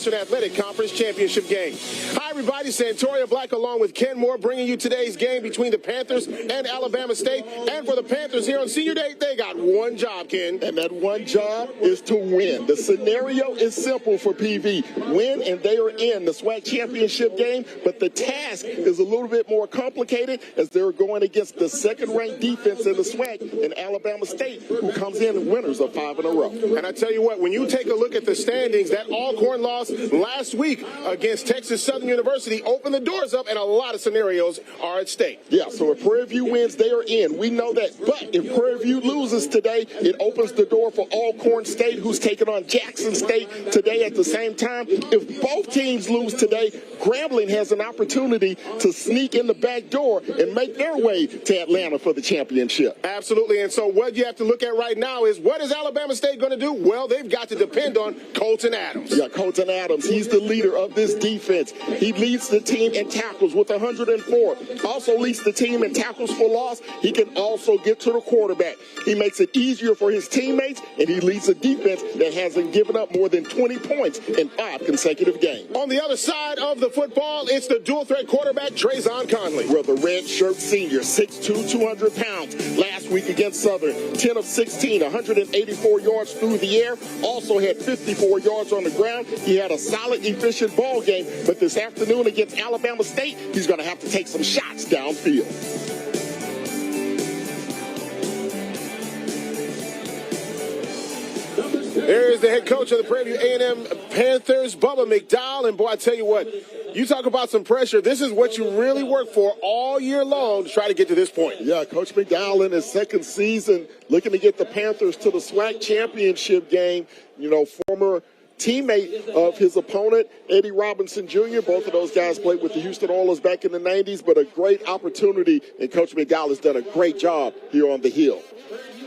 Western Athletic Conference Championship game. Hi, everybody. Santoria Black along with Ken Moore bringing you today's game between the Panthers and Alabama State. And for the Panthers here on Senior Day, they got one job, Ken. And that one job is to win. The scenario is simple for PV. Win, and they are in the SWAC championship game. But the task is a little bit more complicated as they're going against the second-ranked defense in the SWAC in Alabama State, who comes in winners of 5 in a row. And I tell you what, when you take a look at the standings, that Alcorn loss last week against Texas Southern University opened the doors up, and a lot of scenarios are at stake. Yeah, so if Prairie View wins, they are in. We know that. But if Prairie View loses today, it opens the door for Alcorn State, who's taking on Jackson State today at the same time. If both teams lose today, Grambling has an opportunity to sneak in the back door and make their way to Atlanta for the championship. Absolutely. And so what you have to look at right now is, what is Alabama State going to do? Well, they've got to depend on Colton Adams. Yeah, Colton Adams. He's the leader of this defense. He leads the team in tackles with 104. Also leads the team in tackles for loss. He can also get to the quarterback. He makes it easier for his teammates, and he leads a defense that hasn't given up more than 20 points in 5 consecutive games. On the other side of the football, it's the dual-threat quarterback, Trayzon Conley. Well, the red-shirt senior, 6'2", 200 pounds. Last week against Southern, 10 of 16, 184 yards through the air. Also had 54 yards on the ground. He had a solid, efficient ball game. But this afternoon against Alabama State, he's going to have to take some shots downfield. There is the head coach of the Prairie View A&M Panthers, Bubba McDowell. And boy, I tell you what, you talk about some pressure. This is what you really work for all year long to try to get to this point. Yeah, Coach McDowell in his second season looking to get the Panthers to the SWAC championship game. You know, former teammate of his opponent, Eddie Robinson Jr. Both of those guys played with the Houston Oilers back in the 90s, but a great opportunity, and Coach McDowell has done a great job here on the Hill.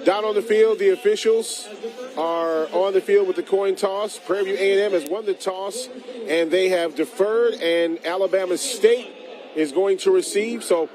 Down on the field, the officials are on the field with the coin toss. Prairie View A&M has won the toss, and they have deferred, and Alabama State is going to receive. So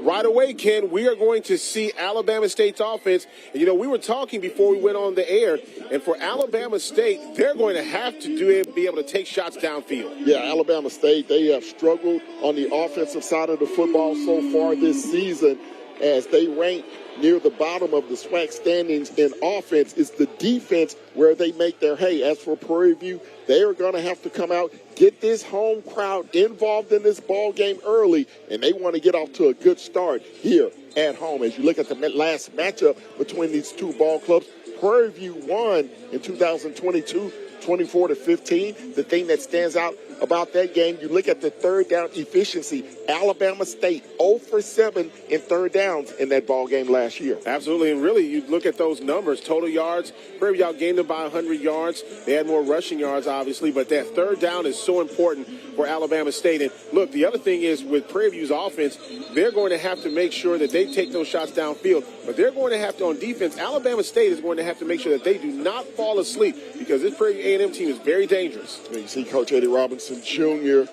right away, Ken, we are going to see Alabama State's offense. And, you know, we were talking before we went on the air, and for Alabama State, they're going to have to be able to take shots downfield. Yeah, Alabama State, they have struggled on the offensive side of the football so far this season, as they rank near the bottom of the SWAC standings in offense. It's the defense where they make their hay. As for Prairie View, they are going to have to come out, get this home crowd involved in this ball game early, and they want to get off to a good start here at home. As you look at the last matchup between these two ball clubs, Prairie View won in 2022, 24-15. The thing that stands out about that game, you look at the third down efficiency. Alabama State 0 for 7 in third downs in that ball game last year. Absolutely, and really, you look at those numbers, total yards, Prairie View outgained them by 100 yards. They had more rushing yards, obviously, but that third down is so important for Alabama State. And look, the other thing is with Prairie View's offense, they're going to have to make sure that they take those shots downfield, but they're going to have to, on defense, Alabama State is going to have to make sure that they do not fall asleep, because this Prairie View A&M team is very dangerous. You see Coach Eddie Robinson Jr.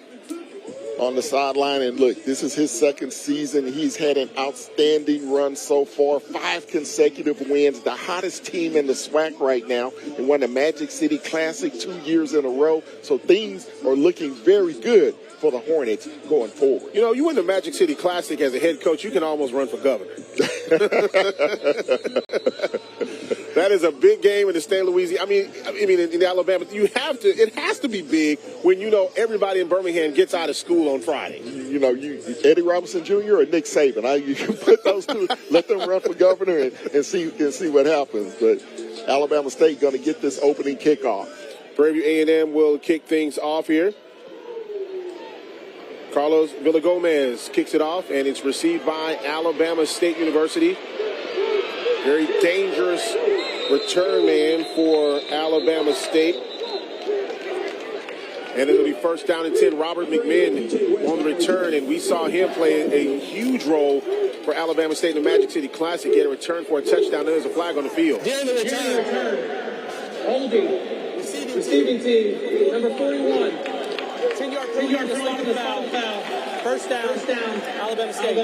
on the sideline, and look, this is his second season. He's had an outstanding run so far, 5 consecutive wins, the hottest team in the SWAC right now, and won the Magic City Classic 2 years in a row. So things are looking very good for the Hornets going forward. You know, you win the Magic City Classic as a head coach, you can almost run for governor. That is a big game in the state of Louisiana. I mean in Alabama. It has to be big when you know everybody in Birmingham gets out of school on Friday. You know, Eddie Robinson Jr. or Nick Saban. You can put those two, let them run for governor and see what happens. But Alabama State going to get this opening kickoff. Prairie View A&M will kick things off here. Carlos Villagomez kicks it off, and it's received by Alabama State University. Very dangerous return man for Alabama State. And it'll be first down and 10. Robert McMinn on the return, and we saw him play a huge role for Alabama State in the Magic City Classic. Get a return for a touchdown. There's a flag on the field. During the return, holding, receiving team, number 41. 10-yard foul. First down, Alabama State.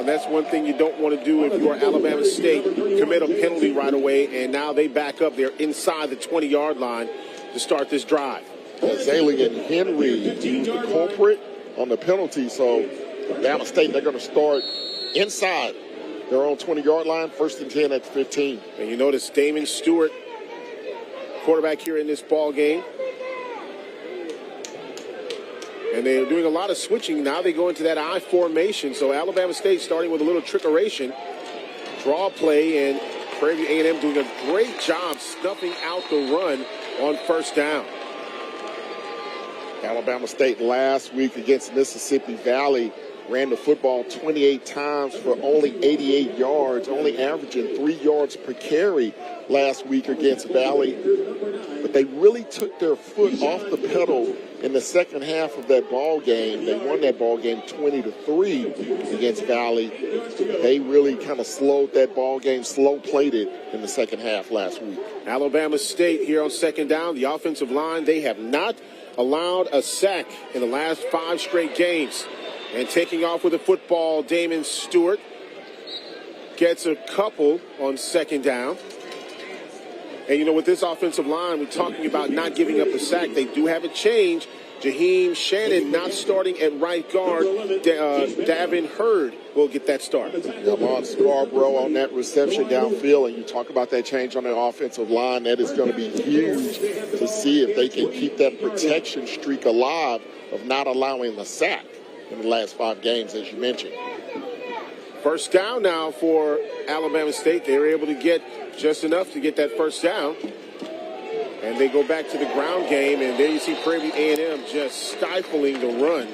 That's one thing you don't want to do if you are Alabama State. Commit a penalty right away, and now they back up. They're inside the 20-yard line to start this drive. Azalea Henry, the culprit on the penalty. So Alabama State, they're going to start inside their own 20-yard line, 1st and 10 at the 15. And you notice Damon Stewart, quarterback here in this ball game. And they're doing a lot of switching. Now they go into that I formation. So Alabama State starting with a little trickeration. Draw play, and Prairie View A&M doing a great job snuffing out the run on 1st down. Alabama State last week against Mississippi Valley ran the football 28 times for only 88 yards, only averaging 3 yards per carry last week against Valley. But they really took their foot off the pedal in the second half of that ball game. They won that ball game 20-3 against Valley. They really kind of slowed that ball game, slow-played it in the second half last week. Alabama State here on 2nd down. The offensive line, they have not allowed a sack in the last 5 straight games. And taking off with the football, Damon Stewart gets a couple on 2nd down. And, you know, with this offensive line, we're talking about not giving up a sack. They do have a change. Jaheim Shannon not starting at right guard. Davin Hurd will get that start. Lamont Scarborough on that reception downfield. And you talk about that change on the offensive line. That is going to be huge to see if they can keep that protection streak alive of not allowing a sack in the last 5 games, as you mentioned. 1st down now for Alabama State. They were able to get just enough to get that 1st down. And they go back to the ground game, and there you see Prairie View A&M just stifling the run.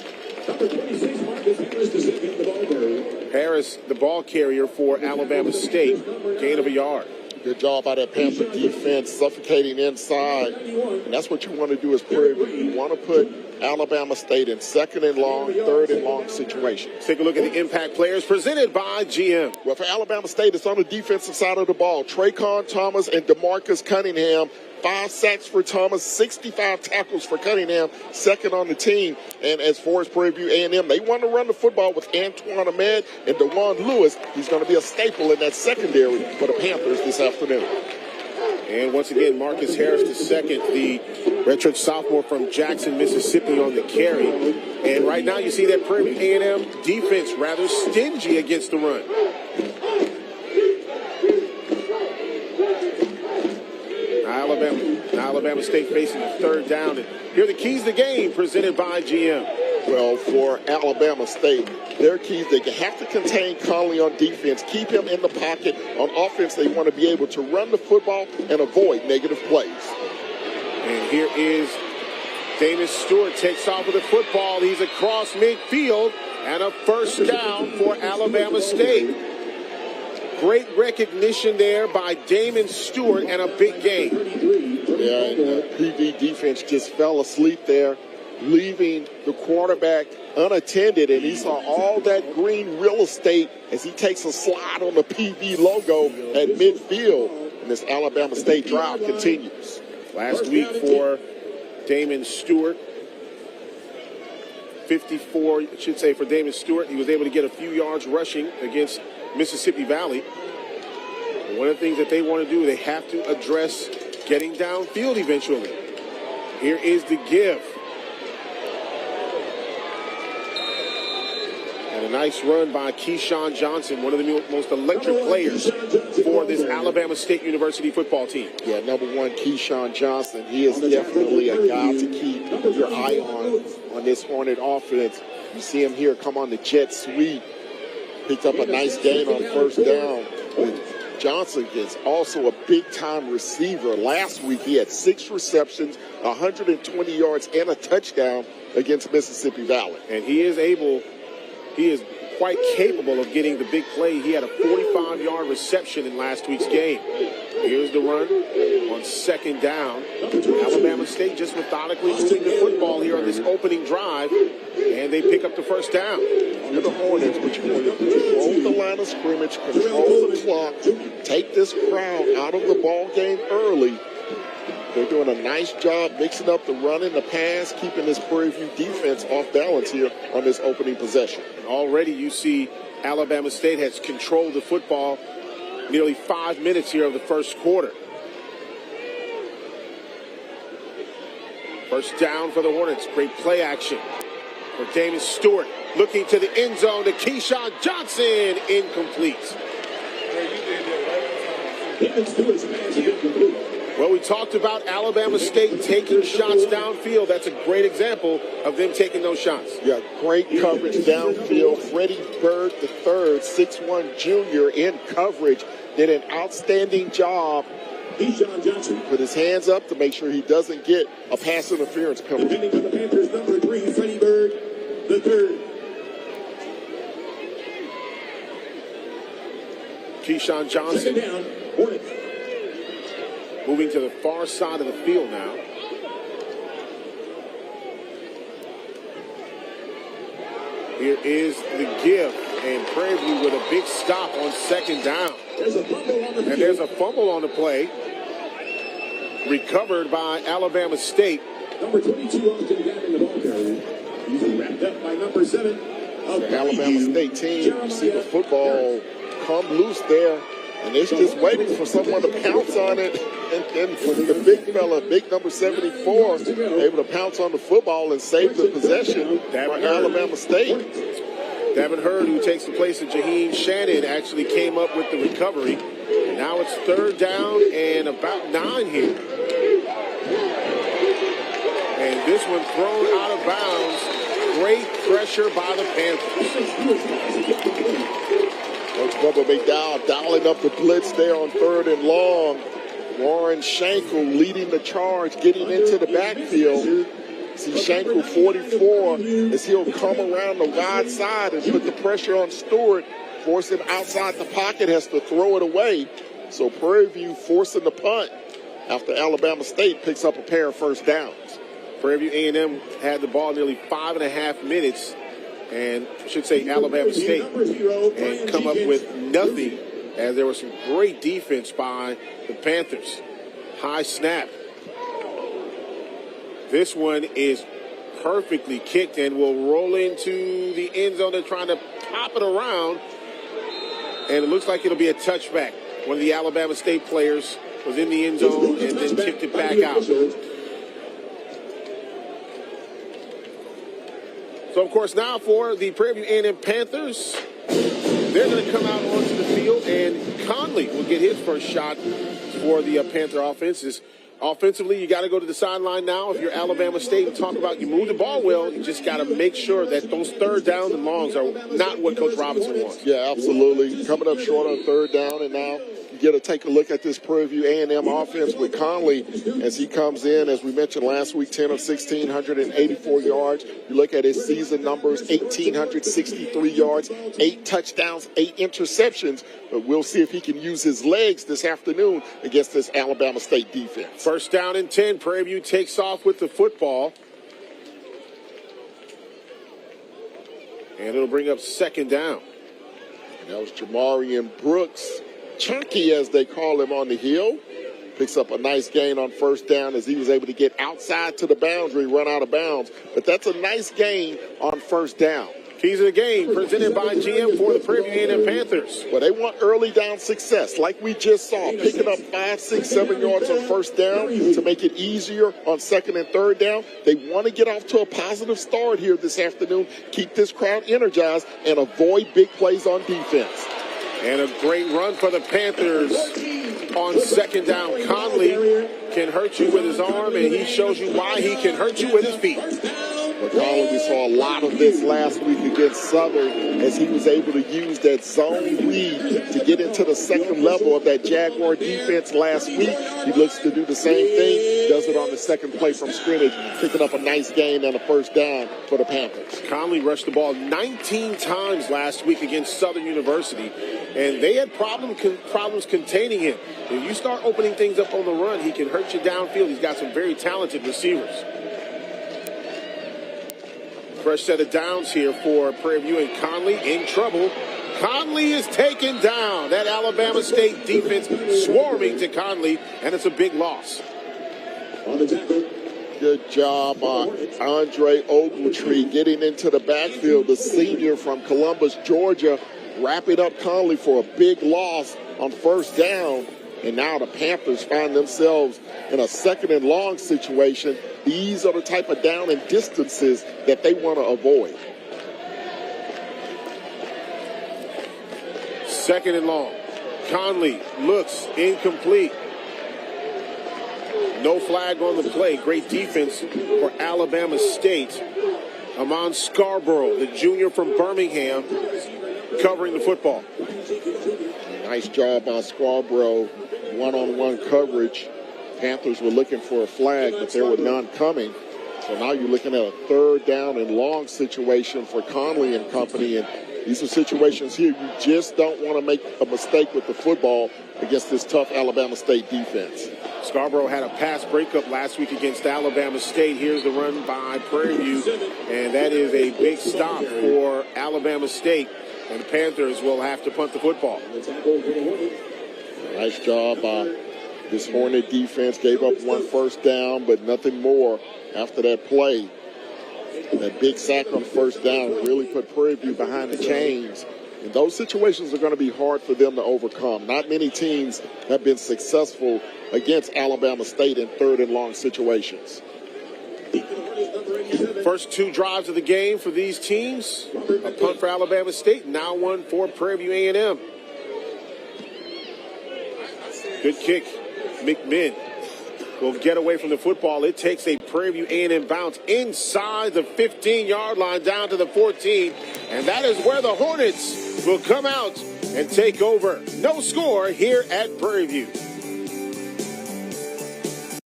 Harris, the ball carrier for Alabama State, gain of a yard. Good job by that Panther defense, suffocating inside. And that's what you want to do as Prairie View. You want to put Alabama State in 2nd and long, 3rd and long situations. Take a look at the impact players presented by GM. Well, for Alabama State, it's on the defensive side of the ball. Traycon Thomas and DeMarcus Cunningham. 5 sacks for Thomas, 65 tackles for Cunningham, 2nd on the team. And as far as Prairie View A&M, they want to run the football with Antoine Ahmed and DeJuan Lewis. He's going to be a staple in that secondary for the Panthers this afternoon. And once again, Marcus Harris II, the redshirt sophomore from Jackson, Mississippi, on the carry. And right now you see that Prairie View A&M defense rather stingy against the run. Alabama State facing the 3rd down. And here are the keys to the game presented by GM. Well, for Alabama State, their keys, they have to contain Conley on defense, keep him in the pocket. On offense, they want to be able to run the football and avoid negative plays. And here is Damon Stewart, takes off with the football. He's across midfield, and a 1st down for Alabama State. Great recognition there by Damon Stewart, and a big gain. Yeah, and the PV defense just fell asleep there, leaving the quarterback unattended, and he saw all that green real estate as he takes a slide on the PV logo at midfield, and this Alabama State drive continues. Last week for Damon Stewart, 54, I should say, for Damon Stewart. He was able to get a few yards rushing against Mississippi Valley. And one of the things that they want to do, they have to address getting downfield eventually. Here is the give. And a nice run by Keyshawn Johnson, one of the most electric players for this Alabama State University football team. Yeah, number 1, Keyshawn Johnson. He is definitely a guy to keep your eye on this Hornet offense. You see him here come on the jet sweep. Picked up a nice gain on 1st down. Johnson is also a big-time receiver. Last week he had 6 receptions, 120 yards, and a touchdown against Mississippi Valley. And he is quite capable of getting the big play. He had a 45-yard reception in last week's game. Here's the run on 2nd down. Alabama State just methodically moving the football here on this opening drive, and they pick up the 1st down. You're the Hornets, but you want to control the line of scrimmage, control the clock, take this crowd out of the ball game early. They're doing a nice job mixing up the run and the pass, keeping this Prairie View defense off balance here on this opening possession. Already you see Alabama State has controlled the football nearly 5 minutes here of the 1st quarter. First down for the Hornets. Great play action for David Stewart. Looking to the end zone to Keyshawn Johnson. Incomplete. Well, we talked about Alabama State taking shots downfield. That's a great example of them taking those shots. Yeah, great coverage downfield. Freddie Bird III, 6'1" junior in coverage, did an outstanding job. Keyshawn Johnson put his hands up to make sure he doesn't get a pass interference penalty. Defending for the Panthers, number 3, Freddie Bird III. Keyshawn Johnson. Second down, Hornets. Moving to the far side of the field now. Here is the give, and Prairie View with a big stop on second down. There's a fumble on the field. And there's a fumble on the play. Recovered by Alabama State. Number 22 on to the gap in the ball carrier. He's wrapped up by number 7 of the Alabama State team. See the football come loose there, and they're just waiting for someone to pounce on it. And the big fella, big number 74, able to pounce on the football and save the possession for Alabama State. Devin Hurd, who takes the place of Jaheim Shannon, actually came up with the recovery. And now it's third down and about 9 here. And this one thrown out of bounds. Great pressure by the Panthers. Coach Bubba McDowell dialing up the blitz there on 3rd and long. Warren Schenkel leading the charge, getting into the backfield. See Schenkel 44 as he'll come around the wide side and put the pressure on Stewart, force him outside the pocket, has to throw it away. So Prairie View forcing the punt after Alabama State picks up a pair of first downs. Prairie View A&M had the ball nearly 5.5 minutes, and I should say Alabama State, and come up with nothing, as there was some great defense by the Panthers. High snap. This one is perfectly kicked and will roll into the end zone. They're trying to pop it around, and it looks like it'll be a touchback. One of the Alabama State players was in the end zone and then tipped it back out. So, of course, now for the Prairie View A&M Panthers, they're going to come out onto the field, and Conley will get his first shot for the Panther offenses. Offensively, you got to go to the sideline now if you're Alabama State and talk about you move the ball well. You just got to make sure that those third downs and longs are not what Coach Robinson wants. Yeah, absolutely. Coming up short on third down, and now you get to take a look at this Prairie View A&M offense with Conley as he comes in, as we mentioned last week, 10 of 16, 184 yards. You look at his season numbers, 1,863 yards, 8 touchdowns, 8 interceptions. But we'll see if he can use his legs this afternoon against this Alabama State defense. First down and 10. Prairie View takes off with the football. And it'll bring up second down. And that was Jamarian Brooks, chunky as they call him on the hill. Picks up a nice gain on first down as he was able to get outside to the boundary, run out of bounds. But that's a nice gain on first down. Keys of the game presented by GM for the Prairie View A&M Panthers. Well, they want early down success, like we just saw, picking up 5, 6, 7 yards on first down to make it easier on second and third down. They want to get off to a positive start here this afternoon, keep this crowd energized, and avoid big plays on defense. And a great run for the Panthers on second down. Conley can hurt you with his arm, and he shows you why he can hurt you with his feet. Colin, we saw a lot of this last week against Southern as he was able to use that zone read to get into the second level of that Jaguar defense last week. He looks to do the same thing, does it on the second play from scrimmage, picking up a nice gain and a first down for the Panthers. Conley rushed the ball 19 times last week against Southern University, and they had problems containing him. If you start opening things up on the run, he can hurt you downfield. He's got some very talented receivers. Fresh set of downs here for Prairie View, and Conley in trouble. Conley is taken down. That Alabama State defense swarming to Conley, and it's a big loss. Good job on Andre Ogletree getting into the backfield, the senior from Columbus, Georgia, wrapping up Conley for a big loss on first down. and now the Panthers find themselves in a 2nd and long situation. These are the type of down and distances that they want to avoid. 2nd and long. Conley looks incomplete. No flag on the play. Great defense for Alabama State. Amon Scarborough, the junior from Birmingham, covering the football. Nice job by Scarborough. One-on-one coverage. Panthers were looking for a flag, but there were none coming. So now you're looking at a 3rd down and long situation for Conley and company. And these are situations here you just don't want to make a mistake with the football against this tough Alabama State defense. Scarborough had a pass breakup last week against Alabama State. Here's the run by Prairie View, and that is a big stop for Alabama State. And the Panthers will have to punt the football. Nice job by this Hornet defense. Gave up 1 first down, but nothing more after that play. That big sack on 1st down really put Prairie View behind the chains. And those situations are going to be hard for them to overcome. Not many teams have been successful against Alabama State in 3rd and long situations. First 2 drives of the game for these teams. A punt for Alabama State, now one for Prairie View A&M. Good kick. McMinn will get away from the football. It takes a Prairie View A&M bounce inside the 15-yard line down to the 14. And that is where the Hornets will come out and take over. No score here at Prairie View.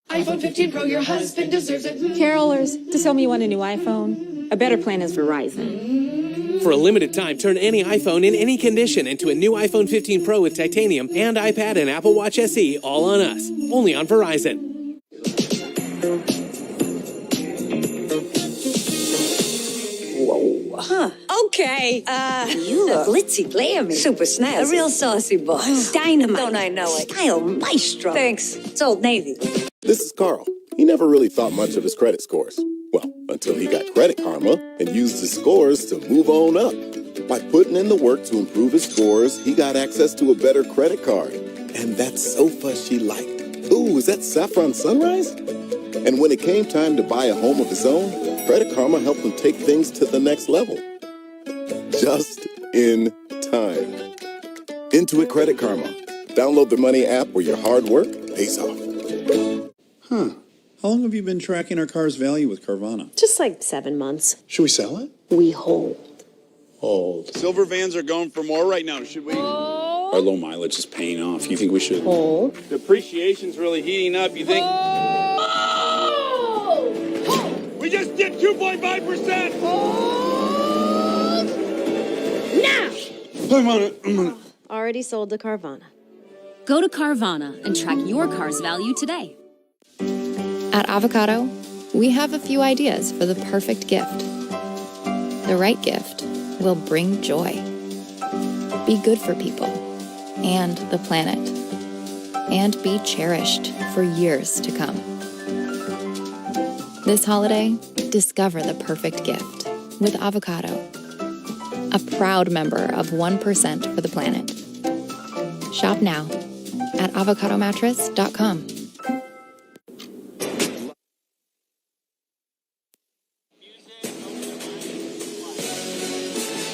iPhone 15 Pro, your husband deserves it. Carolers, to sell me one a new iPhone. A better plan is Verizon. For a limited time, turn any iPhone in any condition into a new iPhone 15 Pro with titanium and iPad and Apple Watch SE, all on us. Only on Verizon. Whoa. Huh. Okay. You a glitzy glammy. Super snazzy. A real saucy boss. Dynamite. Don't I know it? Style maestro. Thanks. It's Old Navy. This is Carl. He never really thought much of his credit scores. Well, until he got Credit Karma and used his scores to move on up. By putting in the work to improve his scores, he got access to a better credit card. And that sofa she liked. Ooh, is that Saffron Sunrise? And when it came time to buy a home of his own, Credit Karma helped him take things to the next level. Just in time. Intuit Credit Karma. Download the Money app where your hard work pays off. Huh. How long have you been tracking our car's value with Carvana? Just like 7 months. Should we sell it? We hold. Hold. Silver vans are going for more right now. Should we? Our low mileage is paying off. You think we should? Hold. Depreciation's really heating up. You think? We just did 2.5%. Now! I'm on it. Already sold to Carvana. Go to Carvana and track your car's value today. At Avocado, we have a few ideas for the perfect gift. The right gift will bring joy. Be good for people and the planet, and be cherished for years to come. This holiday, discover the perfect gift with Avocado, a proud member of 1% for the planet. Shop now at avocadomattress.com.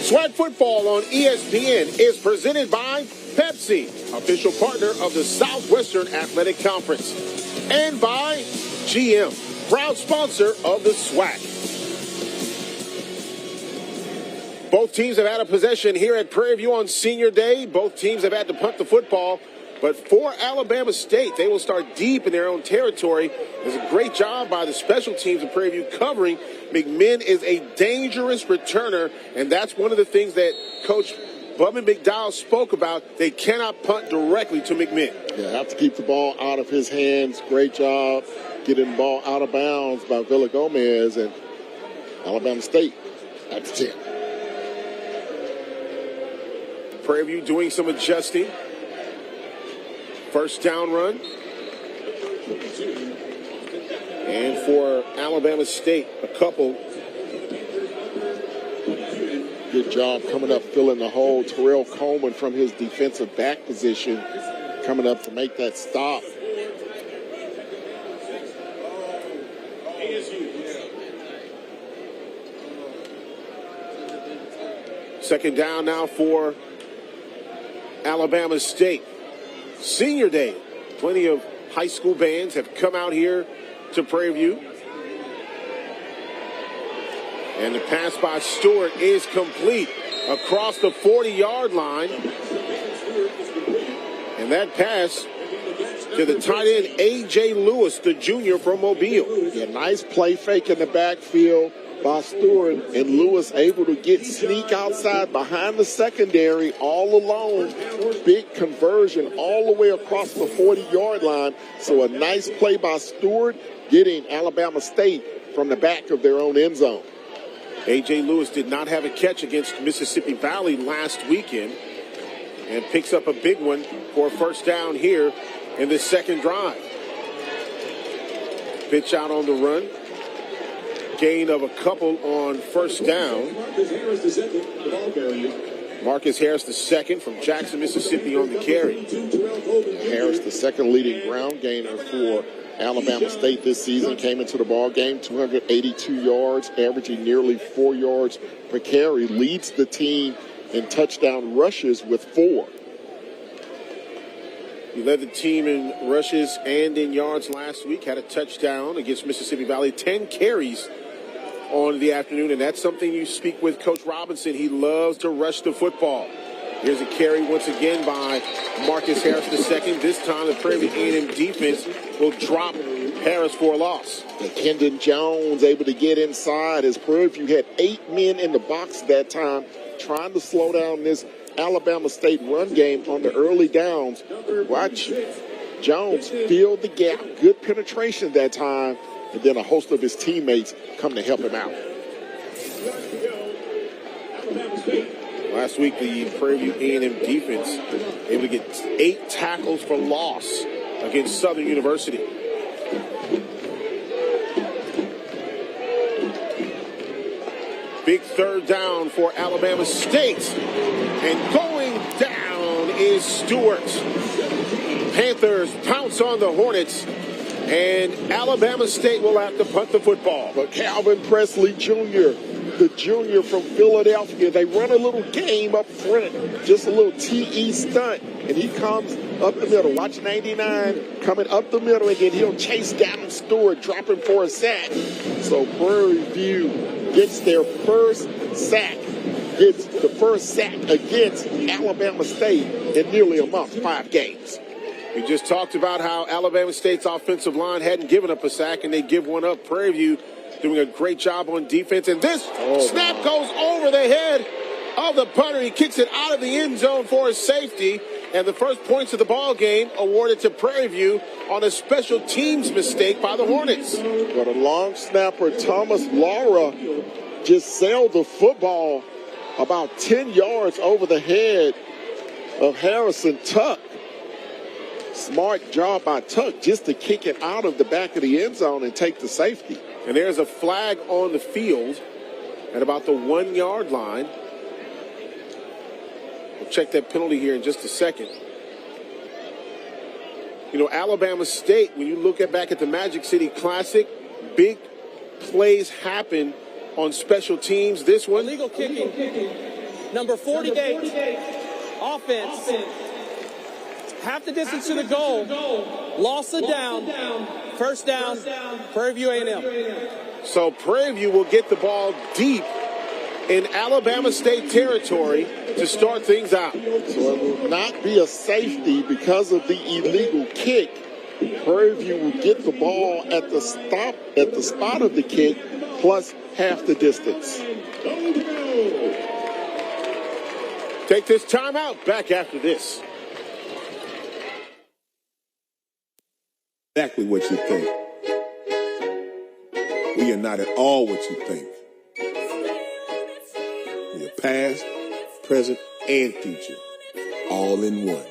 Swag Football on ESPN is presented by Pepsi, official partner of the Southwestern Athletic Conference, and by GM, proud sponsor of the Swag. Both teams have had a possession here at Prairie View on Senior Day. Both teams have had to punt the football. But for Alabama State, they will start deep in their own territory. There's a great job by the special teams of Prairie View covering. McMinn is a dangerous returner, and that's one of the things that Coach Bubba McDowell spoke about. They cannot punt directly to McMinn. Yeah, have to keep the ball out of his hands. Great job getting the ball out of bounds by Villa Gomez, and Alabama State at the 10. Prairie View doing some adjusting. First down run. And for Alabama State, a couple. Good job coming up, filling the hole. Terrell Coleman from his defensive back position coming up to make that stop. Second down now for Alabama State. Senior Day. Plenty of high school bands have come out here to Prairie View. And the pass by Stewart is complete across the 40-yard line. And that pass to the tight end, A.J. Lewis, the junior from Mobile. Yeah, nice play fake in the backfield by Stewart, and Lewis able to sneak outside behind the secondary all alone. Big conversion all the way across the 40-yard line. So a nice play by Stewart, getting Alabama State from the back of their own end zone. A.J. Lewis did not have a catch against Mississippi Valley last weekend and picks up a big one for a first down here in the second drive. Pitch out on the run. Gain of a couple on first down. Marcus Harris, the second from Jackson, Mississippi, on the carry. Harris, the second leading ground gainer for Alabama State this season, came into the ball game 282 yards, averaging nearly 4 yards per carry, leads the team in touchdown rushes with 4. He led the team in rushes and in yards last week, had a touchdown against Mississippi Valley, 10 carries on the afternoon, and that's something you speak with Coach Robinson. He loves to rush the football. Here's a carry once again by Marcus Harris II. This time the Prairie A&M defense will drop Harris for a loss. And Kendon Jones able to get inside as Prairie View had 8 men in the box that time, trying to slow down this Alabama State run game on the early downs. Watch Jones fill the gap. Good penetration that time. And then a host of his teammates come to help him out. Last week, the Prairie View A&M defense able to get 8 tackles for loss against Southern University. Big third down for Alabama State. And going down is Stewart. Panthers pounce on the Hornets. And Alabama State will have to punt the football. But Calvin Presley Jr., the junior from Philadelphia, they run a little game up front, just a little TE stunt, and he comes up the middle. Watch 99 coming up the middle, and then he'll chase down Stewart, dropping for a sack. So Prairie View gets their first sack. Gets the first sack against Alabama State in nearly a month, 5 games. We just talked about how Alabama State's offensive line hadn't given up a sack, and they give one up. Prairie View doing a great job on defense. And this snap goes over the head of the punter. He kicks it out of the end zone for a safety. And the first points of the ball game awarded to Prairie View on a special teams mistake by the Hornets. But a long snapper, Thomas Lara, just sailed the football about 10 yards over the head of Harrison Tuck. Smart job by Tuck just to kick it out of the back of the end zone and take the safety. And there's a flag on the field at about the 1 yard line. We'll check that penalty here in just a second. You know, Alabama State, when you look back at the Magic City Classic, big plays happen on special teams. This one. Illegal kicking. Number 48. Offense. Half the distance to the goal. Loss of down. First down. Prairie View A&M. So Prairie View will get the ball deep in Alabama State territory to start things out. So it will not be a safety because of the illegal kick. Prairie View will get the ball at the spot of the kick plus half the distance. Take this timeout. Back after this. Exactly what you think. We are not at all what you think. We are past, present, and future, all in one.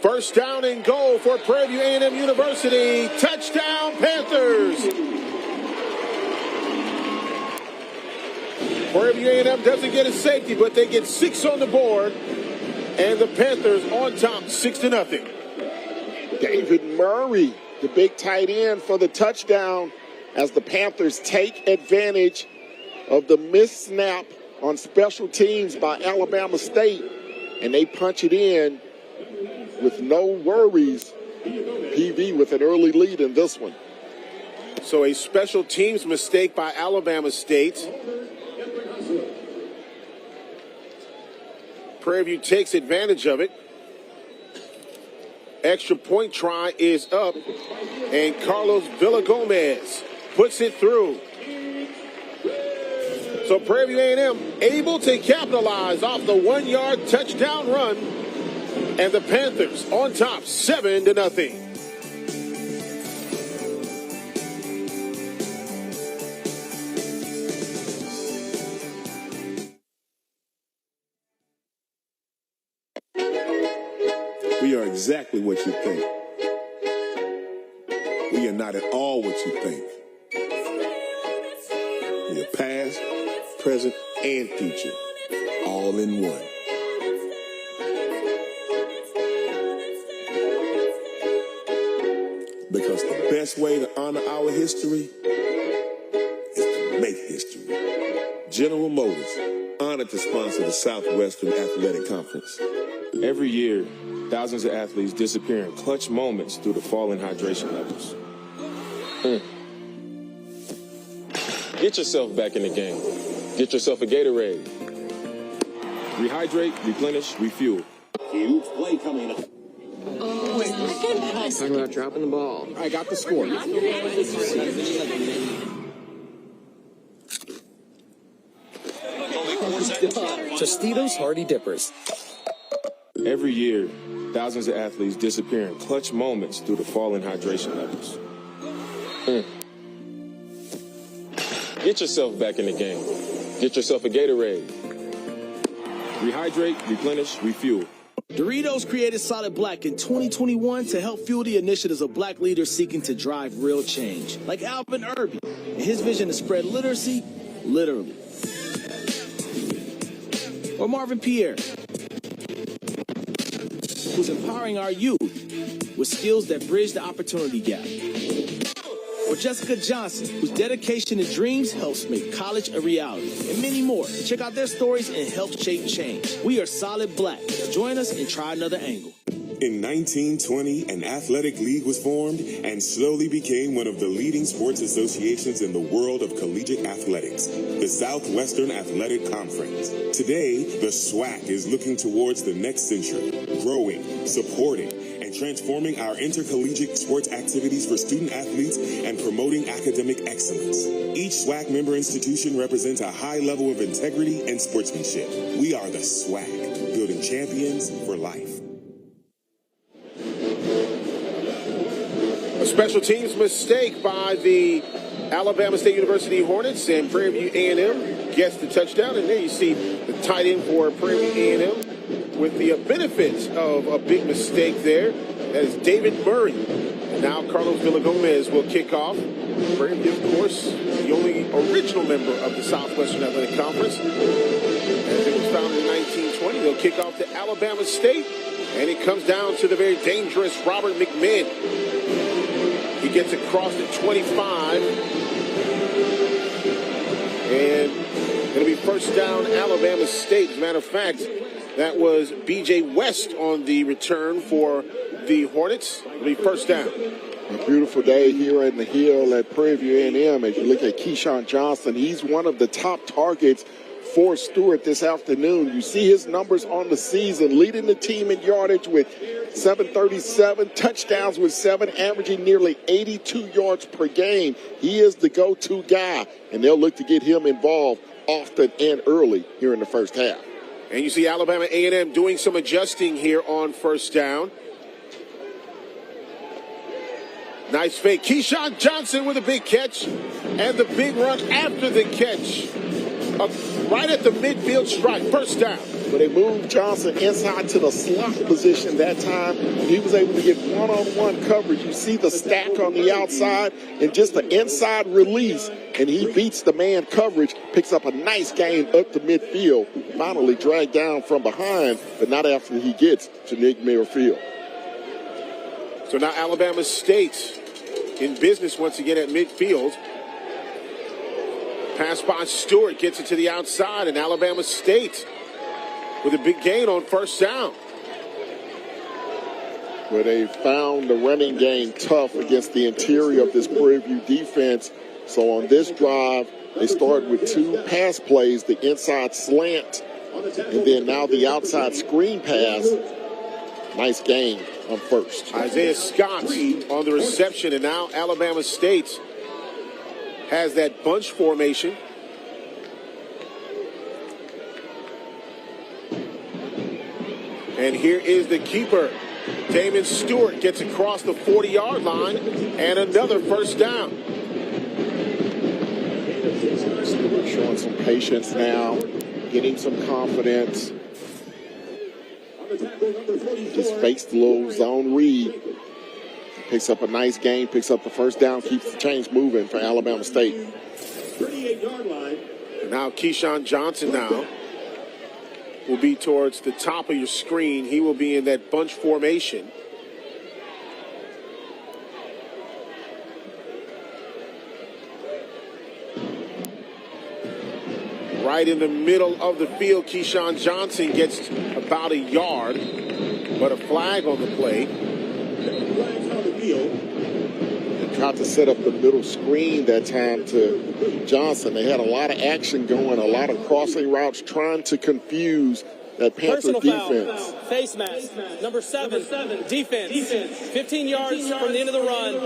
First down and goal for Prairie View A&M University. Touchdown, Panthers. Prairie View A&M doesn't get a safety, but they get 6 on the board. And the Panthers on top, 6-0. David Murray, the big tight end for the touchdown, as the Panthers take advantage of the missed snap on special teams by Alabama State, and they punch it in with no worries. PV with an early lead in this one. So a special teams mistake by Alabama State. Prairie View takes advantage of it. Extra point try is up, and Carlos Villagomez puts it through. So Prairie View A&M able to capitalize off the 1-yard touchdown run, and the Panthers on top, 7-0. We are exactly what you think. We are not at all what you think. We are past, present, and future, all in one. Because the best way to honor our history is to make history. General Motors, honored to sponsor the Southwestern Athletic Conference. Every year, thousands of athletes disappear in clutch moments due to falling hydration levels. Get yourself back in the game. Get yourself a Gatorade. Rehydrate, replenish, refuel. Huge play coming up. Talking about dropping the ball. I got the score. Tostitos Hardy Dippers. Every year, thousands of athletes disappear in clutch moments due to falling hydration levels. Get yourself back in the game. Get yourself a Gatorade. Rehydrate, replenish, refuel. Doritos created Solid Black in 2021 to help fuel the initiatives of black leaders seeking to drive real change, like Alvin Irby and his vision to spread literacy, literally. Or Marvin Pierre, who's empowering our youth with skills that bridge the opportunity gap. Or Jessica Johnson, whose dedication and dreams helps make college a reality. And many more. Check out their stories and help shape change. We are Solid Black. Join us and try another angle. In 1920, an athletic league was formed and slowly became one of the leading sports associations in the world of collegiate athletics, the Southwestern Athletic Conference. Today, the SWAC is looking towards the next century, growing, supporting, and transforming our intercollegiate sports activities for student athletes and promoting academic excellence. Each SWAC member institution represents a high level of integrity and sportsmanship. We are the SWAC, building champions for life. A special teams mistake by the Alabama State University Hornets, and Prairie View A&M gets the touchdown. And there you see the tight end for Prairie View A&M with the benefits of a big mistake there. That is David Murray. And now Carlos Villagomez will kick off. Prairie View, of course, the only original member of the Southwestern Athletic Conference. As it was founded in 1920, they'll kick off to Alabama State. And it comes down to the very dangerous Robert McMinn. He gets across at 25. And it'll be first down Alabama State. As a matter of fact, that was B.J. West on the return for the Hornets. It'll be first down. A beautiful day here in the Hill at Prairie View A&M. As you look at Keyshawn Johnson, he's one of the top targets for Stewart this afternoon. You see his numbers on the season, leading the team in yardage with 737, touchdowns with 7, averaging nearly 82 yards per game. He is the go-to guy, and they'll look to get him involved often and early here in the first half. And you see Alabama A&M doing some adjusting here on first down. Nice fake. Keyshawn Johnson with a big catch, and the big run after the catch. right at the midfield stripe. First down. But they moved Johnson inside to the slot position that time. He was able to get one-on-one coverage. You see the stack on the outside and just the inside release. And he beats the man coverage, picks up a nice gain up the midfield. Finally dragged down from behind, but not after he gets to Nick Merrifield. So now Alabama State in business once again at midfield. Pass by Stewart gets it to the outside, and Alabama State with a big gain on first down. Where they found the running game tough against the interior of this Prairie View defense. So on this drive, they start with two pass plays, the inside slant, and then now the outside screen pass. Nice gain on first. Isaiah Scott on the reception, and now Alabama State has that bunch formation. And here is the keeper. Damon Stewart gets across the 40-yard line and another first down. Stewart showing some patience now, getting some confidence. Just fakes the little zone read. Picks up a nice gain, picks up the first down, keeps the chains moving for Alabama State. 38-yard line. And now Keyshawn Johnson now will be towards the top of your screen. He will be in that bunch formation. Right in the middle of the field, Keyshawn Johnson gets about a yard, but a flag on the play. They tried to set up the middle screen that time to Johnson. They had a lot of action going, a lot of crossing routes, trying to confuse that Panther defense. Foul. Face mask. Number 7. Defense. 15 yards from the end of the run.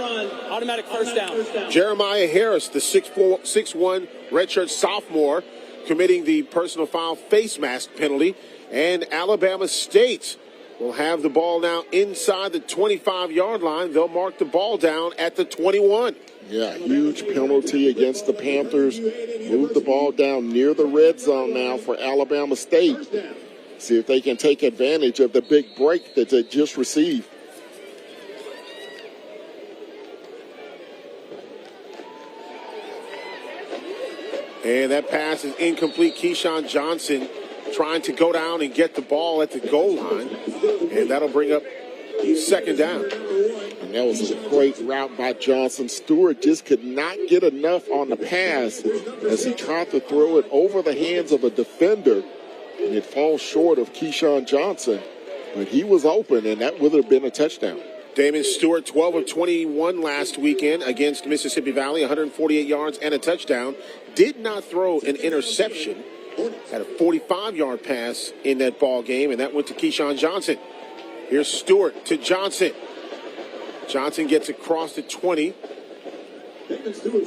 Automatic first down. Jeremiah Harris, the 6'1" redshirt sophomore, committing the personal foul face mask penalty. And Alabama State will have the ball now inside the 25-yard line. They'll mark the ball down at the 21. Yeah, huge penalty against the Panthers. Move the ball down near the red zone now for Alabama State. See if they can take advantage of the big break that they just received. And that pass is incomplete. Keyshawn Johnson trying to go down and get the ball at the goal line. And that'll bring up second down. And that was a great route by Johnson. Stewart just could not get enough on the pass as he tried to throw it over the hands of a defender. And it falls short of Keyshawn Johnson. But he was open, and that would have been a touchdown. Damon Stewart, 12 of 21 last weekend against Mississippi Valley, 148 yards and a touchdown. Did not throw an interception. Had a 45-yard pass in that ball game, and that went to Keyshawn Johnson. Here's Stewart to Johnson. Johnson gets across the 20,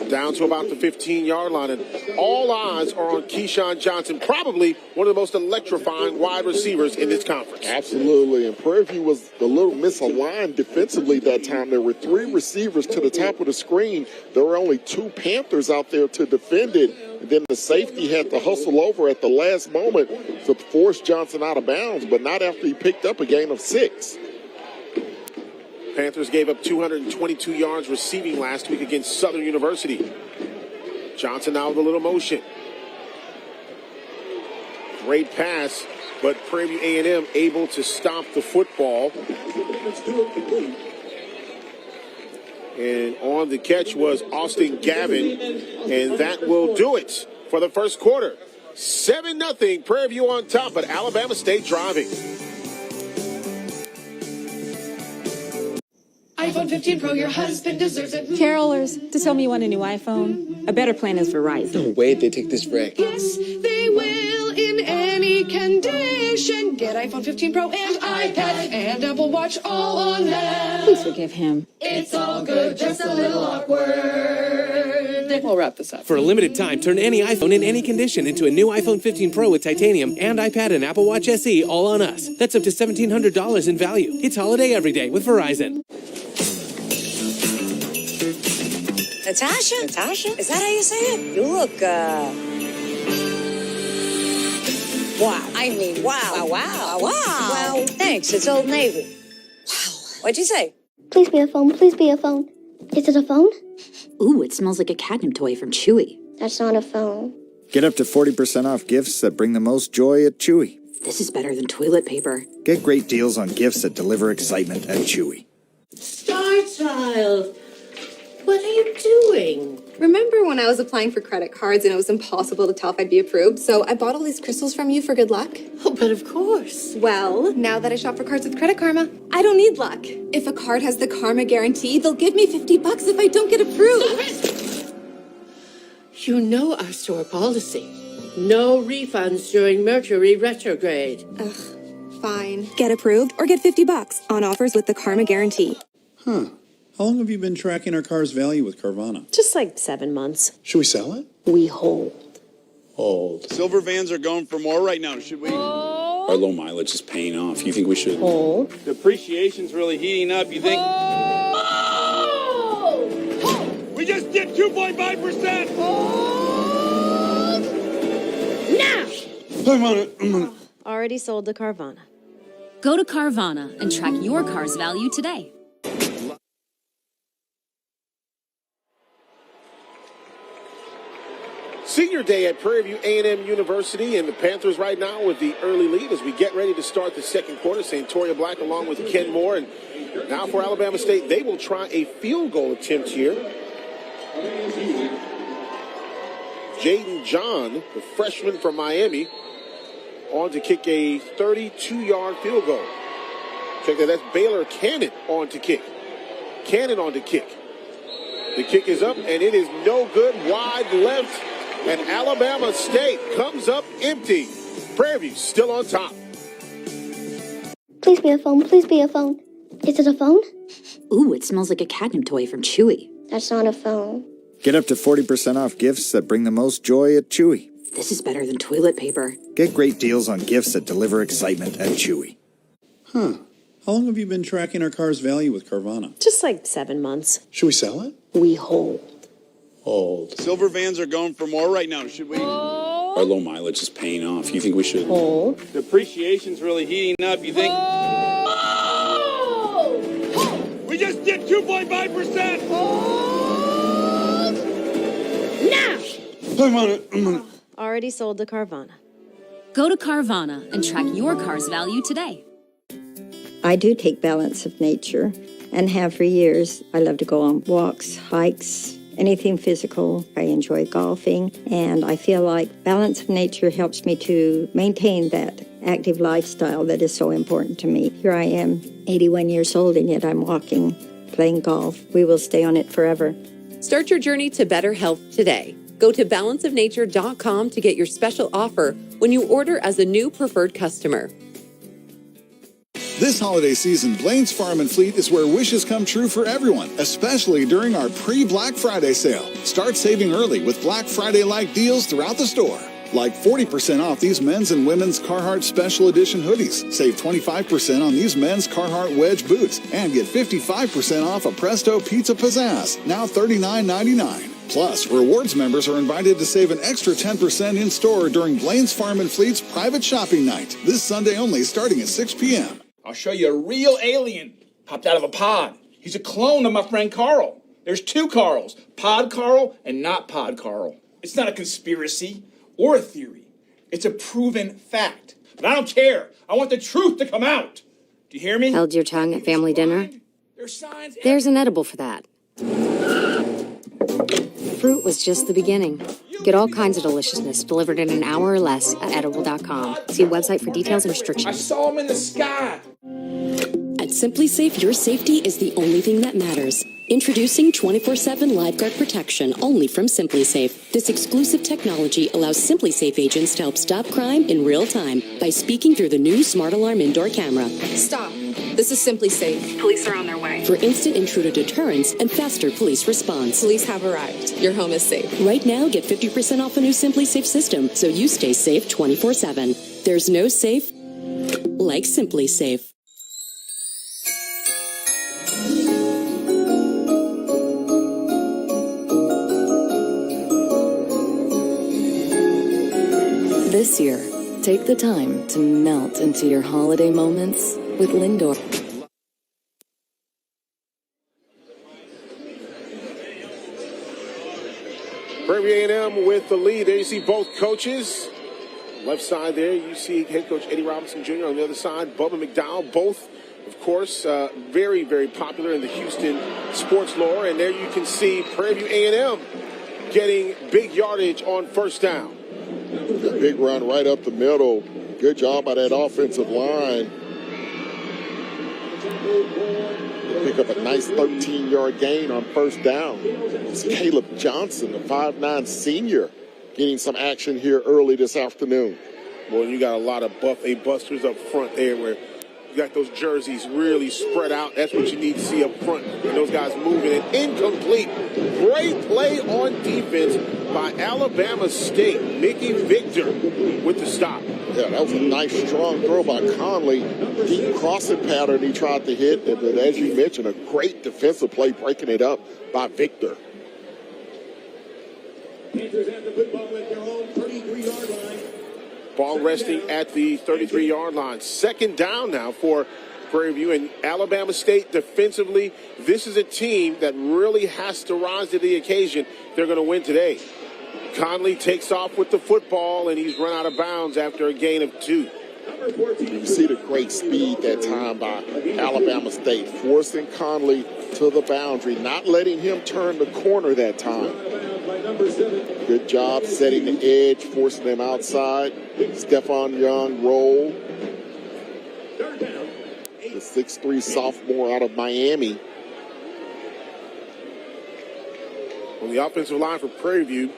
down to about the 15-yard line, and all eyes are on Keyshawn Johnson, probably one of the most electrifying wide receivers in this conference. Absolutely, and Prairie View was a little misaligned defensively that time. There were 3 receivers to the top of the screen. There were only 2 Panthers out there to defend it, and then the safety had to hustle over at the last moment to force Johnson out of bounds, but not after he picked up a gain of 6. Panthers gave up 222 yards receiving last week against Southern University. Johnson now with a little motion. Great pass, but Prairie View A&M able to stop the football. And on the catch was Austin Gavin, and that will do it for the first quarter. 7-0, Prairie View on top, but Alabama State driving. iPhone 15 Pro, your husband deserves it. Carolers, to tell me you want a new iPhone, a better plan is Verizon. No way they take this break. Yes, they will in any condition. Get iPhone 15 Pro and iPad and Apple Watch all on them. Please forgive him. It's all good, just a little awkward. We'll wrap this up. For a limited time, turn any iPhone in any condition into a new iPhone 15 Pro with titanium and iPad and Apple Watch SE all on us. That's up to $1,700 in value. It's holiday every day with Verizon. Natasha? Is that how you say it? You look, Wow. I mean, wow. Wow. Wow. Thanks. It's Old Navy. Wow. What'd you say? Please be a phone. Please be a phone. Is it a phone? Ooh, it smells like a catnip toy from Chewy. That's not a phone. Get up to 40% off gifts that bring the most joy at Chewy. This is better than toilet paper. Get great deals on gifts that deliver excitement at Chewy. Star Child, what are you doing? Remember when I was applying for credit cards and it was impossible to tell if I'd be approved? So I bought all these crystals from you for good luck. Oh, but of course. Well, now that I shop for cards with Credit Karma, I don't need luck. If a card has the Karma guarantee, they'll give me $50 if I don't get approved. You know our store policy. No refunds during Mercury retrograde. Ugh, fine. Get approved or get $50 on offers with the Karma guarantee. Huh. How long have you been tracking our car's value with Carvana? Just like 7 months. Should we sell it? We hold. Hold. Silver vans are going for more right now. Should we? Our low mileage is paying off. You think we should? Hold. Depreciation's really heating up. You think? We just did 2.5%. Now! I'm on it. Already sold to Carvana. Go to Carvana and track your car's value today. Senior day at Prairie View A&M University, and the Panthers right now with the early lead as we get ready to start the second quarter. Santoria Black along with Ken Moore. And now for Alabama State, they will try a field goal attempt here. Jaden John, the freshman from Miami, on to kick a 32-yard field goal. Check that. That's Baylor Cannon on to kick. Cannon on to kick. The kick is up, and it is no good. Wide left. And Alabama State comes up empty. Prairie View still on top. Please be a phone. Please be a phone. Is it a phone? Ooh, it smells like a catnip toy from Chewy. That's not a phone. Get up to 40% off gifts that bring the most joy at Chewy. This is better than toilet paper. Get great deals on gifts that deliver excitement at Chewy. Huh. How long have you been tracking our car's value with Carvana? Just like 7 months. Should we sell it? We hold. Hold. Silver vans are going for more right now. Should we? Our low mileage is paying off. You think we should? Hold. Depreciation's really heating up. You think? We just did 2.5%. Now! I'm on it. Already sold to Carvana. Go to Carvana and track your car's value today. I do take Balance of Nature and have for years. I love to go on walks, hikes, anything physical. I enjoy golfing, and I feel like Balance of Nature helps me to maintain that active lifestyle that is so important to me. Here I am, 81 years old, and yet I'm walking, playing golf. We will stay on it forever. Start your journey to better health today. Go to balanceofnature.com to get your special offer when you order as a new preferred customer. This holiday season, Blaine's Farm and Fleet is where wishes come true for everyone, especially during our pre-Black Friday sale. Start saving early with Black Friday-like deals throughout the store. Like 40% off these men's and women's Carhartt Special Edition hoodies. Save 25% on these men's Carhartt Wedge boots. And get 55% off a Presto Pizza Pizzazz, now $39.99. Plus, rewards members are invited to save an extra 10% in store during Blaine's Farm and Fleet's private shopping night. This Sunday only, starting at 6 p.m. I'll show you a real alien popped out of a pod. He's a clone of my friend Carl. There's two Carls, Pod Carl and not Pod Carl. It's not a conspiracy or a theory. It's a proven fact. But I don't care. I want the truth to come out. Do you hear me? Held your tongue at family dinner? There's an edible for that. Fruit was just the beginning. Get all kinds of deliciousness delivered in an hour or less at edible.com. See website for details and restrictions. I saw him in the sky. At Simply Safe, your safety is the only thing that matters. Introducing 24/7 LiveGuard protection only from Simply Safe. This exclusive technology allows Simply Safe agents to help stop crime in real time by speaking through the new Smart Alarm indoor camera. Stop. This is Simply Safe. Police are on their way. For instant intruder deterrence and faster police response. Police have arrived. Your home is safe. Right now, get 50% off a new Simply Safe system so you stay safe 24/7. There's no safe like Simply Safe. This year, Take the time to melt into your holiday moments with Lindor. Prairie A&M with the lead. There you see both coaches. Left side there, you see head coach Eddie Robinson Jr. On the other side, Bubba McDowell. Both, of course, very, very popular in the Houston sports lore. And there you can see Prairie View A&M getting big yardage on first down. A big run right up the middle. Good job by that offensive line. They pick up a nice 13-yard gain on first down. It's Caleb Johnson, the 5'9" senior, getting some action here early this afternoon. Well, you got a lot of buff A-busters up front there where you got those jerseys really spread out. That's what you need to see up front. And those guys moving it. Incomplete. Great play on defense by Alabama State. Mickey Victor with the stop. Yeah, that was a nice, strong throw by Conley. Deep crossing pattern he tried to hit. And as you mentioned, a great defensive play breaking it up by Victor. Panthers have the football at their own 33-yard line. Ball resting at the 33-yard line. Second down now for Prairie View. And Alabama State defensively, this is a team that really has to rise to the occasion. They're going to win today. Conley takes off with the football, and he's run out of bounds after a gain of 2. You see the great speed that time by Alabama State, forcing Conley to the boundary, not letting him turn the corner that time. Good job setting the edge, forcing them outside. Stephon Young roll. The 6'3" sophomore out of Miami. On the offensive line for Prairie View,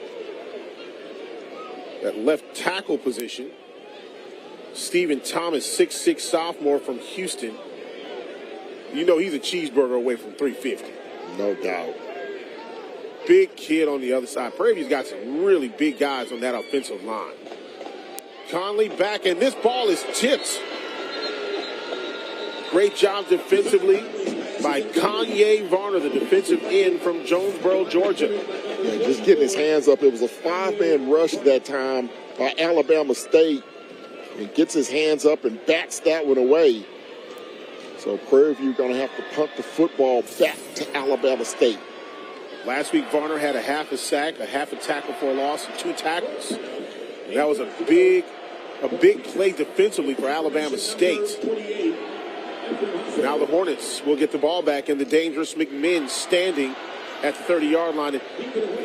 that left tackle position, Stephen Thomas, 6'6" sophomore from Houston. You know he's a cheeseburger away from 350. No doubt. Big kid on the other side. Prairie View's got some really big guys on that offensive line. Conley back, and this ball is tipped. Great job defensively by Kanye Varner, the defensive end from Jonesboro, Georgia. Yeah, just getting his hands up. It was a 5-man rush that time by Alabama State. He gets his hands up and bats that one away. So Prairie View going to have to punt the football back to Alabama State. Last week, Varner had a half a sack, a half a tackle for a loss, and 2 tackles. And that was a big play defensively for Alabama State. Now the Hornets will get the ball back, and the dangerous McMinn standing at the 30-yard line. And,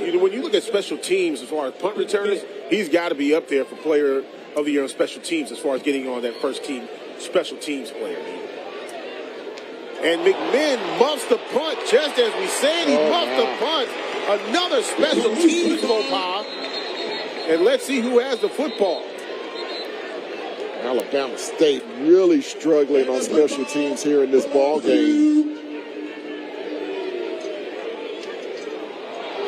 you know, when you look at special teams as far as punt returners, he's got to be up there for player of the year on special teams as far as getting on that first team special teams player. And McMinn muffs the punt, just as we said. He muffed the punt. Another special teams faux pas. And let's see who has the football. Alabama State really struggling on special teams here in this ball game.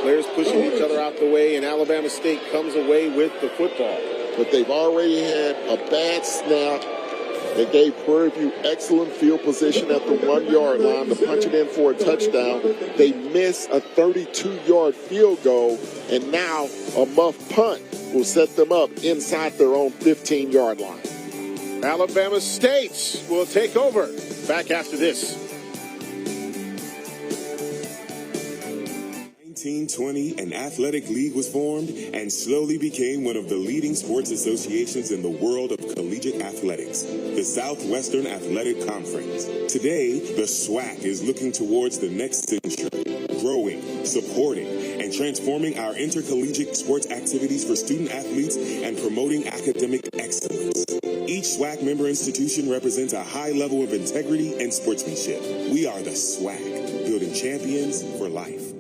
Players pushing each other out the way, and Alabama State comes away with the football. But they've already had a bad snap. They gave Prairie View excellent field position at the 1-yard line to punch it in for a touchdown. They miss a 32-yard field goal, and now a muff punt will set them up inside their own 15-yard line. Alabama State will take over. Back after this. 1920, an athletic league was formed and slowly became one of the leading sports associations in the world of collegiate athletics, the Southwestern Athletic Conference. Today, the SWAC is looking towards the next century, growing, supporting, and transforming our intercollegiate sports activities for student athletes and promoting academic excellence. Each SWAC member institution represents a high level of integrity and sportsmanship. We are the SWAC, building champions for life.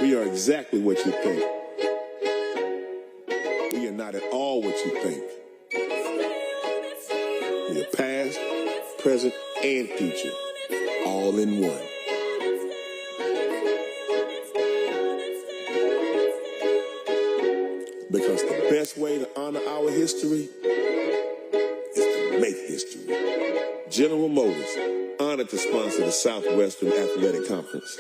We are exactly what you think. We are not at all what you think. We are past, present, and future, all in one. Because the best way to honor our history is to make history. General Motors, honored to sponsor the Southwestern Athletic Conference.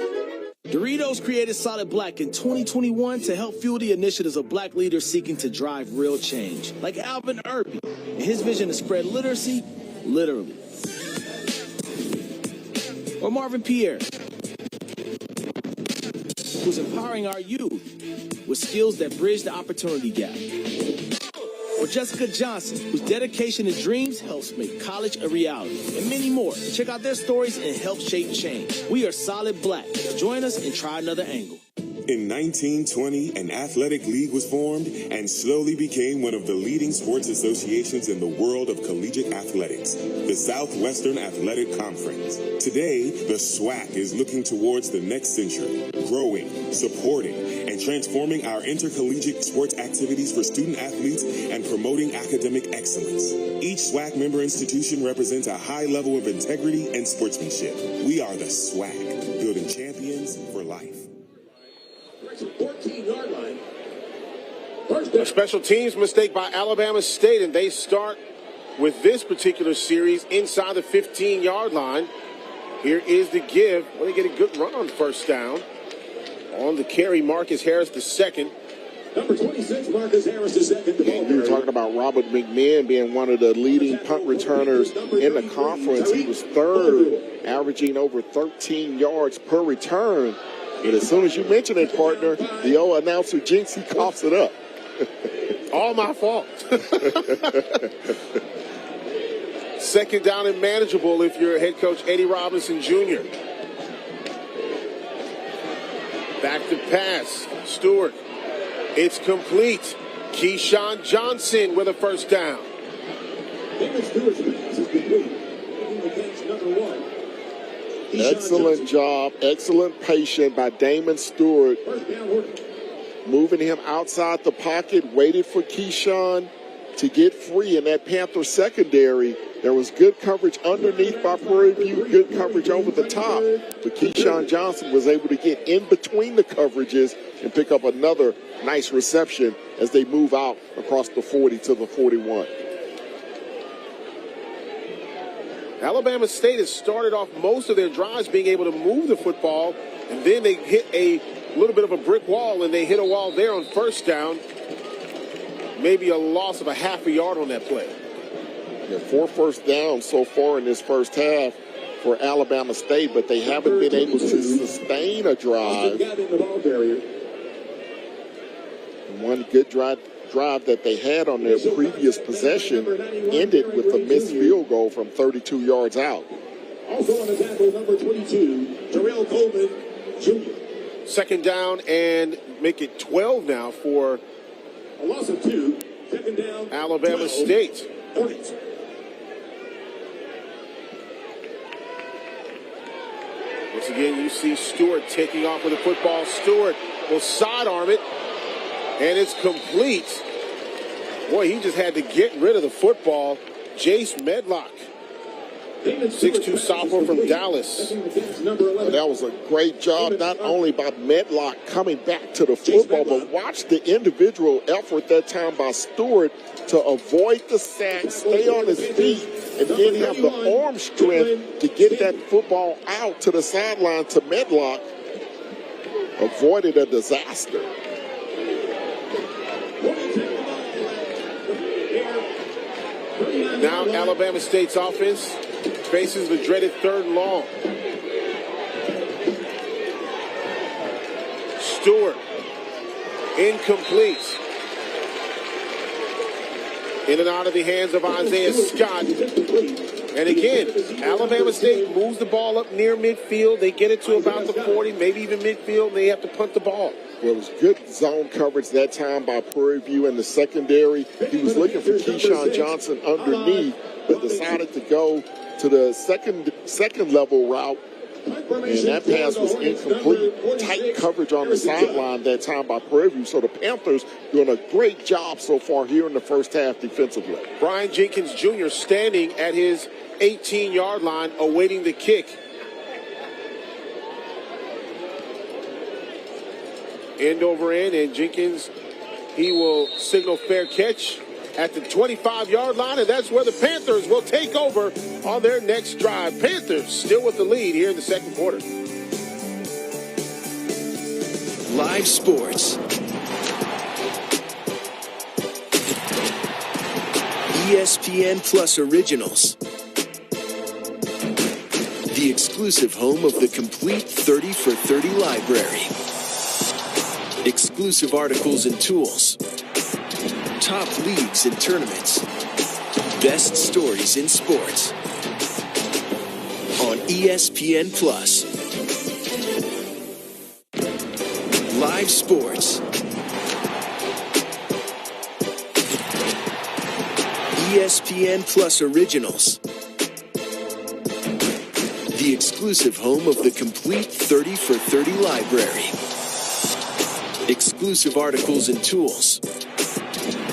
Doritos created Solid Black in 2021 to help fuel the initiatives of black leaders seeking to drive real change, like Alvin Irby and his vision to spread literacy, literally. Or Marvin Pierre, who's empowering our youth with skills that bridge the opportunity gap. Or Jessica Johnson, whose dedication and dreams helps make college a reality. And many more. Check out their stories and help shape change. We are Solid Black. Join us and try another angle. In 1920, an athletic league was formed and slowly became one of the leading sports associations in the world of collegiate athletics, the Southwestern Athletic Conference. Today, the SWAC is looking towards the next century, growing, supporting, and transforming our intercollegiate sports activities for student athletes and promoting academic excellence. Each SWAC member institution represents a high level of integrity and sportsmanship. We are the SWAC, building champions for life. 14-yard line. A special teams mistake by Alabama State, and they start with this particular series inside the 15-yard line. Here is the give. Well, they get a good run on first down. On the carry, Marcus Harris, the second. Number 26, Marcus Harris, the second. We were talking about Robert McMahon being one of the leading punt returners in the conference. He was third, averaging over 13 yards per return. But as soon as you mention it, partner, the old announcer jinx, he coughs it up. All my fault. Second down and manageable if you're head coach Eddie Robinson Jr. Back to pass. Stewart. It's complete. Keyshawn Johnson with a first down. David Stewart's pass is complete. Making the catch, number 1. Excellent job, excellent patience by Damon Stewart. Moving him outside the pocket, waited for Keyshawn to get free in that Panther secondary. There was good coverage underneath by Prairie View, good coverage over the top. But Keyshawn Johnson was able to get in between the coverages and pick up another nice reception as they move out across the 40 to the 41. Alabama State has started off most of their drives being able to move the football, and then they hit a little bit of a brick wall, and they hit a wall there on first down. Maybe a loss of a half a yard on that play. Yeah, 4 first downs so far in this first half for Alabama State, but they haven't been able to sustain a drive. One good drive that they had on their previous possession ended with a missed field goal from 32 yards out. Also on the tackle, number 22, Terrell Coleman Jr. Second down and make it 12 now for a loss of 2. Second down, Alabama 12. State. Hornets. Once again, you see Stewart taking off with the football. Stewart will sidearm it, and it's complete. Boy, he just had to get rid of the football. Jace Medlock, 6'2" sophomore from Dallas. That was a great job, not only by Medlock coming back to the football, but watch the individual effort that time by Stewart to avoid the sack, stay on his feet, and then have the arm strength to get that football out to the sideline to Medlock. Avoided a disaster. Now Alabama State's offense faces the dreaded third and long. Stewart, incomplete. In and out of the hands of Isaiah Scott. And again, Alabama State moves the ball up near midfield. They get it to about the 40, maybe even midfield, and they have to punt the ball. Well, it was good zone coverage that time by Prairie View in the secondary. He was looking for Keyshawn Johnson underneath, but decided to go to the second level route. And that pass was incomplete. Tight coverage on the sideline that time by Prairie View. So the Panthers doing a great job so far here in the first half defensively. Brian Jenkins Jr. standing at his 18-yard line awaiting the kick. End over end, and Jenkins, he will signal fair catch at the 25-yard line, and that's where the Panthers will take over on their next drive. Panthers still with the lead here in the second quarter. Live sports. ESPN Plus Originals. The exclusive home of the complete 30 for 30 library. Exclusive articles and tools. Top leagues and tournaments. Best stories in sports. On ESPN Plus. Live sports. ESPN Plus Originals. The exclusive home of the complete 30 for 30 library. Exclusive articles and tools.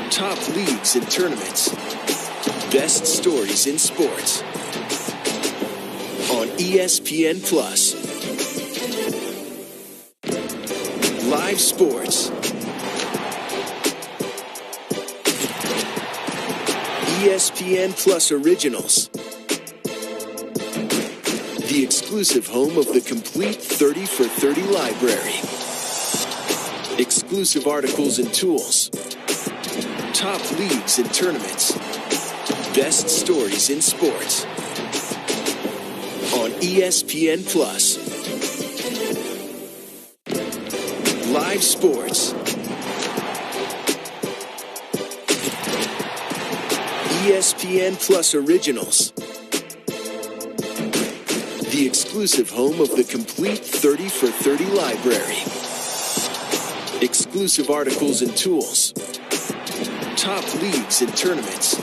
Top leagues and tournaments. Best stories in sports. On ESPN Plus. Live sports. ESPN Plus Originals. The exclusive home of the complete 30 for 30 library. Exclusive articles and tools. Top leagues and tournaments. Best stories in sports. On ESPN Plus. Live sports. ESPN Plus Originals. The exclusive home of the complete 30 for 30 library. Exclusive articles and tools. Top leagues and tournaments.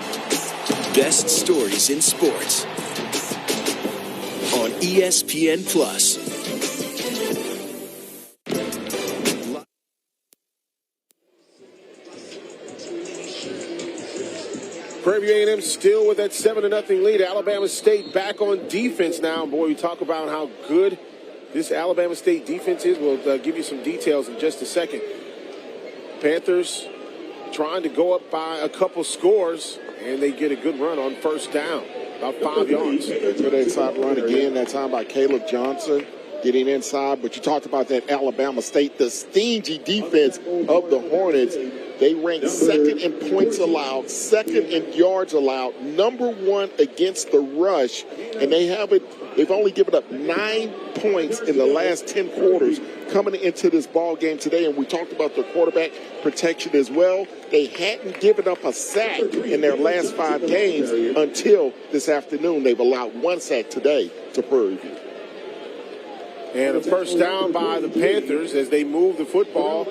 Best stories in sports. On ESPN Plus. Prairie View A&M still with that 7-0 lead. Alabama State back on defense now. Boy, we talk about how good this Alabama State defense is. We'll give you some details in just a second. Panthers trying to go up by a couple scores, and they get a good run on first down, about 5 yards. Good inside run again, that time by Caleb Johnson getting inside. But you talked about that Alabama State, the stingy defense of the Hornets. They rank second in points allowed, second in yards allowed, number one against the rush, and they've only given up 9 points in the last 10 quarters coming into this ball game today. And we talked about their quarterback protection as well. They hadn't given up a sack in their last 5 games until this afternoon. They've allowed 1 sack today to Prairie View. And a first down by the Panthers as they move the football.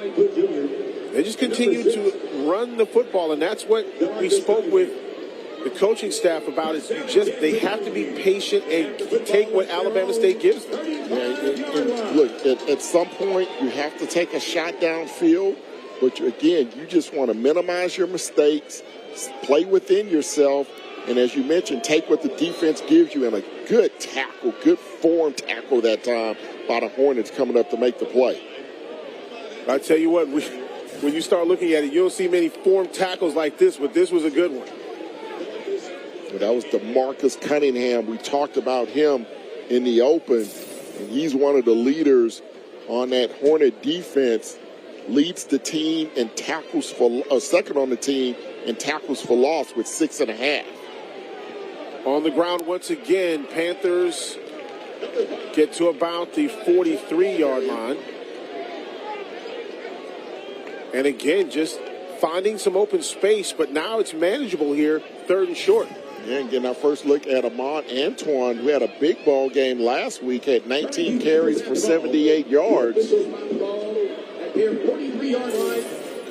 They just continue to run the football, and that's what we spoke with the coaching staff about. Is they have to be patient and take what Alabama State gives them. And look, at some point you have to take a shot downfield, but again, you just want to minimize your mistakes, play within yourself, and as you mentioned, take what the defense gives you, and a good tackle, good form tackle that time by the Hornets coming up to make the play. I tell you what, when you start looking at it, you don't see many form tackles like this, but this was a good one. Well, that was DeMarcus Cunningham. We talked about him in the open, and he's one of the leaders on that Hornet defense. Leads the team in tackles for second on the team in tackles for loss with 6.5. On the ground once again, Panthers get to about the 43-yard line. And again, just finding some open space, but now it's manageable here, 3rd and short. Yeah, and getting our first look at Ahmad Antoine, who had a big ball game last week, had 19 carries for 78 yards.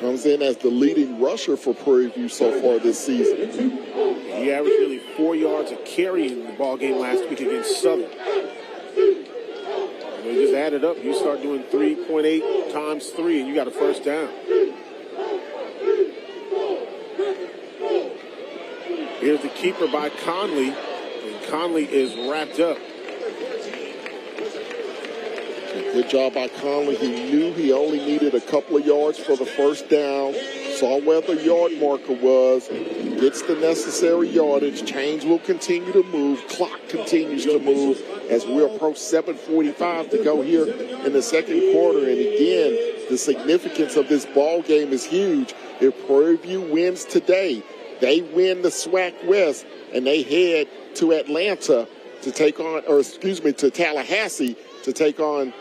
Comes in as the leading rusher for Prairie View so far this season. He averaged nearly 4 yards a carry in the ball game last week against Southern. You just add it up, you start doing 3.8 times 3, and you got a first down. Here's the keeper by Conley, and Conley is wrapped up. Good job by Conley. He knew he only needed a couple of yards for the first down, saw where the yard marker was, gets the necessary yardage. Chains will continue to move, clock continues to move, as we approach 7:45 to go here in the second quarter. And again, the significance of this ball game is huge. If Prairie View wins today, they win the SWAC West, and they head to Atlanta to take on, to Tallahassee to take on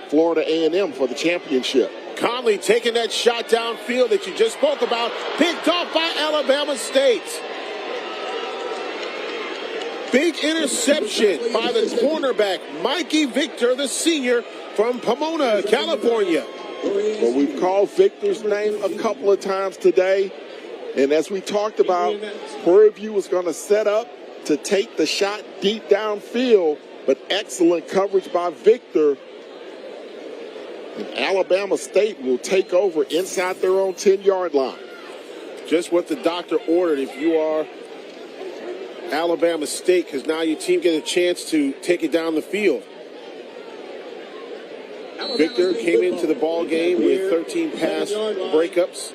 Florida A&M for the championship. Conley taking that shot downfield that you just spoke about, picked off by Alabama State. Big interception by the cornerback, Mikey Victor, the senior from Pomona, California. Well, we've called Victor's name a couple of times today. And as we talked about, Prairie View was going to set up to take the shot deep downfield, but excellent coverage by Victor. And Alabama State will take over inside their own 10-yard line. Just what the doctor ordered if you are Alabama State, because now your team gets a chance to take it down the field. Victor came into the ball game with 13 pass breakups,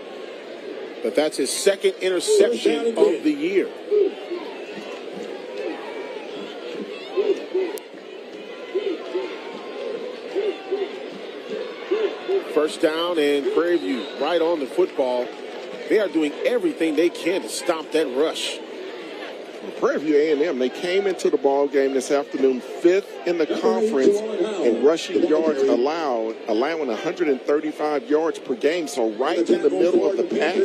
but that's his second interception of the year. First down, and Prairie View right on the football. They are doing everything they can to stop that rush. Prairie View A&M, they came into the ball game this afternoon 5th in the conference in rushing yards allowing 135 yards per game, so right in the middle of the pack.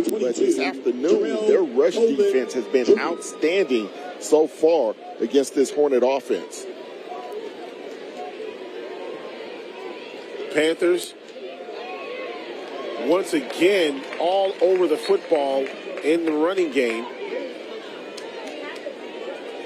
But this afternoon, their rush defense has been outstanding so far against this Hornet offense. Panthers, once again, all over the football in the running game.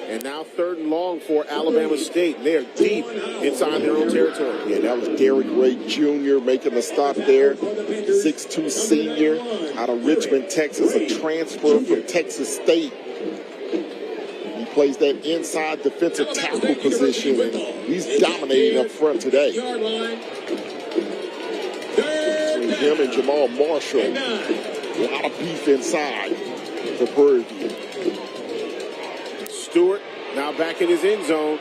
And now 3rd and long for Alabama State. They are deep inside their own territory. Yeah, that was Derek Ray Jr. making the stop there. 6'2" senior out of Richmond, Texas, a transfer from Texas State. He plays that inside defensive tackle position, and he's dominating up front today. Between him and Jamal Marshall, a lot of beef inside for Prairie View. Stewart now back in his end zone.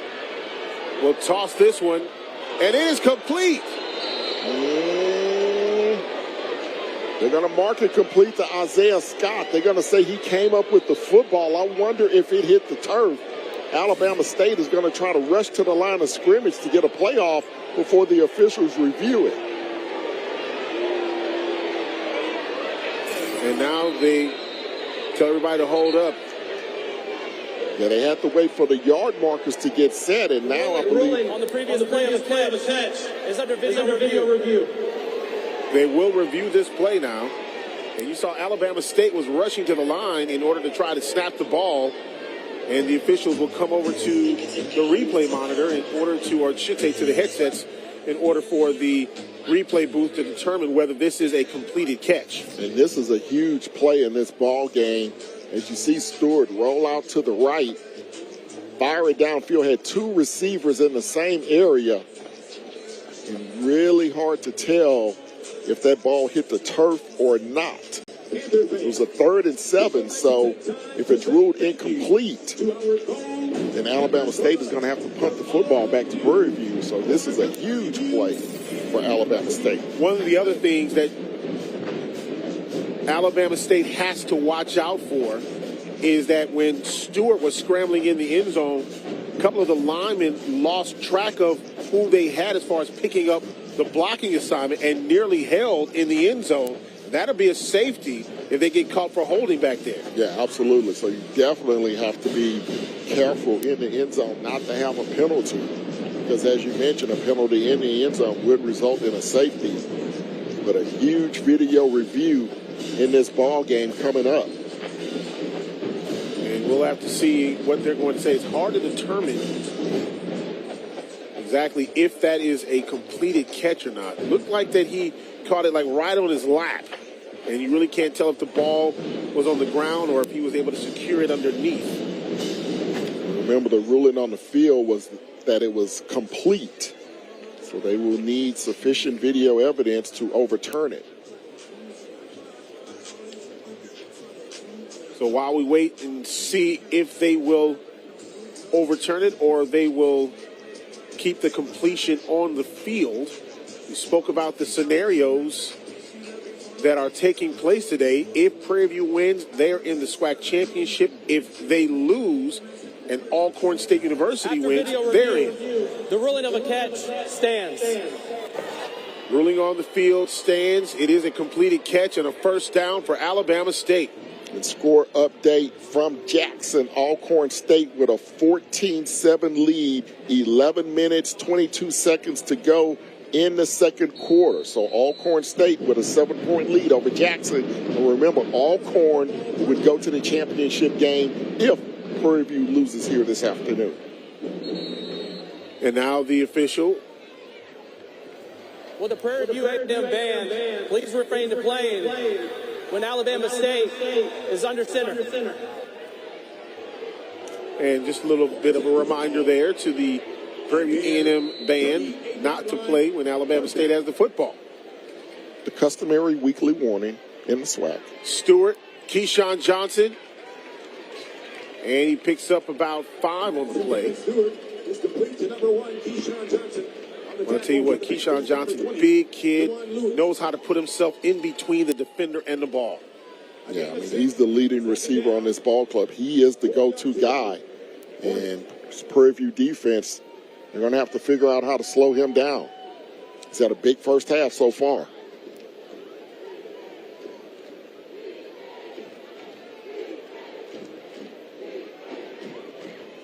Will toss this one, and it is complete. They're going to mark it complete to Isaiah Scott. They're going to say he came up with the football. I wonder if it hit the turf. Alabama State is going to try to rush to the line of scrimmage to get a playoff before the officials review it. And now they tell everybody to hold up. Yeah, they had to wait for the yard markers to get set, and now I believe on the previous play of a catch is under video review. They will review this play now. And you saw Alabama State was rushing to the line in order to try to snap the ball, and the officials will come over to the replay monitor in order to, or should say to the headsets, in order for the replay booth to determine whether this is a completed catch. And this is a huge play in this ball game. As you see Stewart roll out to the right, fire it downfield, had 2 receivers in the same area. And really hard to tell if that ball hit the turf or not. It was a 3rd and 7, so if it's ruled incomplete, then Alabama State is going to have to punt the football back to Prairie View. So this is a huge play for Alabama State. One of the other things that Alabama State has to watch out for is that when Stewart was scrambling in the end zone, a couple of the linemen lost track of who they had as far as picking up the blocking assignment and nearly held in the end zone. That'll be a safety if they get caught for holding back there. Yeah, absolutely. So you definitely have to be careful in the end zone not to have a penalty, because as you mentioned, a penalty in the end zone would result in a safety. But a huge video review in this ball game coming up. And we'll have to see what they're going to say. It's hard to determine exactly if that is a completed catch or not. It looked like that he caught it like right on his lap, and you really can't tell if the ball was on the ground or if he was able to secure it underneath. Remember, the ruling on the field was that it was complete, so they will need sufficient video evidence to overturn it. So while we wait and see if they will overturn it or they will keep the completion on the field. We spoke about the scenarios that are taking place today. If Prairie View wins, they're in the SWAC championship. If they lose and Alcorn State University wins, they're in. The ruling of a catch stands. Ruling on the field stands. It is a completed catch and a first down for Alabama State. And score update from Jackson. Alcorn State with a 14-7 lead. 11 minutes, 22 seconds to go in the second quarter. So Alcorn State with a 7-point lead over Jackson. And remember, Alcorn would go to the championship game if Prairie View loses here this afternoon. And now the official. Will the Prairie View A&M band please refrain to playing when Alabama State is under center? And just a little bit of a reminder there to the Prairie View A&M band not to play when Alabama State has the football. The customary weekly warning in the SWAC. Stewart, Keyshawn Johnson, and he picks up about 5 on the play. I want to tell you what, Keyshawn Johnson, big kid, knows how to put himself in between the defender and the ball. Yeah, I mean, he's the leading receiver on this ball club. He is the go-to guy. And Prairie View defense, they're going to have to figure out how to slow him down. He's had a big first half so far.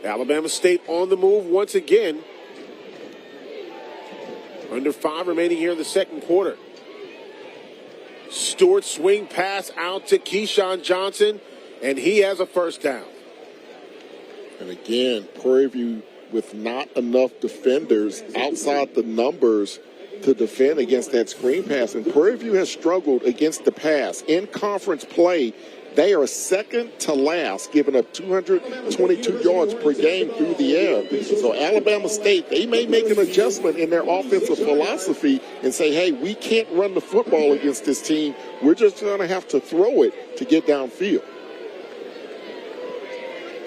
Alabama State on the move once again. Under 5 remaining here in the second quarter. Stewart swing pass out to Keyshawn Johnson, and he has a first down. And again, Prairie View with not enough defenders outside the numbers to defend against that screen pass. And Prairie View has struggled against the pass. In conference play, they are second to last, giving up 222 yards per game through the air. So Alabama State, they may make an adjustment in their offensive philosophy and say, hey, we can't run the football against this team. We're just going to have to throw it to get downfield.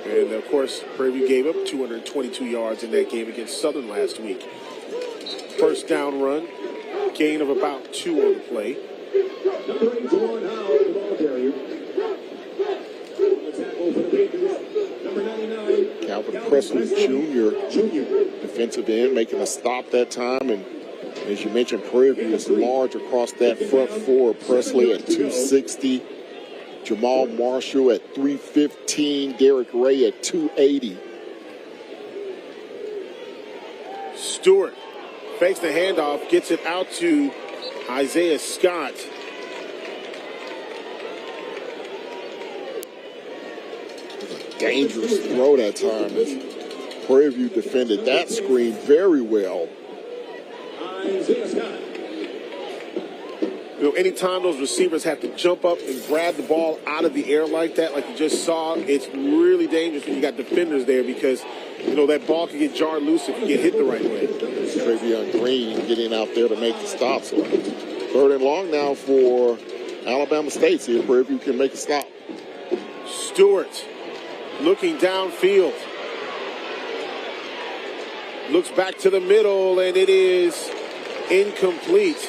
And, of course, Prairie View gave up 222 yards in that game against Southern last week. First down run, gain of about 2 on the play. Calvin Presley Jr., defensive end, making a stop that time. And as you mentioned, Prairie View is large across that front four. Presley at 260, Jamal Marshall at 315, Derek Ray at 280. Stewart fakes the handoff, gets it out to Isaiah Scott. Dangerous throw that time as Prairie View defended that screen very well. You know, anytime those receivers have to jump up and grab the ball out of the air like that, like you just saw, it's really dangerous when you got defenders there because, you know, that ball can get jarred loose if you get hit the right way. Travion Green getting out there to make the stop. So 3rd and long now for Alabama State. See if Prairie View can make a stop. Stewart looking downfield. Looks back to the middle, and it is incomplete.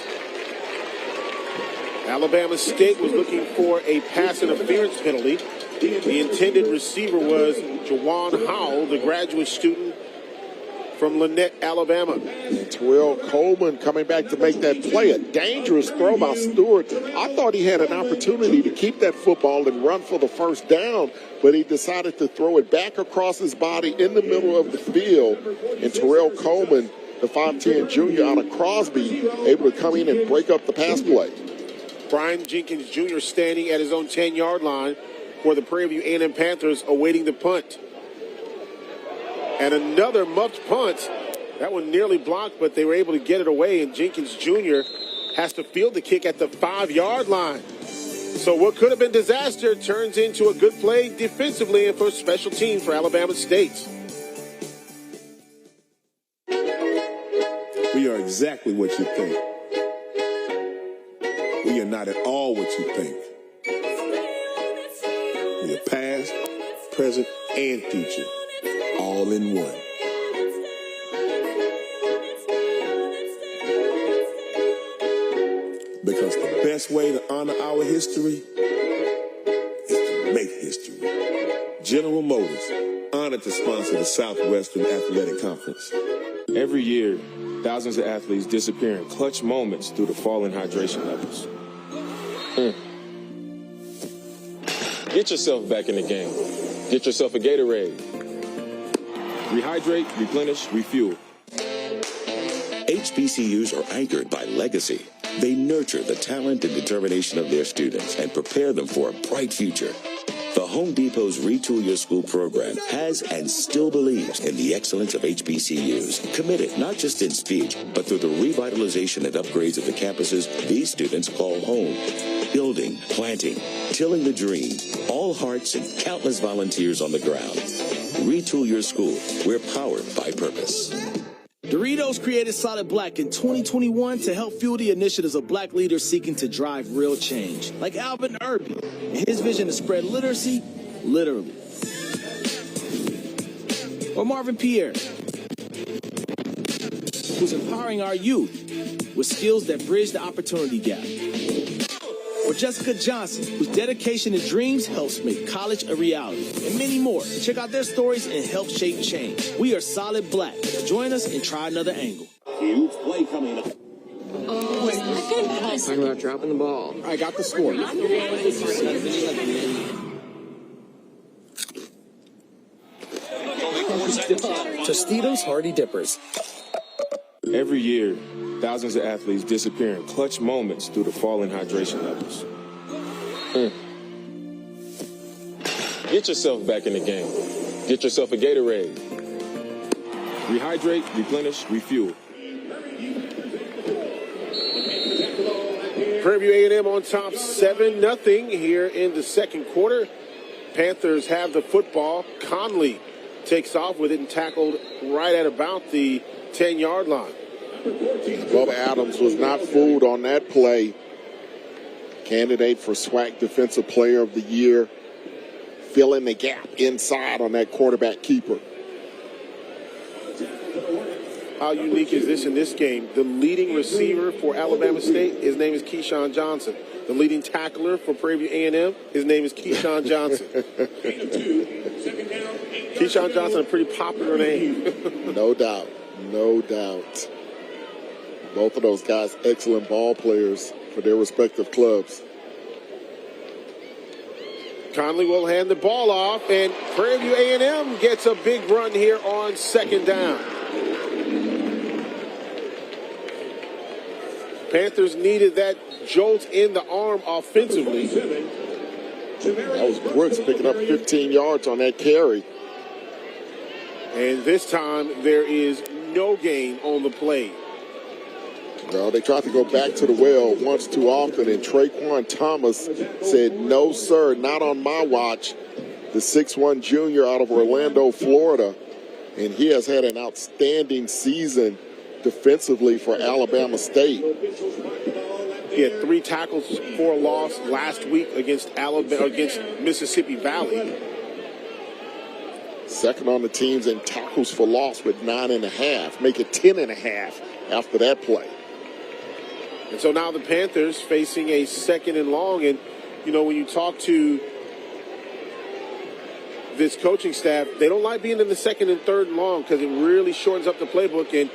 Alabama State was looking for a pass interference penalty. The intended receiver was Jawan Howell, the graduate student from Lynette, Alabama. And Terrell Coleman coming back to make that play. A dangerous throw by Stewart. I thought he had an opportunity to keep that football and run for the first down, but he decided to throw it back across his body in the middle of the field. And Terrell Coleman, the 5'10 junior out of Crosby, able to come in and break up the pass play. Brian Jenkins Jr. standing at his own 10-yard line for the Prairie View A&M Panthers awaiting the punt. And another muffed punt. That one nearly blocked, but they were able to get it away, and Jenkins Jr. has to field the kick at the 5-yard line. So what could have been disaster turns into a good play defensively and for special teams for Alabama State. We are exactly what you think. We are not at all what you think. We are past, present, and future, all in one. best way to honor our history is to make history. General Motors, honored to sponsor the Southwestern Athletic Conference. Every year, thousands of athletes disappear in clutch moments due to falling hydration levels. Get yourself back in the game. Get yourself a Gatorade. Rehydrate, replenish, refuel. HBCUs are anchored by legacy. They nurture the talent and determination of their students and prepare them for a bright future. The Home Depot's Retool Your School program has and still believes in the excellence of HBCUs, committed not just in speech, but through the revitalization and upgrades of the campuses these students call home. Building, planting, tilling the dream, all hearts and countless volunteers on the ground. Retool Your School. We're powered by purpose. Doritos created Solid Black in 2021 to help fuel the initiatives of black leaders seeking to drive real change, like Alvin Irby, and his vision to spread literacy, literally. Or Marvin Pierre, who's empowering our youth with skills that bridge the opportunity gap. Or Jessica Johnson, whose dedication and dreams helps make college a reality. And many more. Check out their stories and help shape change. We are Solid Black. Join us and try another angle. Huge play coming up. Talking about dropping the ball. I got the score. Tostitos Hardy Dippers. Every year, thousands of athletes disappear in clutch moments due to falling hydration levels. Get yourself back in the game. Get yourself a Gatorade. Rehydrate, replenish, refuel. Prairie View A&M on top 7-0 here in the second quarter. Panthers have the football. Conley takes off with it and tackled right at about the 10-yard line. Bubba Adams was not fooled on that play. Candidate for SWAC Defensive Player of the Year. Filling the gap inside on that quarterback keeper. How unique is this in this game? The leading receiver for Alabama State, his name is Keyshawn Johnson. The leading tackler for Prairie View A&M, his name is Keyshawn Johnson. Keyshawn Johnson, a pretty popular name. No doubt. No doubt. Both of those guys, excellent ball players for their respective clubs. Conley will hand the ball off, and Prairie View A&M gets a big run here on second down. Panthers needed that jolt in the arm offensively. That was Brooks picking up 15 yards on that carry. And this time, there is no gain on the play. No, they tried to go back to the well once too often, and Traquan Thomas said, no, sir, not on my watch. The 6'1 junior out of Orlando, Florida, and he has had an outstanding season defensively for Alabama State. He had 3 tackles for a loss last week against Mississippi Valley. Second on the teams in tackles for loss with 9.5. Make it 10.5 after that play. And so now the Panthers facing a second and long. And, you know, when you talk to this coaching staff, they don't like being in the second and third and long because it really shortens up the playbook. And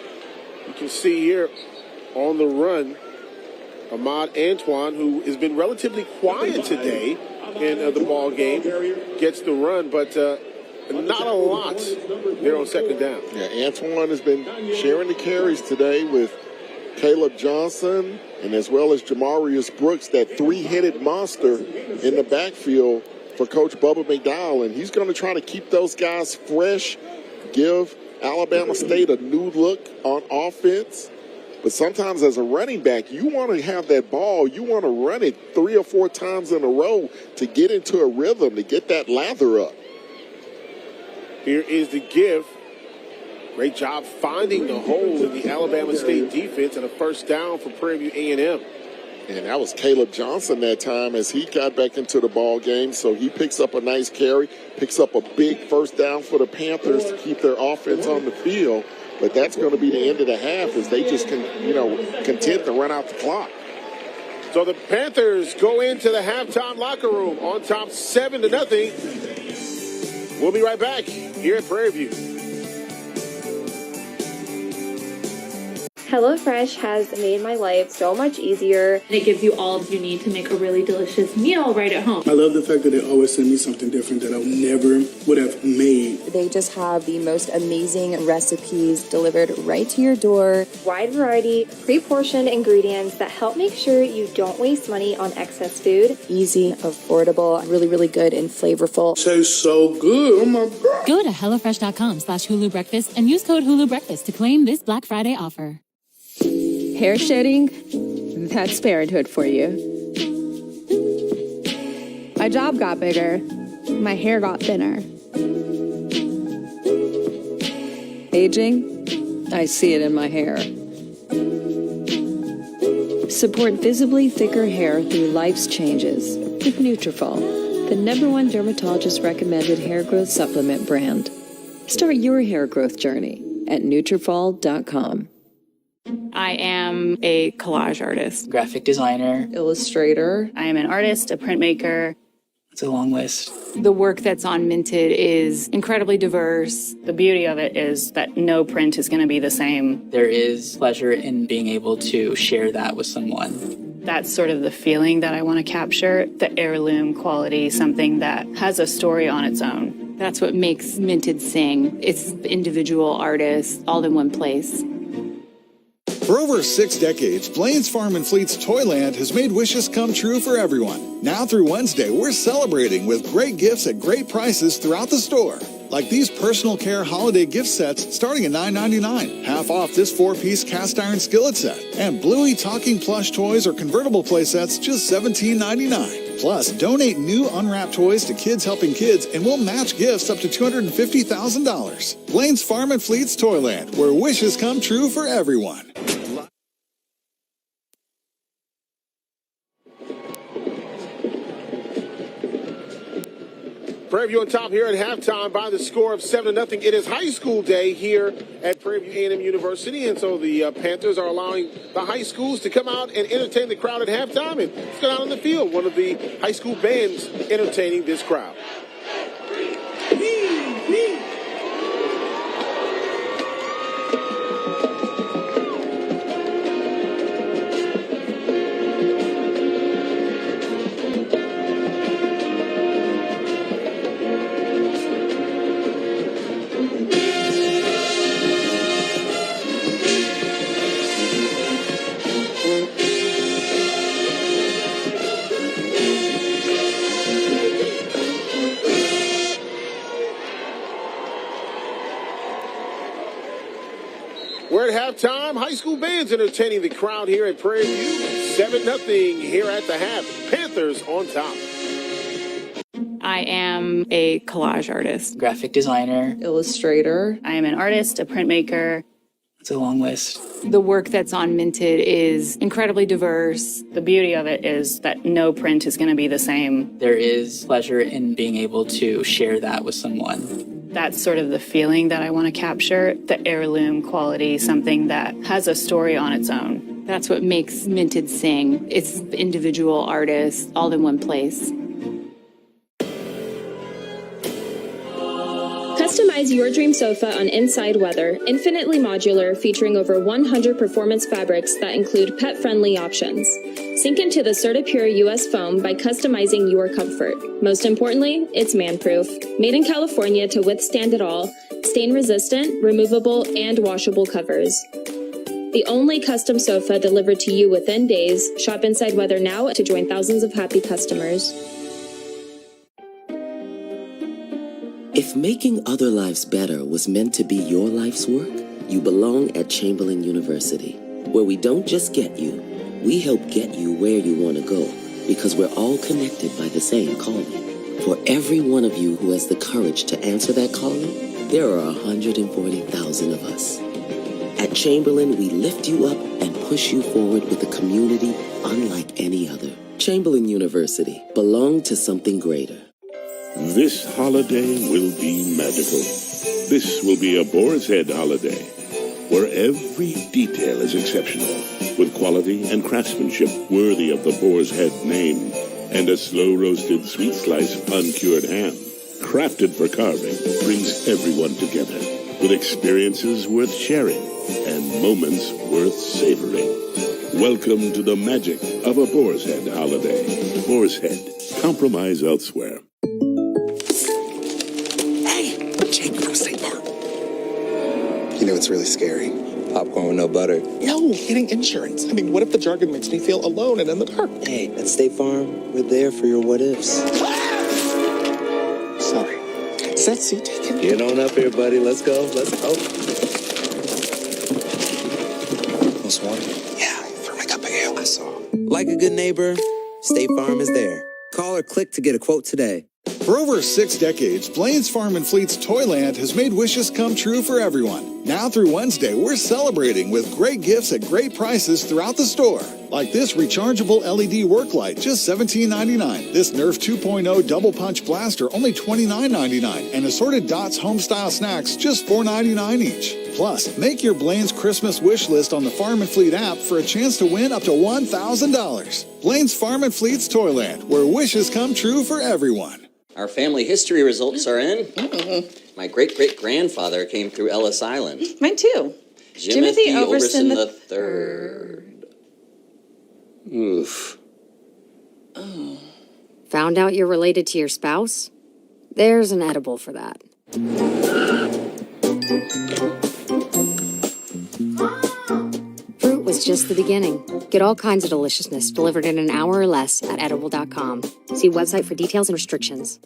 you can see here on the run, Ahmad Antoine, who has been relatively quiet today in the ball game, gets the run, but not a lot there on second down. Yeah, Antoine has been sharing the carries today with Caleb Johnson and as well as Jamarius Brooks, that 3-headed monster in the backfield for Coach Bubba McDowell. And he's going to try to keep those guys fresh, give Alabama State a new look on offense. But sometimes as a running back, you want to have that ball. You want to run it 3 or 4 times in a row to get into a rhythm, to get that lather up. Here is the give. Great job finding the hole in the Alabama State defense and a first down for Prairie View A&M. And that was Caleb Johnson that time as he got back into the ball game. So he picks up a nice carry, picks up a big first down for the Panthers to keep their offense on the field. But that's going to be the end of the half as they just content to run out the clock. So the Panthers go into the halftime locker room on top 7-0. We'll be right back here at Prairie View. HelloFresh has made my life so much easier. It gives you all you need to make a really delicious meal right at home. I love the fact that they always send me something different that I never would have made. They just have the most amazing recipes delivered right to your door. Wide variety, pre-portioned ingredients that help make sure you don't waste money on excess food. Easy, affordable, really, really good and flavorful. Tastes so good. Oh my God. Go to HelloFresh.com/Hulu Breakfast and use code Hulu Breakfast to claim this Black Friday offer. Hair shedding? That's parenthood for you. My job got bigger. My hair got thinner. Aging? I see it in my hair. Support visibly thicker hair through life's changes with Nutrafol, the #1 dermatologist-recommended hair growth supplement brand. Start your hair growth journey at Nutrafol.com. I am a collage artist, graphic designer, illustrator. I am an artist, a printmaker. It's a long list. The work that's on Minted is incredibly diverse. The beauty of it is that no print is going to be the same. There is pleasure in being able to share that with someone. That's sort of the feeling that I want to capture, the heirloom quality, something that has a story on its own. That's what makes Minted sing. It's individual artists all in one place. For over 6 decades, Blaine's Farm and Fleet's Toyland has made wishes come true for everyone. Now through Wednesday, we're celebrating with great gifts at great prices throughout the store. Like these personal care holiday gift sets starting at $9.99. Half off this 4-piece cast iron skillet set. And Bluey talking plush toys or convertible play sets just $17.99. Plus, donate new unwrapped toys to Kids Helping Kids and we'll match gifts up to $250,000. Blaine's Farm and Fleet's Toyland, where wishes come true for everyone. Prairie View on top here at halftime by the score of 7-0. It is high school day here at Prairie View A&M University, and so the Panthers are allowing the high schools to come out and entertain the crowd at halftime. And let's go out on the field. One of the high school bands entertaining this crowd. We're at halftime. High school bands entertaining the crowd here at Prairie View. 7-0 here at the half. Panthers on top. I am a collage artist, graphic designer, illustrator. I am an artist, a printmaker. It's a long list. The work that's on Minted is incredibly diverse. The beauty of it is that no print is going to be the same. There is pleasure in being able to share that with someone. That's sort of the feeling that I want to capture, the heirloom quality, something that has a story on its own. That's what makes Minted sing. It's individual artists all in one place. Customize your dream sofa on Inside Weather, infinitely modular, featuring over 100 performance fabrics that include pet-friendly options. Sink into the CertaPure US foam by customizing your comfort. Most importantly, it's man-proof. Made in California to withstand it all, stain-resistant, removable, and washable covers. The only custom sofa delivered to you within days. Shop Inside Weather now to join thousands of happy customers. If making other lives better was meant to be your life's work, you belong at Chamberlain University, where we don't just get you, we help get you where you want to go, because we're all connected by the same calling. For every one of you who has the courage to answer that calling, there are 140,000 of us. At Chamberlain, we lift you up and push you forward with a community unlike any other. Chamberlain University, belong to something greater. This holiday will be magical. This will be a Boar's Head holiday. where every detail is exceptional, with quality and craftsmanship worthy of the Boar's Head name, and a slow-roasted sweet slice of uncured ham, crafted for carving, brings everyone together, with experiences worth sharing and moments worth savoring. Welcome to the magic of a Boar's Head holiday. Boar's Head. Compromise elsewhere. Hey, Jake from State Park. You know, it's really scary. Popcorn with no butter. No, getting insurance. I mean, what if the jargon makes me feel alone and in the dark? Hey, at State Farm, we're there for your what ifs. Sorry. Is that seat taken? Get on up here, buddy. Let's go. Let's go. Close one? Yeah, throw my cup of ale. I saw. Like a good neighbor, State Farm is there. Call or click to get a quote today. For over 6 decades, Blaine's Farm and Fleet's Toyland has made wishes come true for everyone. Now through Wednesday, we're celebrating with great gifts at great prices throughout the store. Like this rechargeable LED work light, just $17.99. This Nerf 2.0 double punch blaster, only $29.99. And assorted Dots home-style snacks, just $4.99 each. Plus, make your Blaine's Christmas wish list on the Farm and Fleet app for a chance to win up to $1,000. Blaine's Farm and Fleet's Toyland, where wishes come true for everyone. Our family history results are in. My great-great-grandfather came through Ellis Island. Mine too. Timothy Overson III. Oof. Oh. Found out you're related to your spouse? There's an edible for that. Fruit was just the beginning. Get all kinds of deliciousness delivered in an hour or less at edible.com. See website for details and restrictions.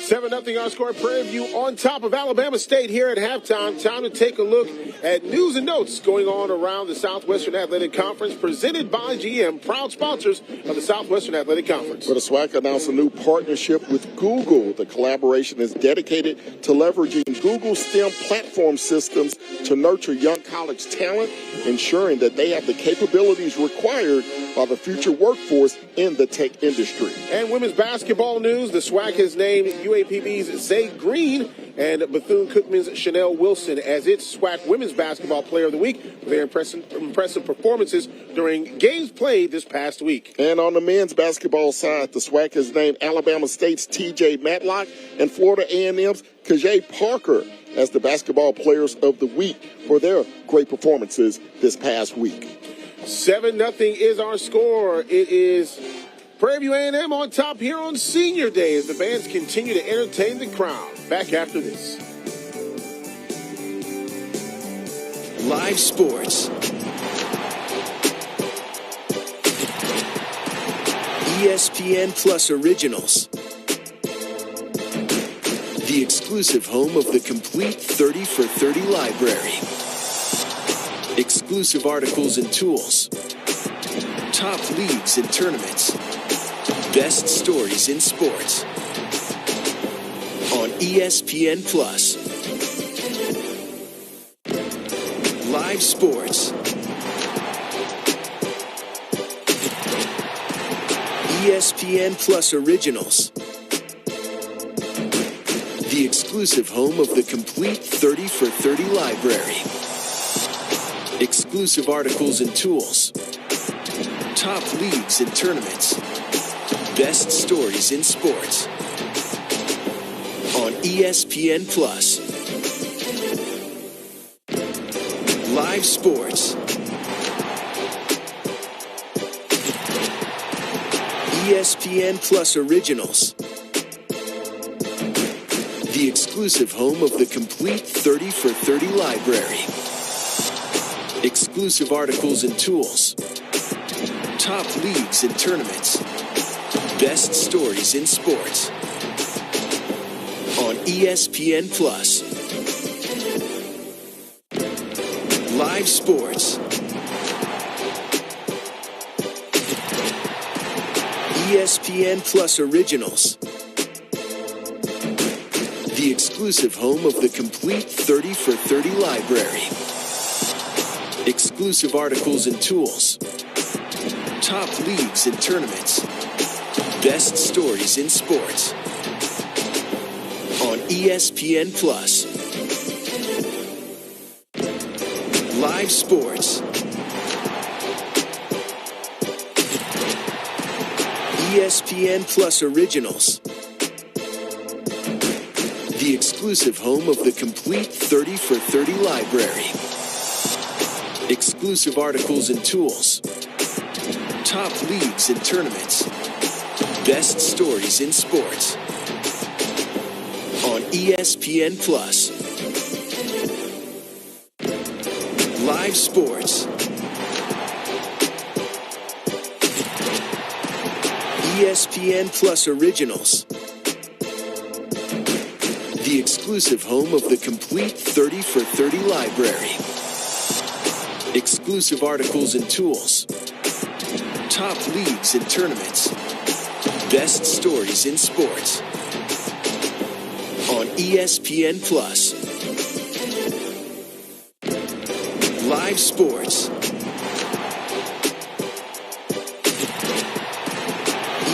7-0 our score. Prairie View on top of Alabama State here at halftime. Time to take a look at news and notes going on around the Southwestern Athletic Conference, presented by GM, proud sponsors of the Southwestern Athletic Conference. But the SWAC announced a new partnership with Google. The collaboration is dedicated to leveraging Google STEM platform systems to nurture young college talent, ensuring that they have the capabilities required by the future workforce in the tech industry. And women's basketball news, the SWAC has named UAPB's Zay Green and Bethune-Cookman's Chanel Wilson as its SWAC Women's Basketball Player of the Week for their impressive performances during games played this past week. And on the men's basketball side, the SWAC has named Alabama State's TJ Matlock and Florida A&M's Kajay Parker as the Basketball Players of the Week for their great performances this past week. 7-0 is our score. It is Prairie View A&M on top here on Senior Day as the bands continue to entertain the crowd. Back after this. Live sports. ESPN Plus Originals. The exclusive home of the complete 30 for 30 library. Exclusive articles and tools. Top leagues and tournaments. Best stories in sports. On ESPN Plus. Live sports. ESPN Plus Originals. The exclusive home of the complete 30 for 30 library. Exclusive articles and tools. Top leagues and tournaments. Best stories in sports. On ESPN Plus. Live sports. ESPN Plus Originals. The exclusive home of the complete 30 for 30 library. Exclusive articles and tools. Top leagues and tournaments. Best stories in sports. On ESPN Plus. Live sports. ESPN Plus Originals. The exclusive home of the complete 30 for 30 library. Exclusive articles and tools. Top leagues and tournaments. Best stories in sports. on ESPN Plus. Live sports. ESPN Plus Originals. The exclusive home of the complete 30 for 30 library. Exclusive articles and tools. Top leagues and tournaments. Best stories in sports. On ESPN Plus. Live sports. ESPN Plus Originals. The exclusive home of the complete 30 for 30 library. Exclusive articles and tools. Top leagues and tournaments. Best stories in sports. On ESPN Plus. Live sports.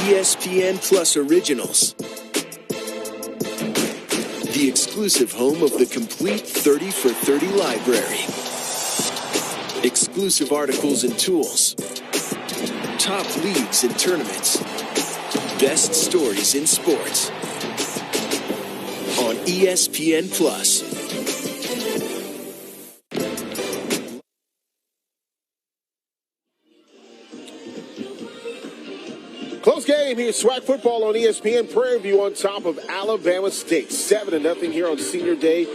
ESPN Plus Originals. The exclusive home of the complete 30 for 30 library. Exclusive articles and tools. Top leagues and tournaments. Best stories in sports. On ESPN Plus. Close game here, SWAC football on ESPN. Prairie View on top of Alabama State. 7-0 here on Senior Day,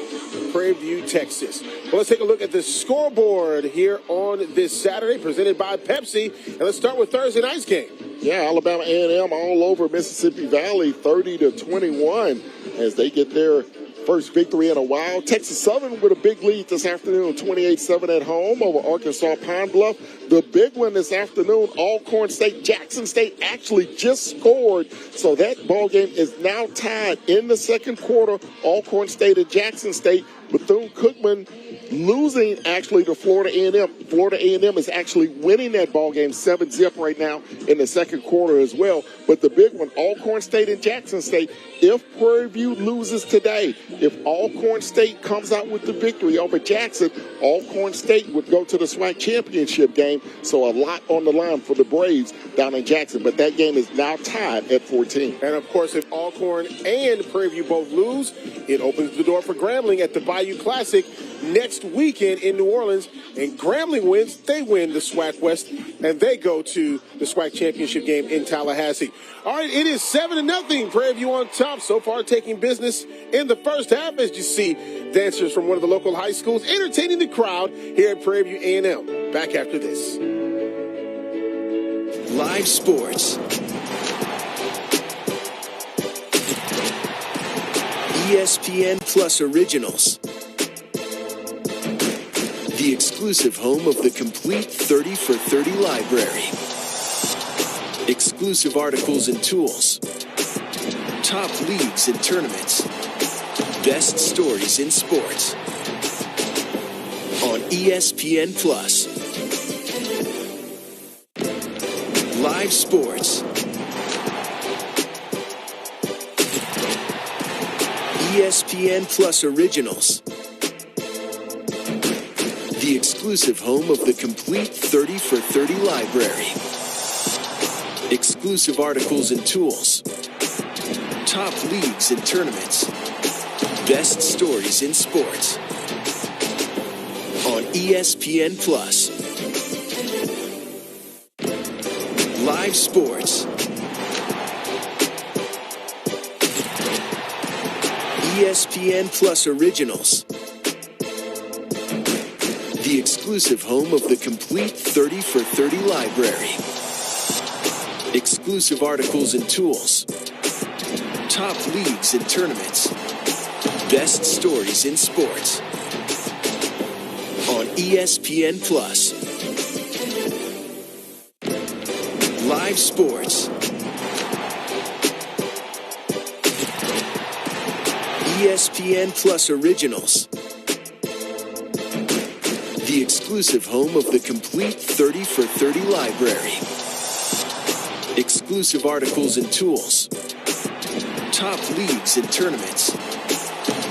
Prairie View, Texas. Well, let's take a look at the scoreboard here on this Saturday, presented by Pepsi. And let's start with Thursday night's game. Yeah, Alabama A&M all over Mississippi Valley, 30-21, as they get their first victory in a while. Texas Southern with a big lead this afternoon, 28-7 at home over Arkansas Pine Bluff. The big one this afternoon, Alcorn State, Jackson State actually just scored. So that ball game is now tied in the second quarter. Alcorn State and Jackson State. Bethune-Cookman losing actually to Florida A&M. Florida A&M is actually winning that ball game 7-0 right now in the second quarter as well. But the big one, Alcorn State and Jackson State, if Prairie View loses today, if Alcorn State comes out with the victory over Jackson, Alcorn State would go to the SWAC championship game. So a lot on the line for the Braves down in Jackson. But that game is now tied at 14. And, of course, if Alcorn and Prairie View both lose, it opens the door for Grambling at the Bayou Classic next weekend in New Orleans. And Grambling wins, they win the SWAC West, and they go to the SWAC championship game in Tallahassee. All right, it is 7-0. Prairie View on top so far, taking business in the first half, as you see dancers from one of the local high schools entertaining the crowd here at Prairie View A&M. Back after this. Live sports. ESPN Plus Originals. The exclusive home of the complete 30 for 30 library. Exclusive articles and tools. Top leagues and tournaments. Best stories in sports. On ESPN Plus. Live sports. ESPN Plus Originals. The exclusive home of the complete 30 for 30 library. Exclusive articles and tools. Top leagues and tournaments. Best stories in sports. On ESPN Plus. Live sports. ESPN Plus Originals. The exclusive home of the complete 30 for 30 library. Exclusive articles and tools. Top leagues and tournaments. Best stories in sports. On ESPN Plus. Live sports. ESPN Plus Originals. The exclusive home of the complete 30 for 30 library. Exclusive articles and tools. Top leagues and tournaments.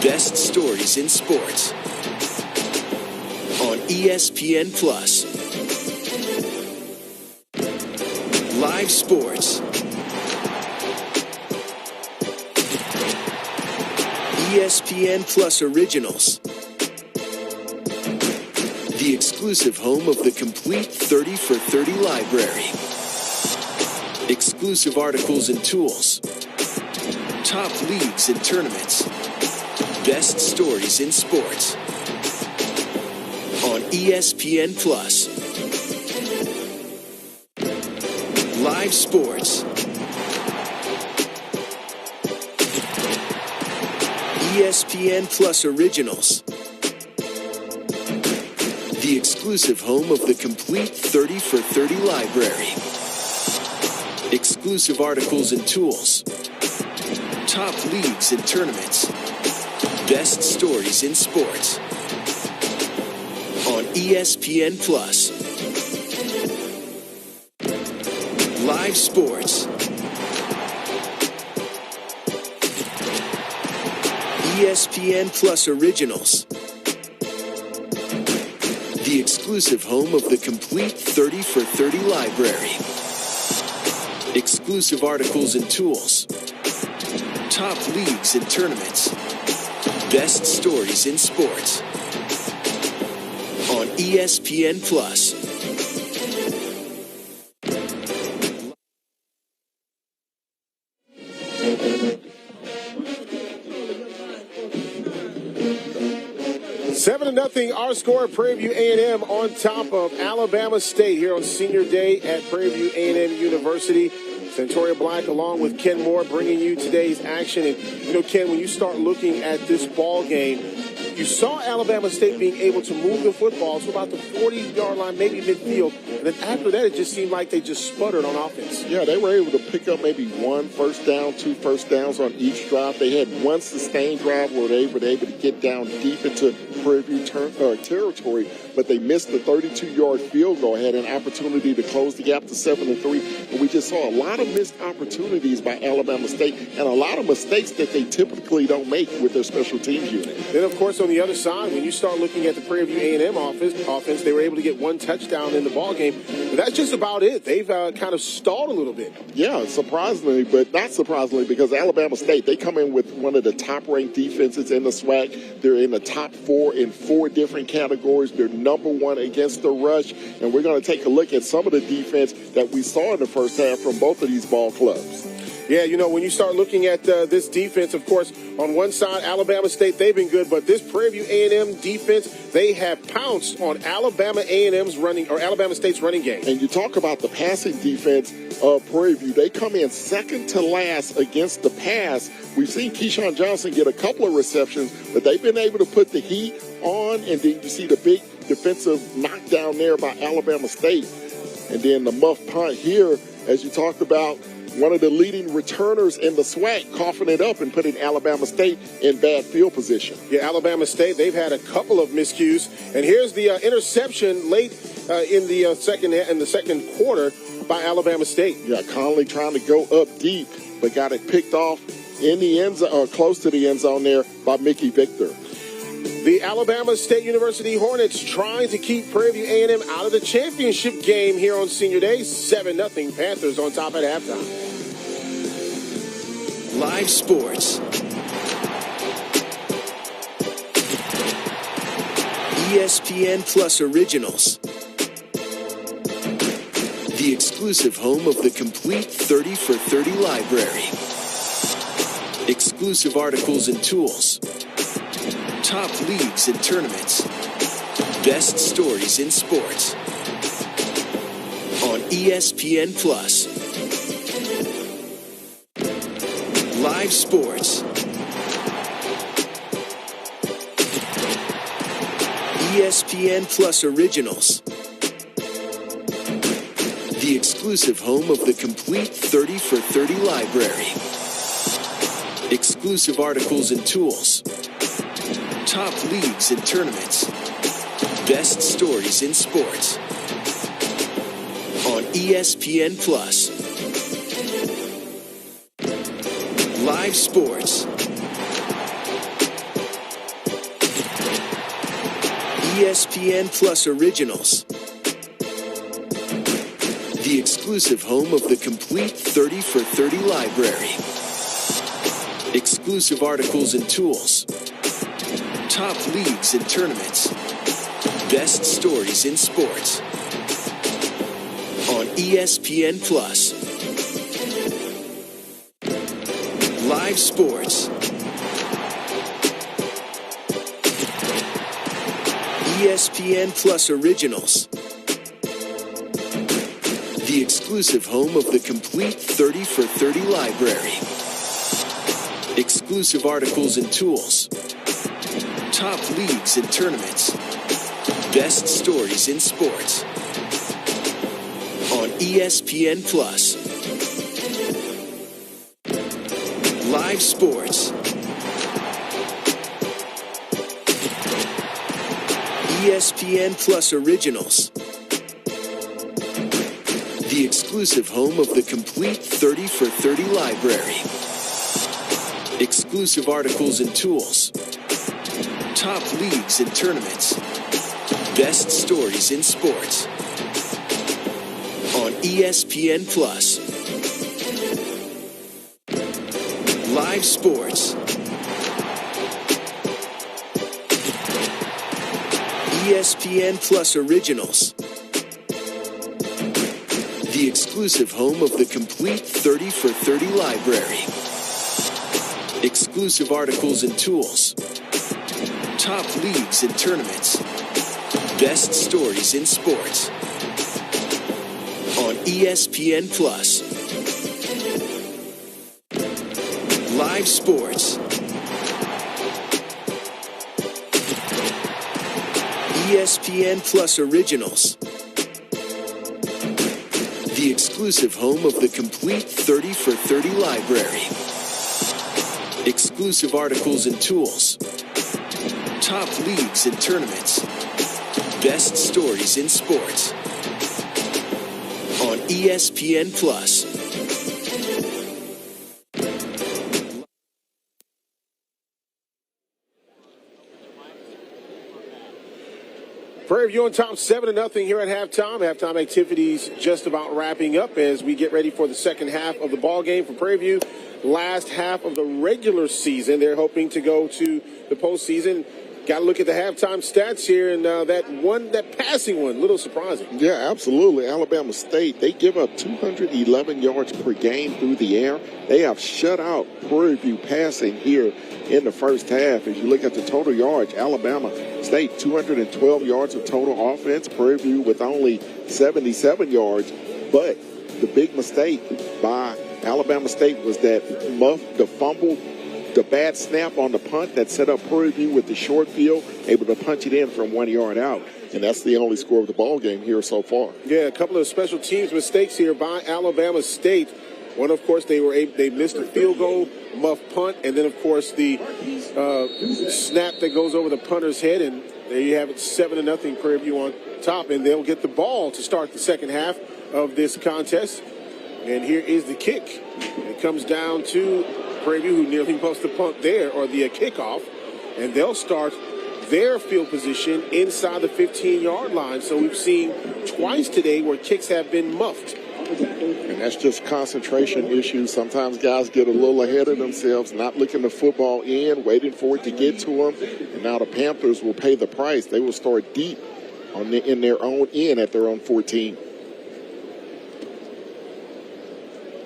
Best stories in sports on ESPN Plus. Live sports. ESPN Plus Originals. The exclusive home of the complete 30 for 30 library. Exclusive articles and tools. Top leagues and tournaments. Best stories in sports on ESPN Plus. Live sports. ESPN Plus Originals. The exclusive home of the complete 30 for 30 library. Exclusive articles and tools. Top leagues and tournaments. Best stories in sports on ESPN Plus. Live sports. ESPN Plus Originals. The exclusive home of the complete 30 for 30 library. Exclusive articles and tools. Top leagues and tournaments. Best stories in sports on ESPN Plus. Seven 7-0 our score. Prairie View A&M on top of Alabama State here on Senior Day at Prairie View A&M University. Centoria Black along with Ken Moore bringing you today's action. And, you know, Ken, when you start looking at this ball game, you saw Alabama State being able to move the football to about the 40-yard line, maybe midfield. And then after that, it just seemed like they just sputtered on offense. Yeah, they were able to pick up maybe 1 first down, 2 first downs on each drive. They had 1 sustained drive where they were able to get down deep into Prairie View territory, but they missed the 32-yard field goal, had an opportunity to close the gap to 7-3. And we just saw a lot of missed opportunities by Alabama State and a lot of mistakes that they typically don't make with their special teams unit. Then, of course, on the other side, when you start looking at the Prairie View A&M offense, they were able to get 1 touchdown in the ball game. But that's just about it. They've kind of stalled a little bit. Yeah, surprisingly, but not surprisingly, because Alabama State, they come in with one of the top-ranked defenses in the SWAC. They're in the top 4 in 4 different categories. They're number 1 against the rush. And we're going to take a look at some of the defense that we saw in the first half from both of these ball clubs. Yeah, you know, when you start looking at this defense, of course, on one side, Alabama State, they've been good, but this Prairie View A&M defense, they have pounced on Alabama A&M's running, or Alabama State's running game. And you talk about the passing defense of Prairie View. They come in second to last against the pass. We've seen Keyshawn Johnson get a couple of receptions, but they've been able to put the heat on, and then you see the big defensive knockdown there by Alabama State. And then the muff punt here, as you talked about, one of the leading returners in the SWAC coughing it up and putting Alabama State in bad field position. Yeah, Alabama State, they've had a couple of miscues. And here's the interception late in the second quarter by Alabama State. Yeah, Conley trying to go up deep, but got it picked off in the end zone, or close to the end zone there by Mickey Victor. The Alabama State University Hornets trying to keep Prairie View A&M out of the championship game here on Senior Day. 7-0 Panthers on top at halftime. Live sports. ESPN Plus Originals. The exclusive home of the complete 30 for 30 library. Exclusive articles and tools. Top leagues and tournaments. Best stories in sports on ESPN Plus. Live sports. ESPN Plus Originals. The exclusive home of the complete 30 for 30 library. Exclusive articles and tools. Top leagues and tournaments. Best stories in sports on ESPN Plus. Live sports. ESPN Plus Originals. The exclusive home of the complete 30 for 30 library. Exclusive articles and tools. Top leagues and tournaments. Best stories in sports. On ESPN Plus. Live sports. ESPN Plus Originals. The exclusive home of the complete 30 for 30 library. Exclusive articles and tools. Top leagues and tournaments. Best stories in sports. On ESPN Plus. Live sports. ESPN Plus Originals. The exclusive home of the complete 30 for 30 library. Exclusive articles and tools. Top leagues and tournaments. Best stories in sports. On ESPN Plus. Live sports. ESPN Plus Originals. The exclusive home of the complete 30 for 30 library. Exclusive articles and tools. Top leagues and tournaments. Best stories in sports. On ESPN Plus. Live sports. ESPN Plus Originals. The exclusive home of the complete 30 for 30 library. Exclusive articles and tools. Top leagues and tournaments. Best stories in sports. On ESPN Plus. Prairie View on top 7-0 here at halftime. Halftime activities just about wrapping up as we get ready for the second half of the ball game for Prairie View. Last half of the regular season. They're hoping to go to the postseason. Got to look at the halftime stats here, and that passing one, a little surprising. Yeah, absolutely. Alabama State, they give up 211 yards per game through the air. They have shut out Prairie View passing here in the first half. As you look at the total yards, Alabama State, 212 yards of total offense. Prairie View with only 77 yards. But the big mistake by Alabama State was the fumble, the bad snap on the punt that set up Prairie View with the short field, able to punch it in from 1 yard out. And that's the only score of the ball game here so far. Yeah, a couple of special teams mistakes here by Alabama State. One, of course, they missed a field goal, muff punt, and then, of course, the snap that goes over the punter's head. And there you have it, 7-0 Prairie View on top. And they'll get the ball to start the second half of this contest. And here is the kick. It comes down to Prairie View, who nearly lost the punt there, or the kickoff, and they'll start their field position inside the 15-yard line. So we've seen twice today where kicks have been muffed. And that's just concentration issues. Sometimes guys get a little ahead of themselves, not looking the football in, waiting for it to get to them. And now the Panthers will pay the price. They will start deep in their own end at their own 14.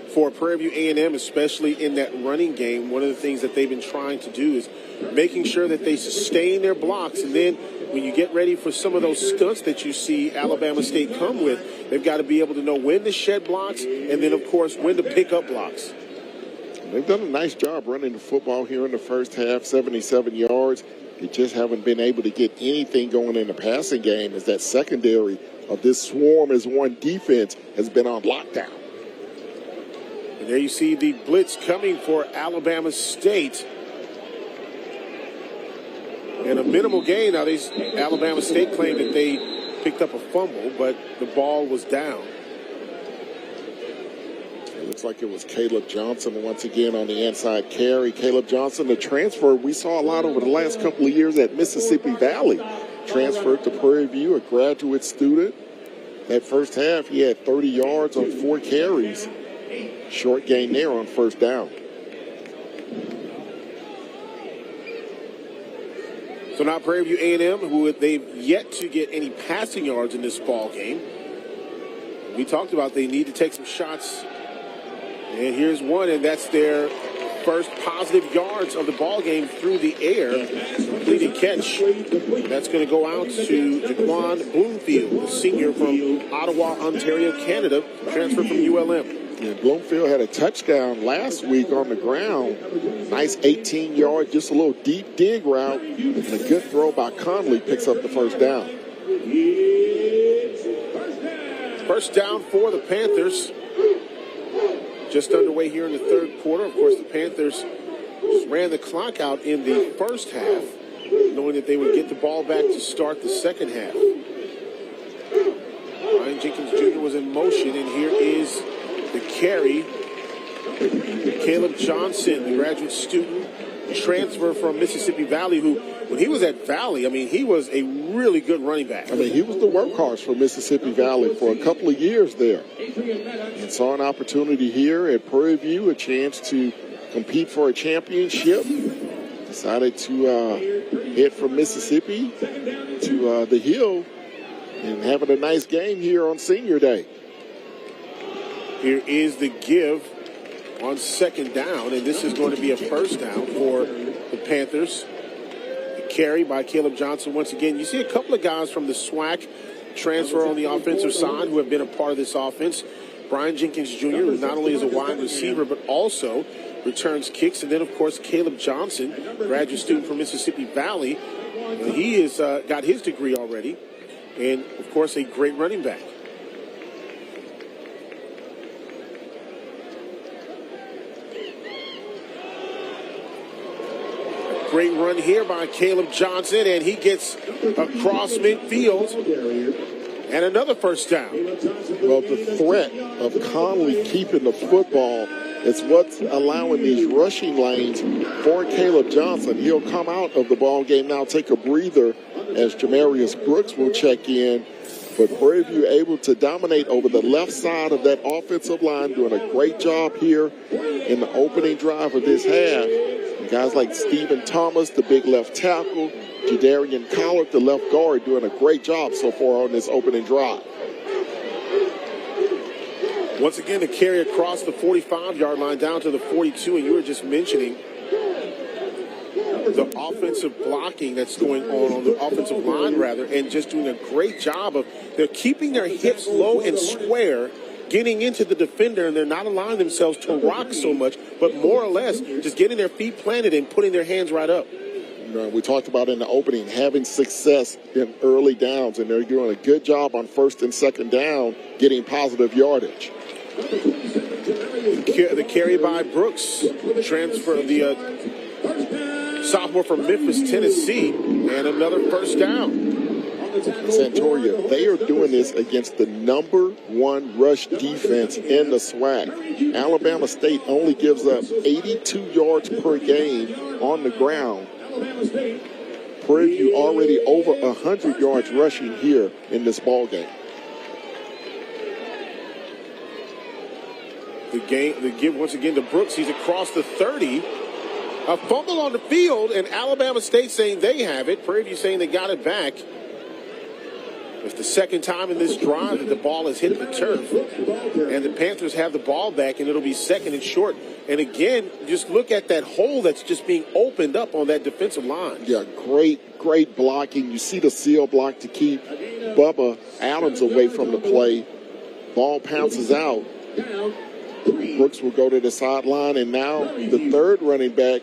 For Prairie View A&M, especially in that running game, one of the things that they've been trying to do is making sure that they sustain their blocks. And then when you get ready for some of those stunts that you see Alabama State come with, they've got to be able to know when to shed blocks and then, of course, when to pick up blocks. They've done a nice job running the football here in the first half, 77 yards. They just haven't been able to get anything going in the passing game, as that secondary of this swarm as one defense has been on lockdown. And there you see the blitz coming for Alabama State. And a minimal gain. Now, Alabama State claimed that they picked up a fumble, but the ball was down. It looks like it was Caleb Johnson once again on the inside carry. Caleb Johnson, the transfer we saw a lot over the last couple of years at Mississippi Valley. transferred to Prairie View, a graduate student. That first half, he had 30 yards on 4 carries. Short gain there on first down. So now Prairie View A&M, who they've yet to get any passing yards in this ball game. We talked about they need to take some shots. And here's one, and that's their first positive yards of the ball game through the air. Completed catch. That's going to go out to Jaquan Bloomfield, the senior from Ottawa, Ontario, Canada, transferred from ULM. Yeah, Bloomfield had a touchdown last week on the ground. Nice 18-yard, just a little deep dig route. And a good throw by Conley picks up the first down. First down for the Panthers. Just underway here in the third quarter. Of course, the Panthers just ran the clock out in the first half, knowing that they would get the ball back to start the second half. Brian Jenkins Jr. was in motion, and here is the carry. Caleb Johnson, the graduate student, transfer from Mississippi Valley, who, when he was at Valley, I mean, he was a really good running back. I mean, he was the workhorse for Mississippi Valley for a couple of years there. And saw an opportunity here at Prairie View, a chance to compete for a championship. Decided to head from Mississippi to the Hill and having a nice game here on Senior Day. Here is the give on second down, and this is going to be a first down for the Panthers. The carry by Caleb Johnson once again. You see a couple of guys from the SWAC transfer on the offensive side who have been a part of this offense. Brian Jenkins Jr., who not only is a wide receiver, but also returns kicks. And then, of course, Caleb Johnson, graduate student from Mississippi Valley. He has got his degree already. And, of course, a great running back. Great run here by Caleb Johnson, and he gets across midfield. And another first down. Well, the threat of Conley keeping the football is what's allowing these rushing lanes for Caleb Johnson. He'll come out of the ball game now, take a breather as Jamarius Brooks will check in. But Prairie View able to dominate over the left side of that offensive line, doing a great job here in the opening drive of this half. And guys like Stephen Thomas, the big left tackle, Jadarian Collard, the left guard, doing a great job so far on this opening drive. Once again, the carry across the 45-yard line down to the 42, and you were just mentioning the offensive blocking that's going on the offensive line, rather, and just doing a great job of they're keeping their hips low and square, getting into the defender, and they're not allowing themselves to rock so much, but more or less just getting their feet planted and putting their hands right up. We talked about in the opening having success in early downs, and they're doing a good job on first and second down, getting positive yardage. The carry by Brooks, transfer of the sophomore from Memphis, Tennessee, and another first down. Santoria, they are doing this against the #1 rush defense in the SWAC. Alabama State only gives up 82 yards per game on the ground. Prairie View already over 100 yards rushing here in this ball game. The give once again to Brooks. He's across the 30. A fumble on the field, and Alabama State saying they have it. Prairie View saying they got it back. It's the second time in this drive that the ball has hit the turf. And the Panthers have the ball back, and it'll be second and short. And again, just look at that hole that's just being opened up on that defensive line. Yeah, great blocking. You see the seal block to keep Bubba Adams away from the play. Ball pounces out. Brooks will go to the sideline, and now the third running back,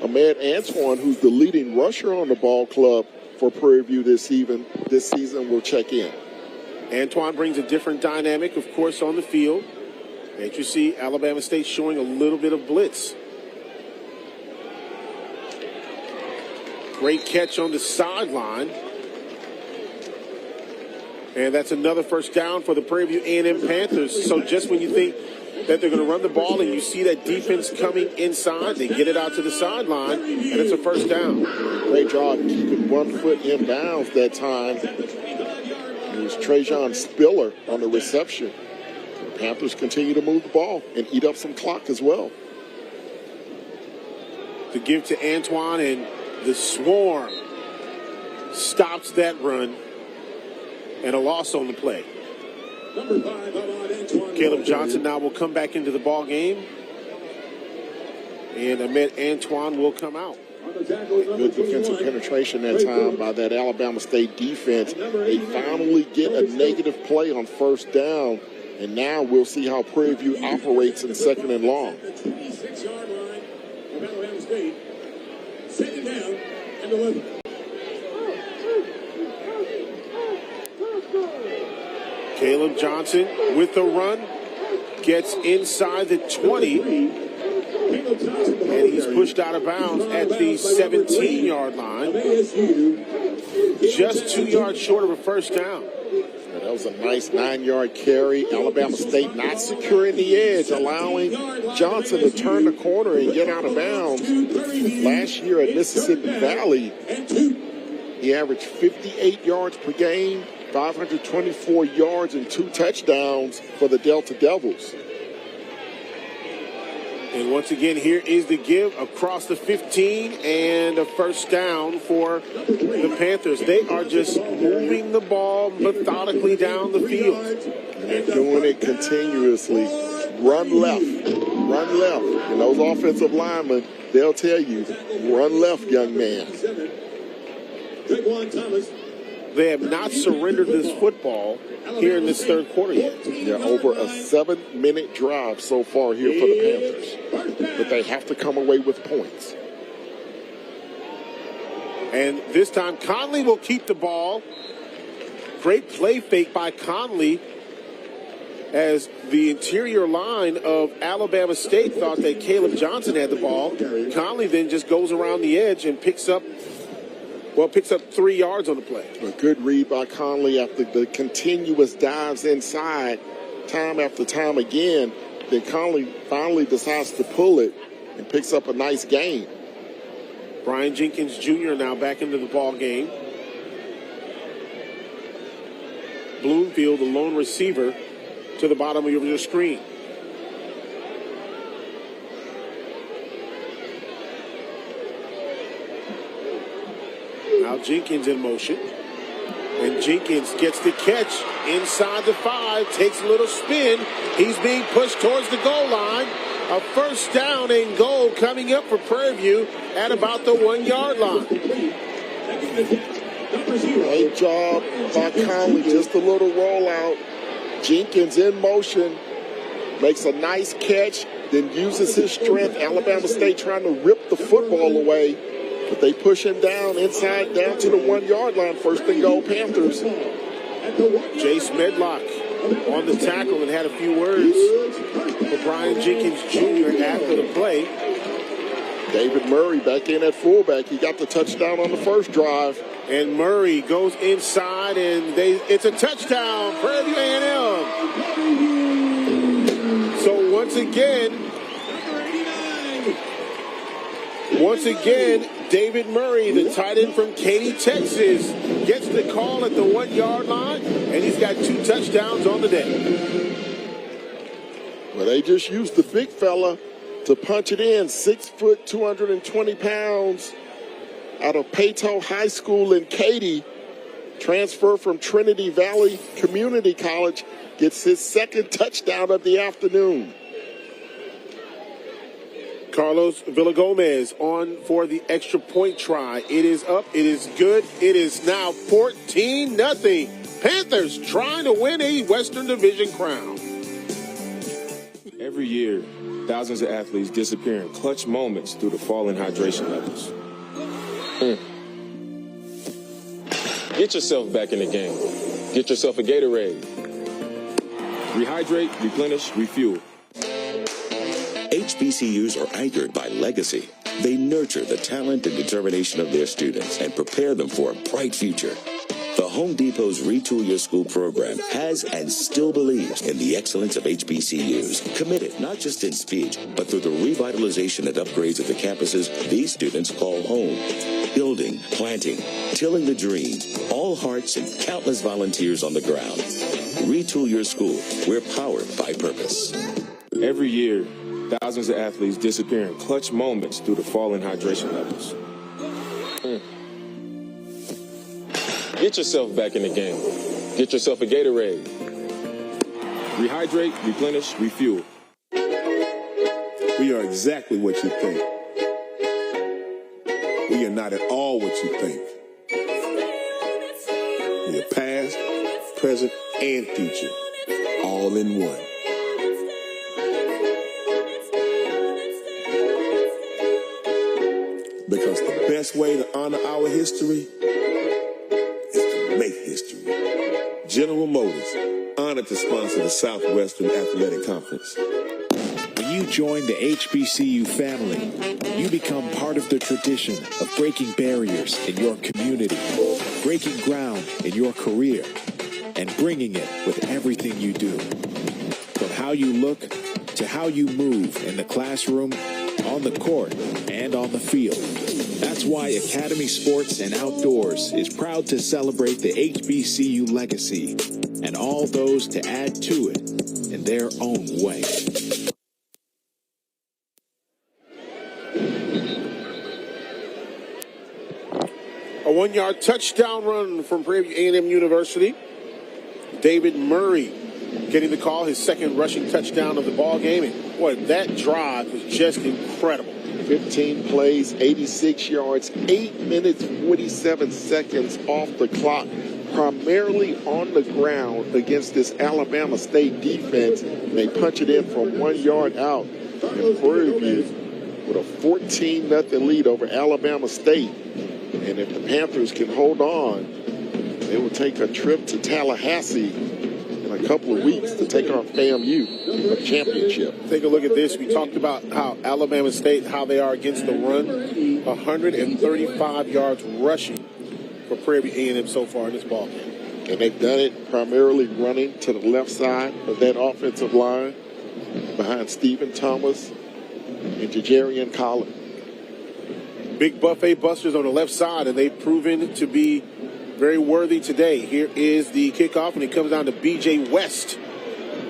Ahmed Antoine, who's the leading rusher on the ball club for Prairie View this season, will check in. Antoine brings a different dynamic, of course, on the field. And you see Alabama State showing a little bit of blitz. Great catch on the sideline. And that's another first down for the Prairie View A&M Panthers. So just when you think that they're going to run the ball and you see that defense coming inside, they get it out to the sideline, and it's a first down. Great job keeping 1 foot in bounds that time. It was Trajan Spiller on the reception. The Panthers continue to move the ball and eat up some clock as well. To give to Antoine, and the swarm stops that run, and a loss on the play. Caleb Johnson now will come back into the ball game, and Ahmed Antoine will come out. Good defensive penetration that time by that Alabama State defense. They finally get a negative play on first down, and now we'll see how Prairie View operates in second and long. 6-yard line of Alabama State. Second down and 11. Caleb Johnson with the run, gets inside the 20, and he's pushed out of bounds at the 17-yard line, just 2 yards short of a first down. That was a nice 9-yard carry. Alabama State not securing the edge, allowing Johnson to turn the corner and get out of bounds. Last year at Mississippi Valley, he averaged 58 yards per game, 524 yards and 2 touchdowns for the Delta Devils. And once again, here is the give across the 15 and a first down for the Panthers. They are just moving the ball methodically down the field. And they're doing it continuously. Run left, run left. And those offensive linemen, they'll tell you, run left, young man. They have not surrendered this football here in this third quarter yet. Yeah, over a 7-minute drive so far here for the Panthers. But they have to come away with points. And this time, Conley will keep the ball. Great play fake by Conley as the interior line of Alabama State thought that Caleb Johnson had the ball. Conley then just goes around the edge and picks up 3 yards on the play. A good read by Conley after the continuous dives inside time after time again. Then Conley finally decides to pull it and picks up a nice gain. Brian Jenkins Jr. now back into the ball game. Bloomfield, the lone receiver, to the bottom of your screen. Now Jenkins in motion. And Jenkins gets the catch inside the 5, takes a little spin. He's being pushed towards the goal line. A first down and goal coming up for Prairie View at about the 1-yard line. Great job by Conley, just a little rollout. Jenkins in motion, makes a nice catch, then uses his strength. Alabama State trying to rip the football away, but they push him down inside, down to the 1-yard line. First and goal, Panthers. Jace Medlock on the tackle and had a few words for Brian Jenkins Jr. after the play. David Murray back in at fullback. He got the touchdown on the first drive. And Murray goes inside, and it's a touchdown, Prairie View A&M. So once again, David Murray, the tight end from Katy, Texas, gets the call at the 1-yard line, and he's got 2 touchdowns on the day. Well, they just used the big fella to punch it in. 6 foot, 220 pounds, out of Peyto High School in Katy. Transfer from Trinity Valley Community College, gets his second touchdown of the afternoon. Carlos Villagomez on for the extra point try. It is up. It is good. It is now 14-0. Panthers trying to win a Western Division crown. Every year, thousands of athletes disappear in clutch moments due to falling hydration levels. Get yourself back in the game. Get yourself a Gatorade. Rehydrate, replenish, refuel. HBCUs are anchored by legacy. They nurture the talent and determination of their students and prepare them for a bright future. The Home Depot's Retool Your School program has and still believes in the excellence of HBCUs. Committed not just in speech, but through the revitalization and upgrades of the campuses these students call home. Building, planting, tilling the dream, all hearts and countless volunteers on the ground. Retool Your School. We're powered by purpose. Every year, thousands of athletes disappear in clutch moments due to falling hydration levels. Get yourself back in the game. Get yourself a Gatorade. Rehydrate, replenish, refuel. We are exactly what you think. We are not at all what you think. We are past, present, and future, all in one. Because the best way to honor our history is to make history. General Motors, honored to sponsor the Southwestern Athletic Conference. When you join the HBCU family, you become part of the tradition of breaking barriers in your community, breaking ground in your career, and bringing it with everything you do. From how you look to how you move in the classroom, on the court, and on the field. That's why Academy Sports and Outdoors is proud to celebrate the HBCU legacy and all those to add to it in their own way. A 1-yard touchdown run from Prairie View A&M University. David Murray getting the call, his second rushing touchdown of the ball game. And boy, that drive was just incredible. 15 plays, 86 yards, 8 minutes, 47 seconds off the clock, primarily on the ground against this Alabama State defense. And they punch it in from 1 yard out. And Prairie View with a 14-0 lead over Alabama State. And if the Panthers can hold on, they will take a trip to Tallahassee in a couple of weeks to take on FAMU for the championship. Take a look at this. We talked about how Alabama State, how they are against the run. 135 yards rushing for Prairie View A&M so far in this ball game. And they've done it primarily running to the left side of that offensive line behind Stephen Thomas and Jajarian Collins. Big buffet busters on the left side, and they've proven to be very worthy today. Here is the kickoff, and it comes down to B.J. West.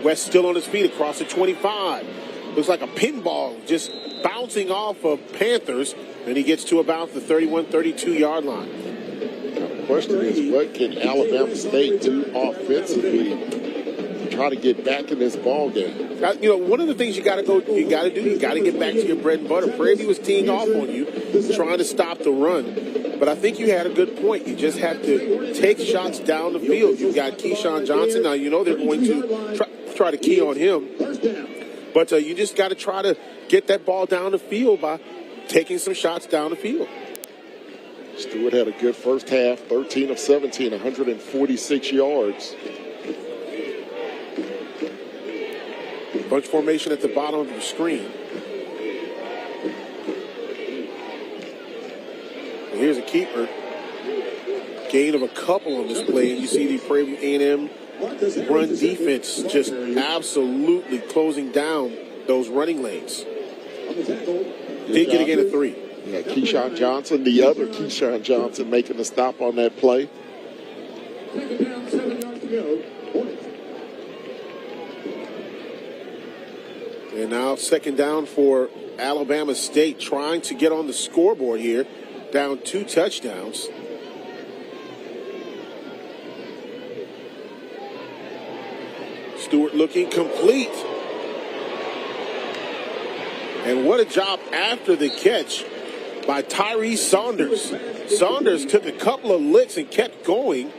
West still on his feet across the 25. Looks like a pinball just bouncing off of Panthers, and he gets to about the 31, 32-yard line. Now, the question is, what can Alabama State do offensively to try to get back in this ball game? You know, one of the things you got to get back to your bread and butter. Prairie View was teeing off on you, trying to stop the run. But I think you had a good point. You just have to take shots down the field. You've got Keyshawn Johnson. Now, you know they're going to try to key on him. But you just got to try to get that ball down the field by taking some shots down the field. Stewart had a good first half, 13 of 17, 146 yards. Bunch formation at the bottom of the screen. And here's a keeper. Gain of a couple on this play, and you see the Prairie View A&M run defense just absolutely closing down those running lanes. Did get a gain of 3. Yeah, Keyshawn Johnson, the other Keyshawn Johnson, making the stop on that play. And now second down for Alabama State, trying to get on the scoreboard here, down 2 touchdowns. Stewart looking complete. And what a job after the catch by Tyree Saunders. Saunders took a couple of licks and kept going.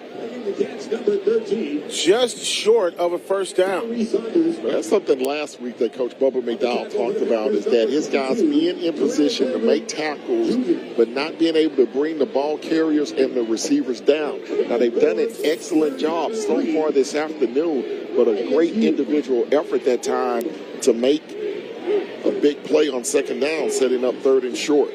Just short of a first down. That's something last week that Coach Bubba McDowell talked about, is that his guys being in position to make tackles, but not being able to bring the ball carriers and the receivers down. Now, they've done an excellent job so far this afternoon, but a great individual effort that time to make a big play on second down, setting up 3rd and short.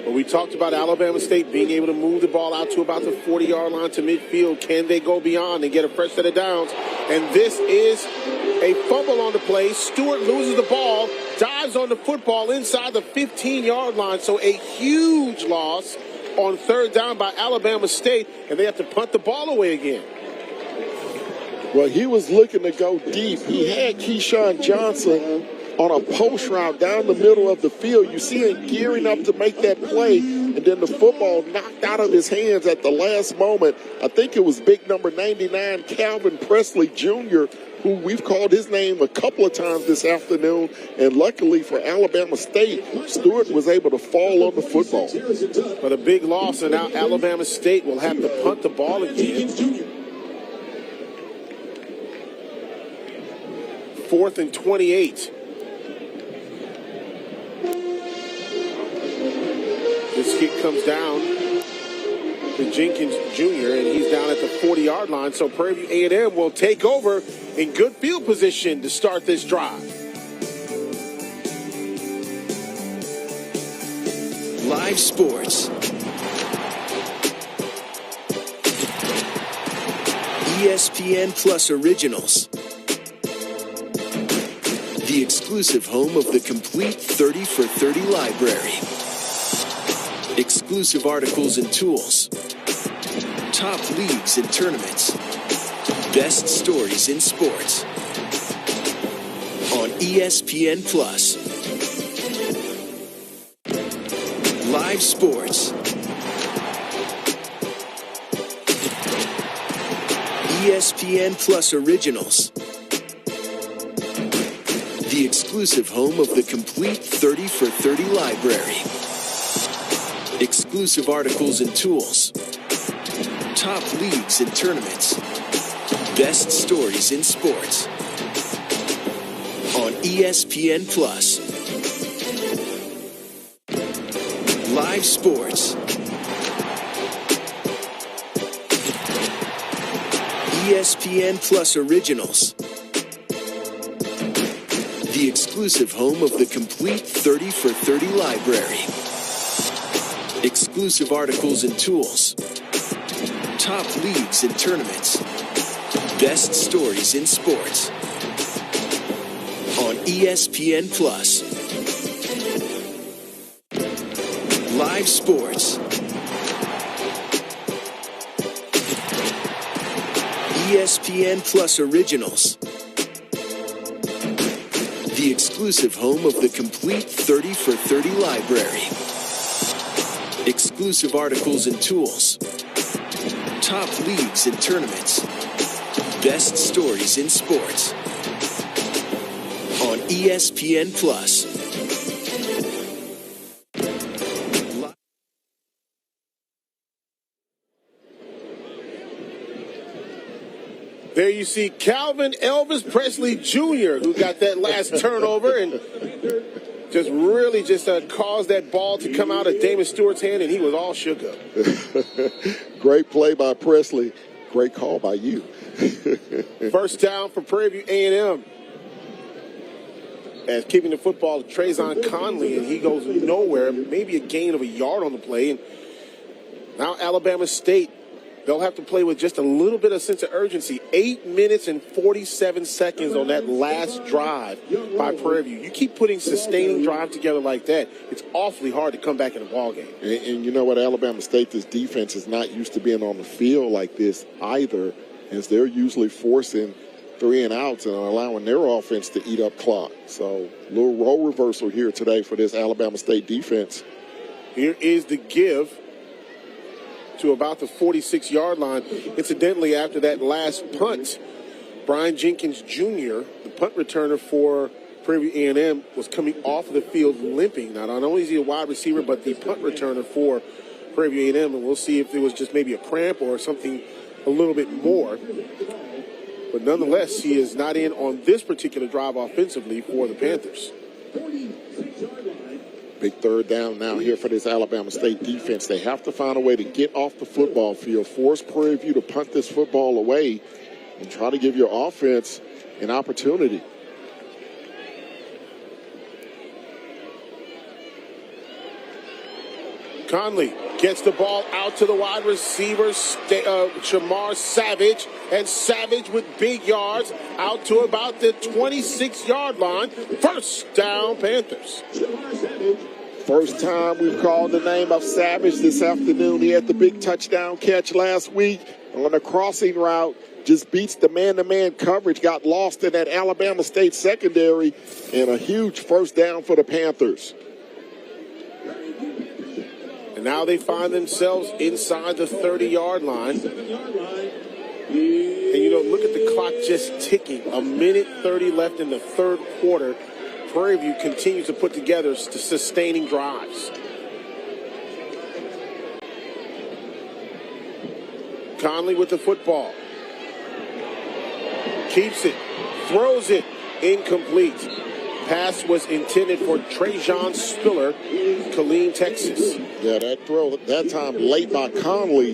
But We talked about Alabama State being able to move the ball out to about the 40-yard line to midfield. Can they go beyond and get a fresh set of downs? And this is a fumble on the play. Stewart loses the ball, dives on the football inside the 15-yard line. So a huge loss on third down by Alabama State, and they have to punt the ball away again. Well, he was looking to go deep. He had Keyshawn Johnson on a post route down the middle of the field. You see him gearing up to make that play, and then the football knocked out of his hands at the last moment. I think it was big number 99, Calvin Presley Jr., who we've called his name a couple of times this afternoon. And luckily for Alabama State, Stewart was able to fall on the football. But a big loss, and now Alabama State will have to punt the ball again. 4th and 28. This kick comes down to Jenkins Jr., and he's down at the 40-yard line. So Prairie View A&M will take over in good field position to start this drive. Live sports. ESPN Plus Originals. The exclusive home of the complete 30 for 30 library. Exclusive articles and tools. Top leagues and tournaments. Best stories in sports. On ESPN Plus. Live sports. ESPN Plus Originals. The exclusive home of the complete 30 for 30 library. Exclusive articles and tools. Top leagues and tournaments. Best stories in sports. On ESPN Plus. Live sports. ESPN Plus Originals. The exclusive home of the complete 30 for 30 library. Exclusive articles and tools. Top leagues and tournaments. Best stories in sports. On ESPN Plus. Live sports. ESPN Plus Originals. The exclusive home of the complete 30 for 30 library. Exclusive articles and tools. Top leagues and tournaments. Best stories in sports. On ESPN Plus. There you see Calvin Elvis Presley Jr., who got that last turnover and just caused that ball to come out of Damon Stewart's hand, and he was all shook up. Great play by Presley. Great call by you. First down for Prairie View A&M. As keeping the football to Trayvon Conley, and he goes nowhere. Maybe a gain of a yard on the play. And now Alabama State, they'll have to play with just a little bit of sense of urgency. 8 minutes and 47 seconds on that last drive by Prairie View. You keep putting sustaining drive together like that, it's awfully hard to come back in a ball game. And you know what, Alabama State, this defense is not used to being on the field like this either, as they're usually forcing 3 and outs and allowing their offense to eat up clock. So a little role reversal here today for this Alabama State defense. Here is the give to about the 46-yard line. Incidentally, after that last punt, Brian Jenkins Jr., the punt returner for Prairie View A&M, was coming off of the field limping. Now, not only is he a wide receiver, but the punt returner for Prairie View A&M, and we'll see if it was just maybe a cramp or something a little bit more. But nonetheless, he is not in on this particular drive offensively for the Panthers. Big third down now here for this Alabama State defense. They have to find a way to get off the football field, force Prairie View to punt this football away, and try to give your offense an opportunity. Conley gets the ball out to the wide receiver, Shamar Savage, and Savage with big yards out to about the 26-yard line. First down, Panthers. First time we've called the name of Savage this afternoon. He had the big touchdown catch last week on a crossing route. Just beats the man-to-man coverage, got lost in that Alabama State secondary, and a huge first down for the Panthers. And now they find themselves inside the 30-yard line. And, you know, look at the clock just ticking. 1:30 left in the third quarter. Prairie View continues to put together sustaining drives. Conley with the football. Keeps it. Throws it. Incomplete. Pass was intended for Trajan Spiller, Killeen, Texas. Yeah, that throw, that time late by Conley.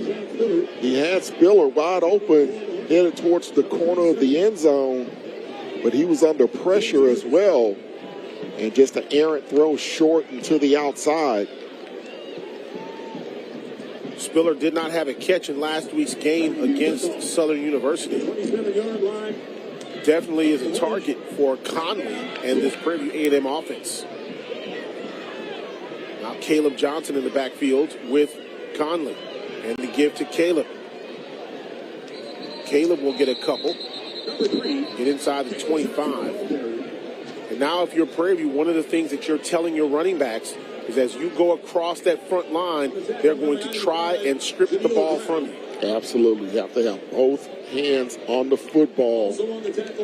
He had Spiller wide open, headed towards the corner of the end zone, but he was under pressure as well. And just an errant throw short and to the outside. Spiller did not have a catch in last week's game against Southern University. Definitely is a target for Conley and this Prairie View A&M offense. Now Caleb Johnson in the backfield with Conley. And the give to Caleb. Caleb will get a couple. Get inside the 25. And now if you're Prairie View, one of the things that you're telling your running backs is as you go across that front line, they're going to try and strip the ball from you. Absolutely. You have to have both hands on the football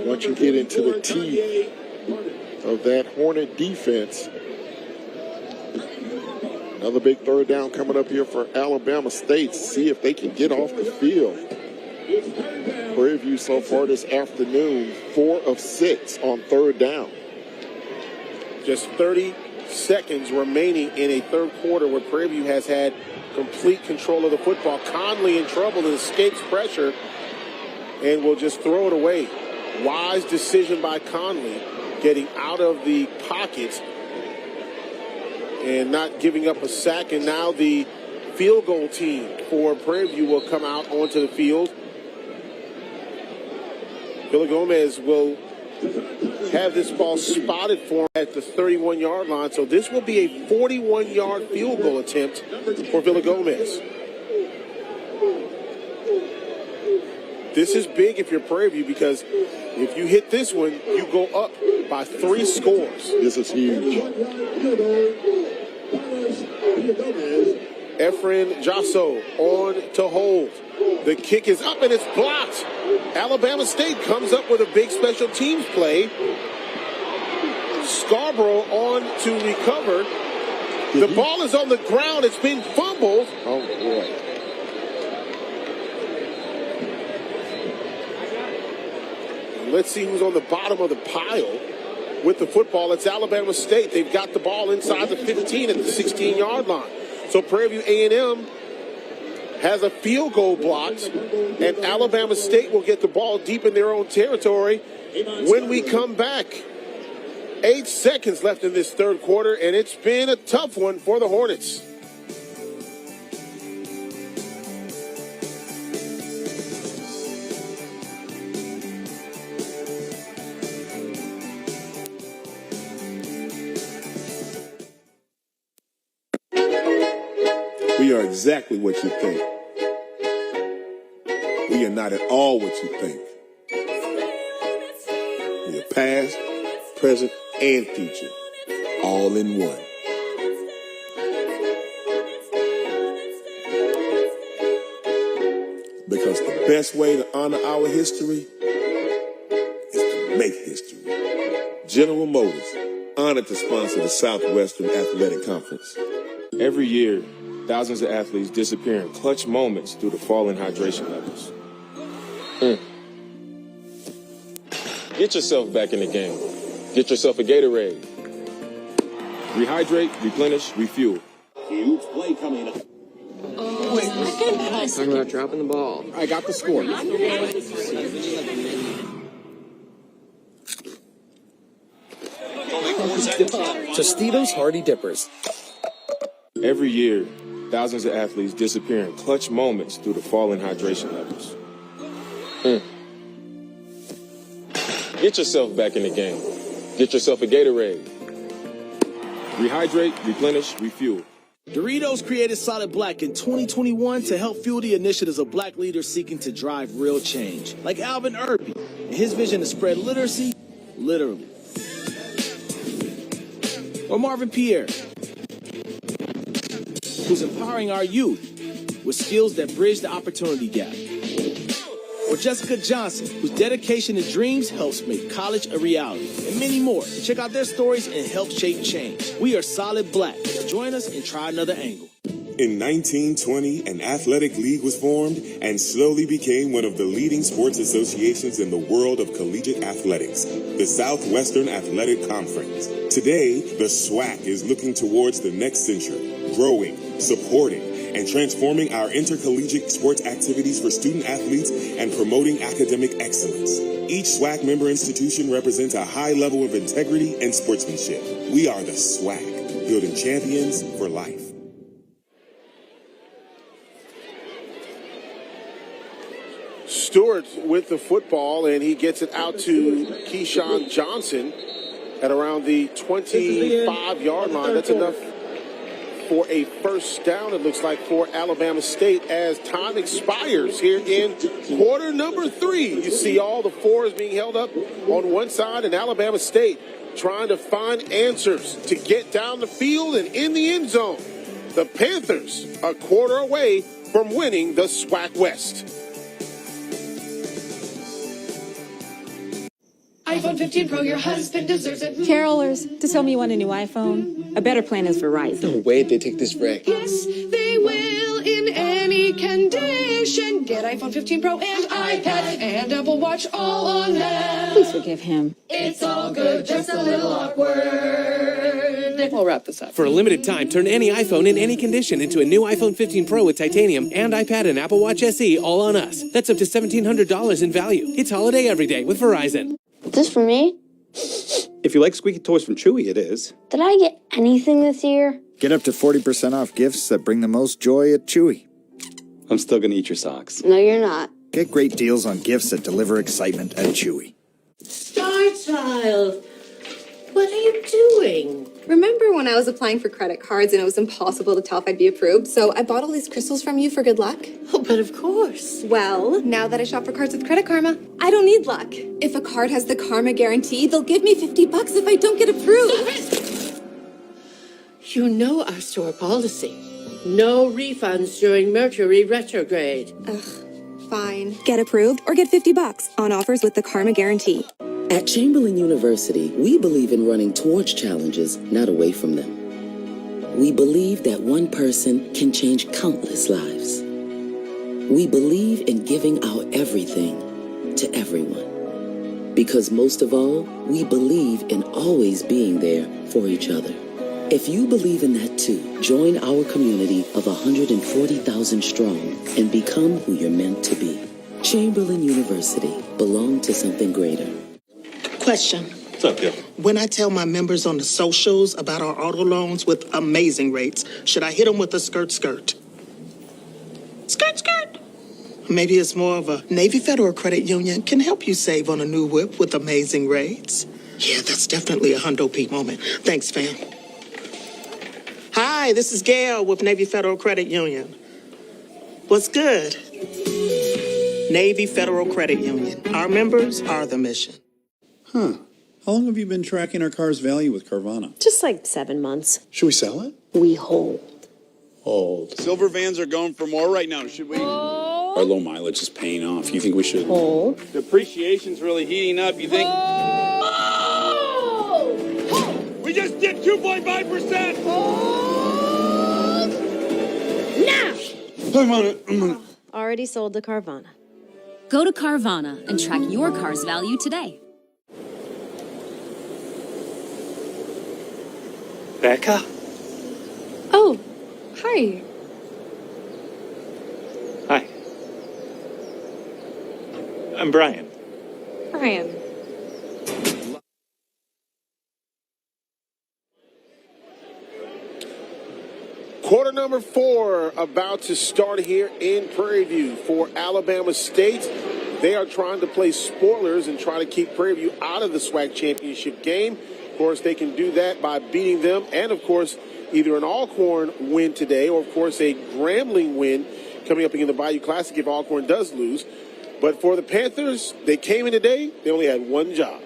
once you get into the teeth of that Hornet defense. Another big third down coming up here for Alabama State. See if they can get off the field. Prairie View so far this afternoon, 4 of 6 on third down. Just 30 seconds remaining in a third quarter where Prairie View has had complete control of the football. Conley in trouble and escapes pressure and will just throw it away. Wise decision by Conley, getting out of the pockets and not giving up a sack. And now the field goal team for Prairie View will come out onto the field. Billy Gomez will have this ball spotted for him at the 31-yard line. So this will be a 41-yard field goal attempt for Villa Gomez. This is big if you're Prairie View because if you hit this one, you go up by 3 scores. This is huge. Efren Jasso on to hold. The kick is up and it's blocked. Alabama State comes up with a big special teams play. Scarborough on to recover. The ball is on the ground. It's been fumbled. Oh, boy. Let's see who's on the bottom of the pile with the football. It's Alabama State. They've got the ball inside the 15 at the 16-yard line. So Prairie View A&M has a field goal blocked, and Alabama State will get the ball deep in their own territory when we come back. 8 seconds left in this third quarter, and it's been a tough one for the Hornets. We are exactly what you think. We are not at all what you think. We are past, present, and future, all in one. Because the best way to honor our history is to make history. General Motors, honored to sponsor the Southwestern Athletic Conference. Every year, thousands of athletes disappear in clutch moments due to falling hydration levels. Get yourself back in the game. Get yourself a Gatorade. Rehydrate, replenish, refuel. Huge play coming up. Talking about dropping the ball. I got the score. Tostitos Hardy Dippers. Every year, Thousands of athletes disappear in clutch moments due to falling hydration levels. Get yourself back in the game. Get yourself a Gatorade. Rehydrate, replenish, refuel. Doritos created Solid Black in 2021 to help fuel the initiatives of black leaders seeking to drive real change, like Alvin Irby and his vision to spread literacy, literally. Or Marvin Pierre, who's empowering our youth with skills that bridge the opportunity gap. Or Jessica Johnson, whose dedication to dreams helps make college a reality. And many more. Check out their stories and help shape change. We are Solid Black. Join us and try another angle. In 1920, an athletic league was formed and slowly became one of the leading sports associations in the world of collegiate athletics, the Southwestern Athletic Conference. Today, the SWAC is looking towards the next century, growing, supporting, and transforming our intercollegiate sports activities for student athletes and promoting academic excellence. Each SWAC member institution represents a high level of integrity and sportsmanship. We are the SWAC, building champions for life. Stewart with the football, and he gets it out to Keyshawn Johnson at around the 25-yard line. That's enough for a first down, it looks like, for Alabama State as time expires here in quarter number 3. You see all the fours being held up on one side, and Alabama State trying to find answers to get down the field and in the end zone. The Panthers a quarter away from winning the SWAC West. iPhone 15 Pro, your husband deserves it. Carolers, to tell me you want a new iPhone? A better plan is Verizon. No way they take this wreck. Yes, they will in any condition. Get iPhone 15 Pro and iPad and Apple Watch all on them. Please forgive him. It's all good, just a little awkward. We'll wrap this up. For a limited time, turn any iPhone in any condition into a new iPhone 15 Pro with titanium and iPad and Apple Watch SE all on us. That's up to $1,700 in value. It's holiday every day with Verizon. Is this for me? If you like squeaky toys from Chewy, it is. Did I get anything this year? Get up to 40% off gifts that bring the most joy at Chewy. I'm still gonna eat your socks. No, you're not. Get great deals on gifts that deliver excitement at Chewy. Star Child, what are you doing? Remember when I was applying for credit cards and it was impossible to tell if I'd be approved? So I bought all these crystals from you for good luck. Oh, but of course. Well, now that I shop for cards with Credit Karma, I don't need luck. If a card has the Karma guarantee, they'll give me $50 if I don't get approved. You know our store policy. No refunds during Mercury retrograde. Ugh, fine. Get approved or get $50 on offers with the Karma guarantee. At Chamberlain University, we believe in running towards challenges, not away from them. We believe that one person can change countless lives. We believe in giving our everything to everyone. Because most of all, we believe in always being there for each other. If you believe in that too, join our community of 140,000 strong and become who you're meant to be. Chamberlain University, belong to something greater. Question. What's up, Gil? When I tell my members on the socials about our auto loans with amazing rates, should I hit them with a skirt? Skirt. Maybe it's more of a Navy Federal Credit Union can help you save on a new whip with amazing rates. Yeah, that's definitely a Hundo P moment. Thanks, fam. Hi, this is Gail with Navy Federal Credit Union. What's good? Navy Federal Credit Union. Our members are the mission. Huh. How long have you been tracking our car's value with Carvana? Just like 7 months. Should we sell it? We hold. Hold. Silver vans are going for more right now. Should we? Our low mileage is paying off. You think we should? Hold. Depreciation's really heating up. You think? We just did 2.5%. Now! I'm on it. Already sold to Carvana. Go to Carvana and track your car's value today. Becca? Oh, hi. Hi. I'm Brian. Brian. Quarter number 4 about to start here in Prairie View for Alabama State. They are trying to play spoilers and try to keep Prairie View out of the SWAC championship game. Of course, they can do that by beating them and, of course, either an Alcorn win today or, of course, a Grambling win coming up in the Bayou Classic if Alcorn does lose. But for the Panthers, they came in today. They only had one job.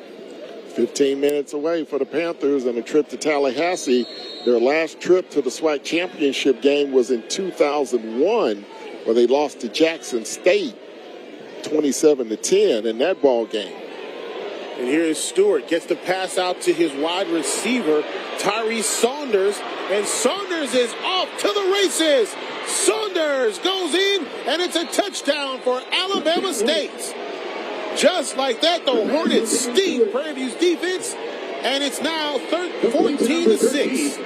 15 minutes away for the Panthers and a trip to Tallahassee. Their last trip to the SWAC championship game was in 2001, where they lost to Jackson State 27-10 in that ball game. And here is Stewart, gets the pass out to his wide receiver, Tyree Saunders, and Saunders is off to the races. Saunders goes in, and it's a touchdown for Alabama State. Just like that, the Hornets steam Prairie View's defense, and it's now 14-6.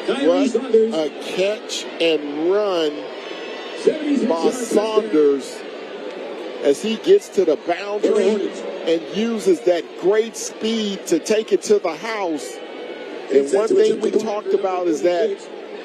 What a catch and run by Saunders as he gets to the boundary and uses that great speed to take it to the house. And one thing we talked about is that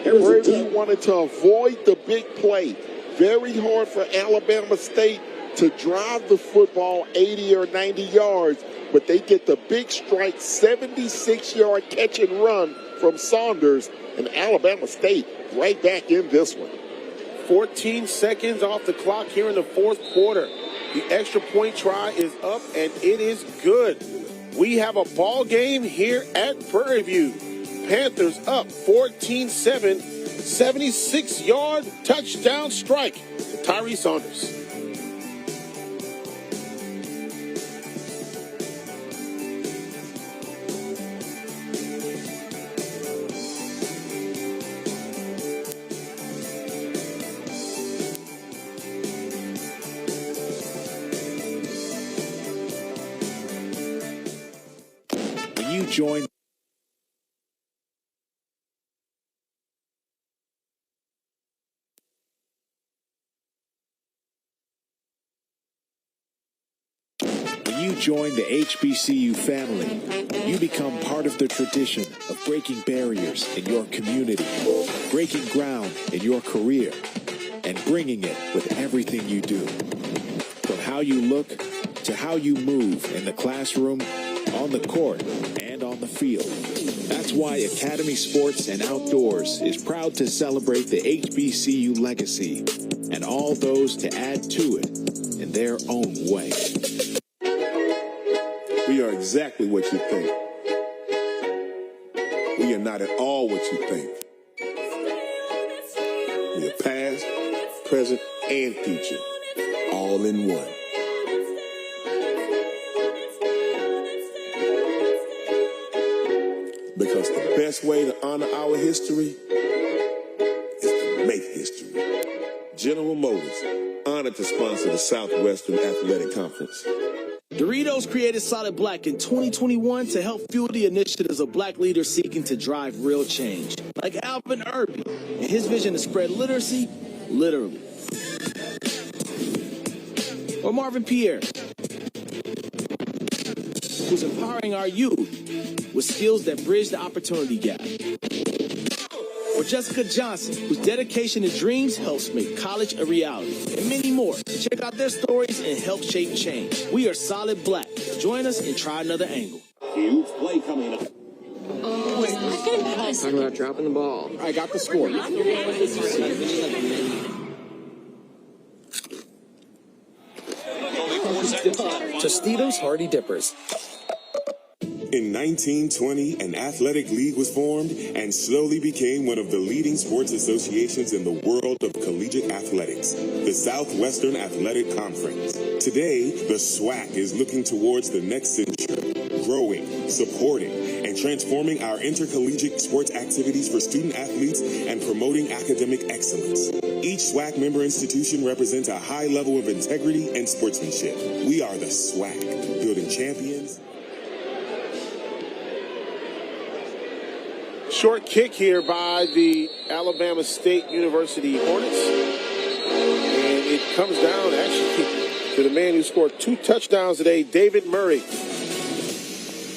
Prairie View wanted to avoid the big play. Very hard for Alabama State to drive the football 80 or 90 yards, but they get the big strike, 76-yard catch and run from Saunders, and Alabama State right back in this one. 14 seconds off the clock here in the fourth quarter. The extra point try is up, and it is good. We have a ball game here at Prairie View. Panthers up 14-7, 76-yard touchdown strike to Tyree Saunders. When you join the HBCU family, you become part of the tradition of breaking barriers in your community, breaking ground in your career, and bringing it with everything you do. From how you look to how you move in the classroom, on the court, and on the field. That's why Academy Sports and Outdoors is proud to celebrate the HBCU legacy and all those to add to it in their own way. We are exactly what you think. We are not at all what you think. We are past, present, and future, all in one. Because the best way to honor our history is to make history. General Motors, honored to sponsor the Southwestern Athletic Conference. Doritos created Solid Black in 2021 to help fuel the initiatives of black leaders seeking to drive real change, like Alvin Irby and his vision to spread literacy, literally. Or Marvin Pierre, who's empowering our youth with skills that bridge the opportunity gap. Or Jessica Johnson, whose dedication and dreams helps make college a reality. And many more. Check out their stories and help shape change. We are Solid Black. Join us and try another angle. Huge play coming up. Talking about dropping the ball. I got the score. Tostitos Hardy Dippers. In 1920, an athletic league was formed and slowly became one of the leading sports associations in the world of collegiate athletics, the Southwestern Athletic Conference. Today, the SWAC is looking towards the next century, growing, supporting, and transforming our intercollegiate sports activities for student athletes and promoting academic excellence. Each SWAC member institution represents a high level of integrity and sportsmanship. We are the SWAC, building champions. Short kick here by the Alabama State University Hornets. And it comes down, actually, to the man who scored 2 touchdowns today, David Murray.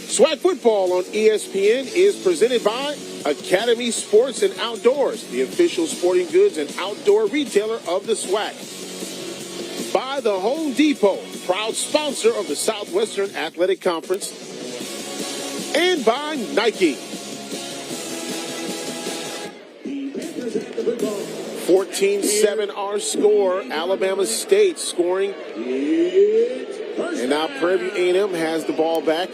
SWAC football on ESPN is presented by Academy Sports and Outdoors, the official sporting goods and outdoor retailer of the SWAC. By the Home Depot, proud sponsor of the Southwestern Athletic Conference. And by Nike. 14-7 our score. Alabama State scoring. And now Prairie View A&M has the ball back.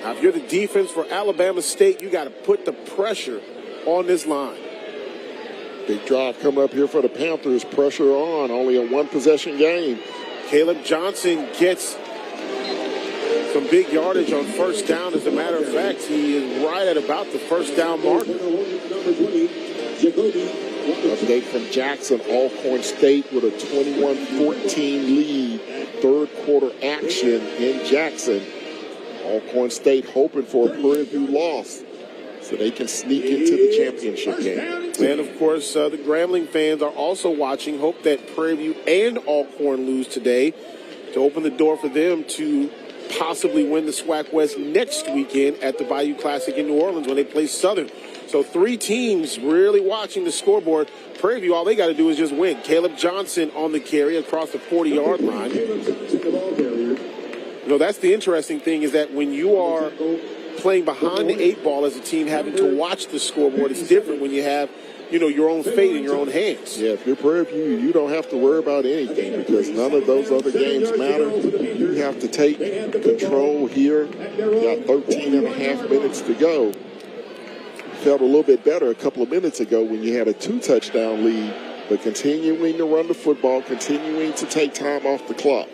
Now, if you're the defense for Alabama State, you got to put the pressure on this line. Big drive coming up here for the Panthers. Pressure on. Only a one-possession game. Caleb Johnson gets some big yardage on first down. As a matter of fact, he is right at about the first down marker. Update from Jackson. Alcorn State with a 21-14 lead. Third quarter action in Jackson. Alcorn State hoping for a Prairie View loss so they can sneak into the championship game. And, of course, the Grambling fans are also watching. Hope that Prairie View and Alcorn lose today to open the door for them to possibly win the SWAC West next weekend at the Bayou Classic in New Orleans when they play Southern. So 3 teams really watching the scoreboard. Prairie View, all they got to do is just win. Caleb Johnson on the carry across the 40-yard line. You know, that's the interesting thing is that when you are playing behind the 8 ball as a team, having to watch the scoreboard, it's different when you have, you know, your own fate in your own hands. Yeah, if you're Prairie View, you don't have to worry about anything because none of those other games matter. You have to take control here. You got 13 and a half minutes to go. Felt a little bit better a couple of minutes ago when you had a 2-touchdown lead, but continuing to run the football, continuing to take time off the clock.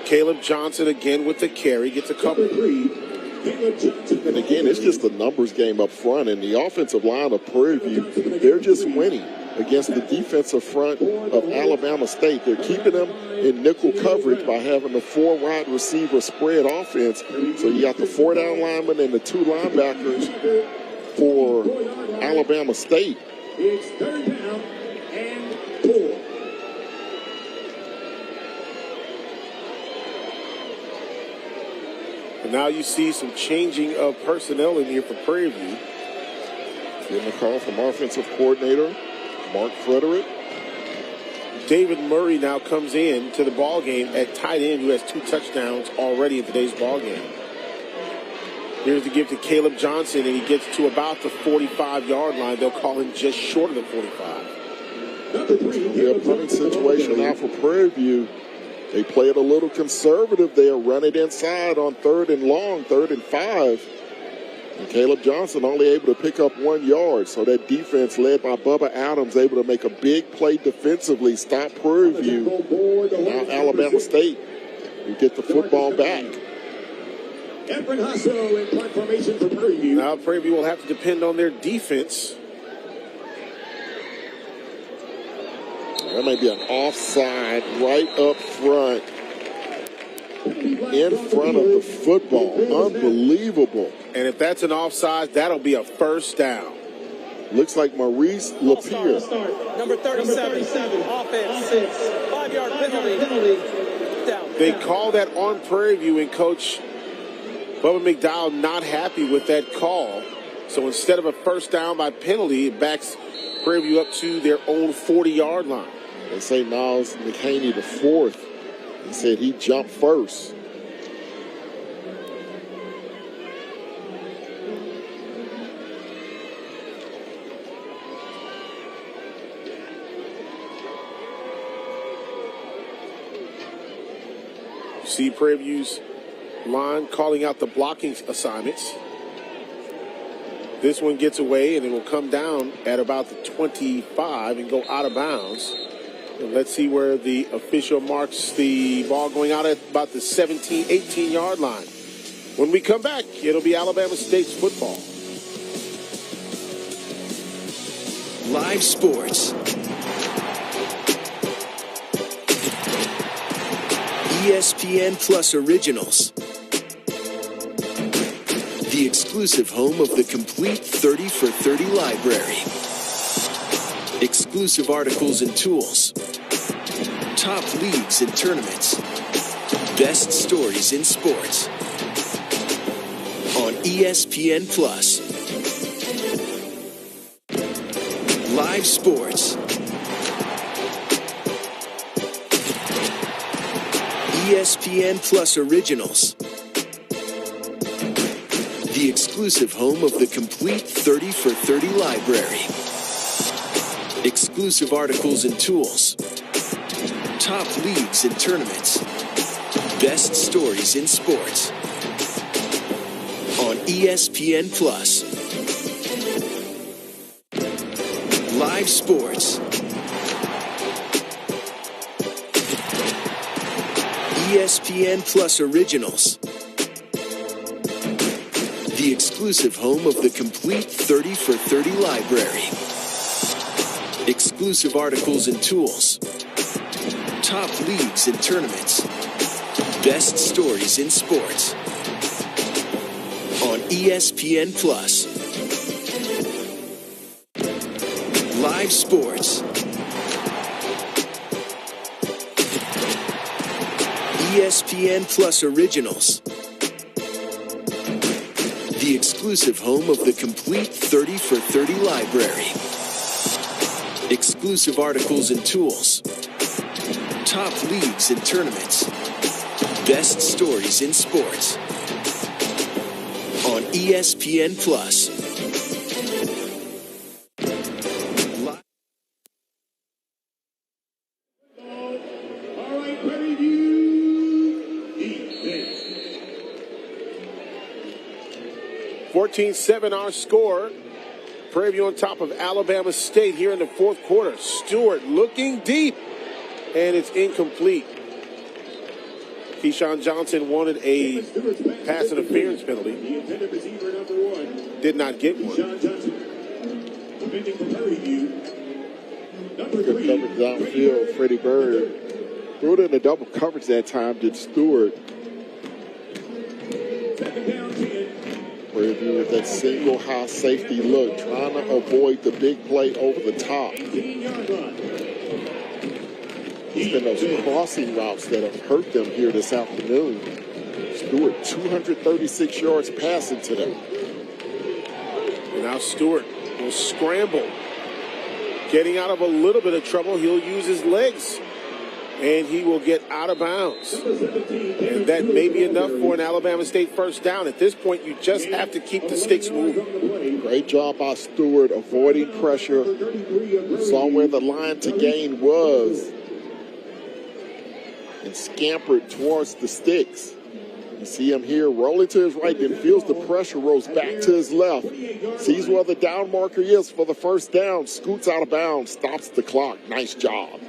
Caleb Johnson again with the carry, gets a couple. And again, it's just a numbers game up front, and the offensive line of Prairie View, they're just winning against the defensive front of Alabama State. They're keeping them in nickel coverage by having the 4 wide receiver spread offense. So you got the 4 down linemen and the 2 linebackers for Alabama State. It's 3rd down and 4. And now you see some changing of personnel in here for Prairie View. Getting a call from offensive coordinator Mark Frederick. David Murray now comes in to the ball game at tight end, who has 2 touchdowns already in today's ball game. Here's the give to Caleb Johnson, and he gets to about the 45-yard line. They'll call him just short of the 45. Yeah, punting situation now for Prairie View. They play it a little conservative there, run it inside on 3rd and long, 3rd and 5. And Caleb Johnson only able to pick up 1 yard. So that defense led by Bubba Adams able to make a big play defensively, stop Prairie View. And now Alabama State will get the football back. Now Prairie View will have to depend on their defense. That may be an offside right up front. In front of the football. Unbelievable. And if that's an offside, that'll be a first down. Looks like Maurice Lapierre. Number 37, offense. 5-yard penalty. Down. They call that on Prairie View, and Coach Bubba McDowell not happy with that call. So instead of a first down by penalty, it backs Prairie View up to their own 40-yard line. They say Niles McHaney the 4th. He said he jumped first. You see Prairie View's line calling out the blocking assignments. This one gets away, and it will come down at about the 25 and go out of bounds. And let's see where the official marks the ball going out at about the 17, 18-yard line. When we come back, it'll be Alabama State's football. Live sports. ESPN Plus Originals. The exclusive home of the complete 30 for 30 library. Exclusive articles and tools. Top leagues and tournaments. Best stories in sports. on ESPN Plus. Live sports. ESPN Plus Originals. The exclusive home of the complete 30 for 30 library. Exclusive articles and tools. Top leagues and tournaments. Best stories in sports. On ESPN Plus. Live sports. ESPN Plus Originals. The exclusive home of the complete 30 for 30 library. Exclusive articles and tools. Top leagues and tournaments. Best stories in sports. On ESPN Plus. Live sports. ESPN Plus Originals. The exclusive home of the complete 30 for 30 library. Exclusive articles and tools. Top leagues and tournaments. Best stories in sports. On ESPN Plus. All right, preview defense. 14-7 our score. Prairie View on top of Alabama State here in the fourth quarter. Stewart looking deep, and it's incomplete. Keyshawn Johnson wanted a pass interference penalty. Did not get one. Good coverage downfield. Freddie Bird threw it in a double coverage that time. Did Stewart. Prairie View with that single high safety look, trying to avoid the big play over the top. It's been those crossing routes that have hurt them here this afternoon. Stewart, 236 yards passing to them. And now Stewart will scramble. Getting out of a little bit of trouble, he'll use his legs. And he will get out of bounds. And that may be enough for an Alabama State first down. At this point, you just have to keep the sticks moving. Great job by Stewart avoiding pressure. Saw where the line to gain was. And scampered towards the sticks. You see him here rolling to his right, then feels the pressure, rolls back to his left. Sees where the down marker is for the first down. Scoots out of bounds, stops the clock. Nice job.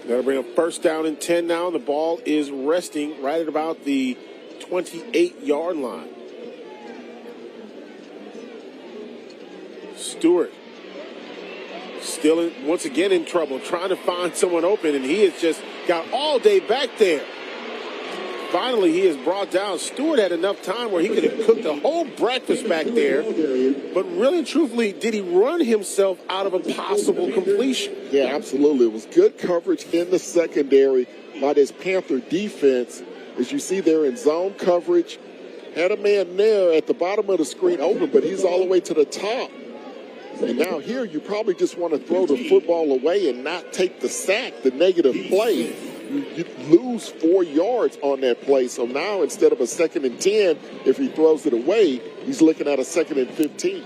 That'll bring up first down and 10 now. The ball is resting right at about the 28-yard line. Stewart still once again in trouble, trying to find someone open, and he has just got all day back there. Finally, he is brought down. Stewart had enough time where he could have cooked a whole breakfast back there, but really and truthfully, did he run himself out of a possible completion? Yeah, absolutely. It was good coverage in the secondary by this Panther defense. As you see there in zone coverage, had a man there at the bottom of the screen open, but he's all the way to the top. And now here you probably just want to throw the football away and not take the sack, the negative play. You lose 4 yards on that play. So now instead of a 2nd and 10, if he throws it away, he's looking at a 2nd and 15.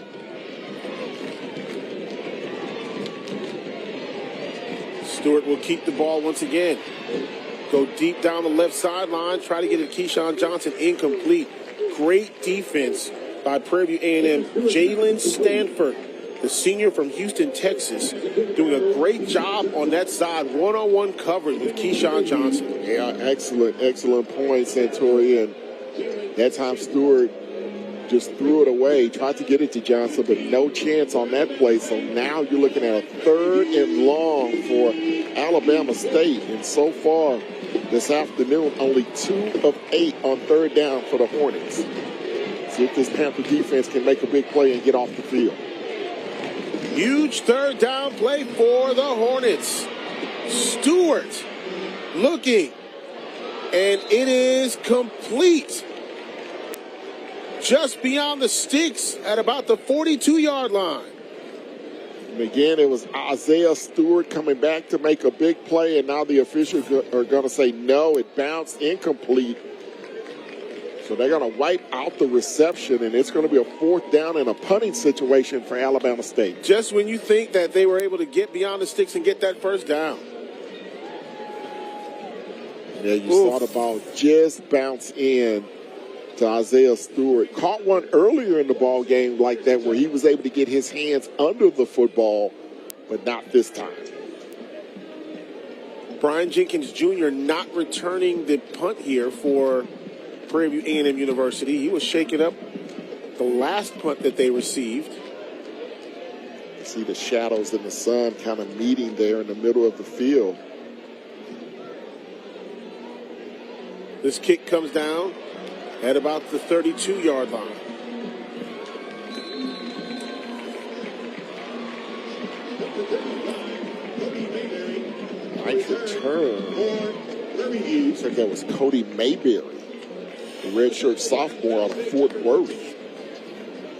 Stewart will keep the ball once again. Go deep down the left sideline, try to get it to Keyshawn Johnson, incomplete. Great defense by Prairie View A&M. Jalen Stanford, the senior from Houston, Texas, doing a great job on that side, one-on-one coverage with Keyshawn Johnson. Yeah, excellent point, Santori. And that time Stewart just threw it away, tried to get it to Johnson, but no chance on that play. So now you're looking at a 3rd and long for Alabama State. And so far this afternoon, only 2 of 8 on 3rd down for the Hornets. See if this Panther defense can make a big play and get off the field. Huge 3rd down play for the Hornets. Stewart looking, and it is complete. Just beyond the sticks at about the 42-yard line. And again, it was Isaiah Stewart coming back to make a big play, and now the officials are going to say no, it bounced incomplete. So they're going to wipe out the reception, and it's going to be a 4th down and a punting situation for Alabama State. Just when you think that they were able to get beyond the sticks and get that first down. Yeah, you saw the ball just bounce in to Isaiah Stewart. Caught one earlier in the ball game like that where he was able to get his hands under the football, but not this time. Brian Jenkins Jr. not returning the punt here for Prairie View A&M University. He was shaking up the last punt that they received. See the shadows and the sun kind of meeting there in the middle of the field. This kick comes down at about the 32-yard line. Nice return. Looks like that was Cody Mayberry, the redshirt sophomore out of Fort Worth.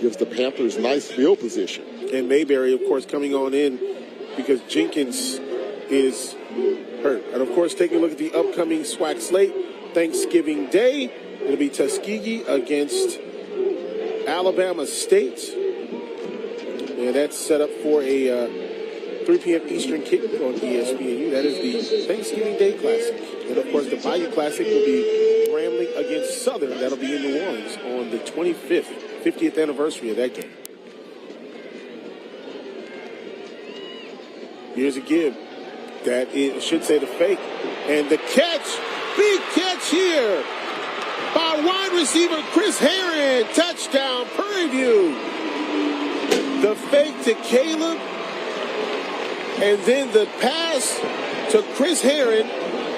Gives the Panthers nice field position. And Mayberry, of course, coming on in because Jenkins is hurt. And, of course, taking a look at the upcoming SWAC slate, Thanksgiving Day, it'll be Tuskegee against Alabama State. And that's set up for a 3 p.m. Eastern kick on ESPNU. That is the Thanksgiving Day Classic. And, of course, the Bayou Classic will be Grambling against Southern. That'll be in New Orleans on the 25th, 50th anniversary of that game. Here's a give. That is, should say the fake. And the catch. Big catch here by wide receiver Chris Herron. Touchdown, Prairie View. The fake to Caleb. And then the pass to Chris Herron.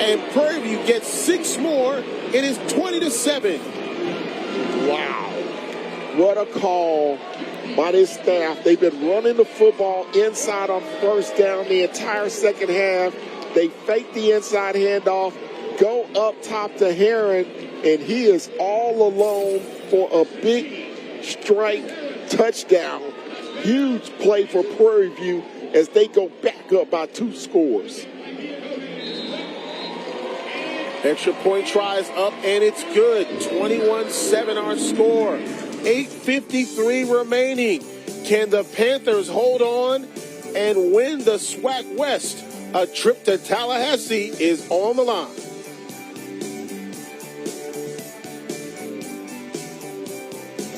And Prairie View gets 6 more. It is 20-7. Wow. What a call by this staff. They've been running the football inside on first down the entire second half. They fake the inside handoff, go up top to Herron, and he is all alone for a big strike touchdown. Huge play for Prairie View as they go back up by 2 scores. Extra point tries up, and it's good. 21-7 our score. 8:53 remaining. Can the Panthers hold on and win the SWAC West? A trip to Tallahassee is on the line.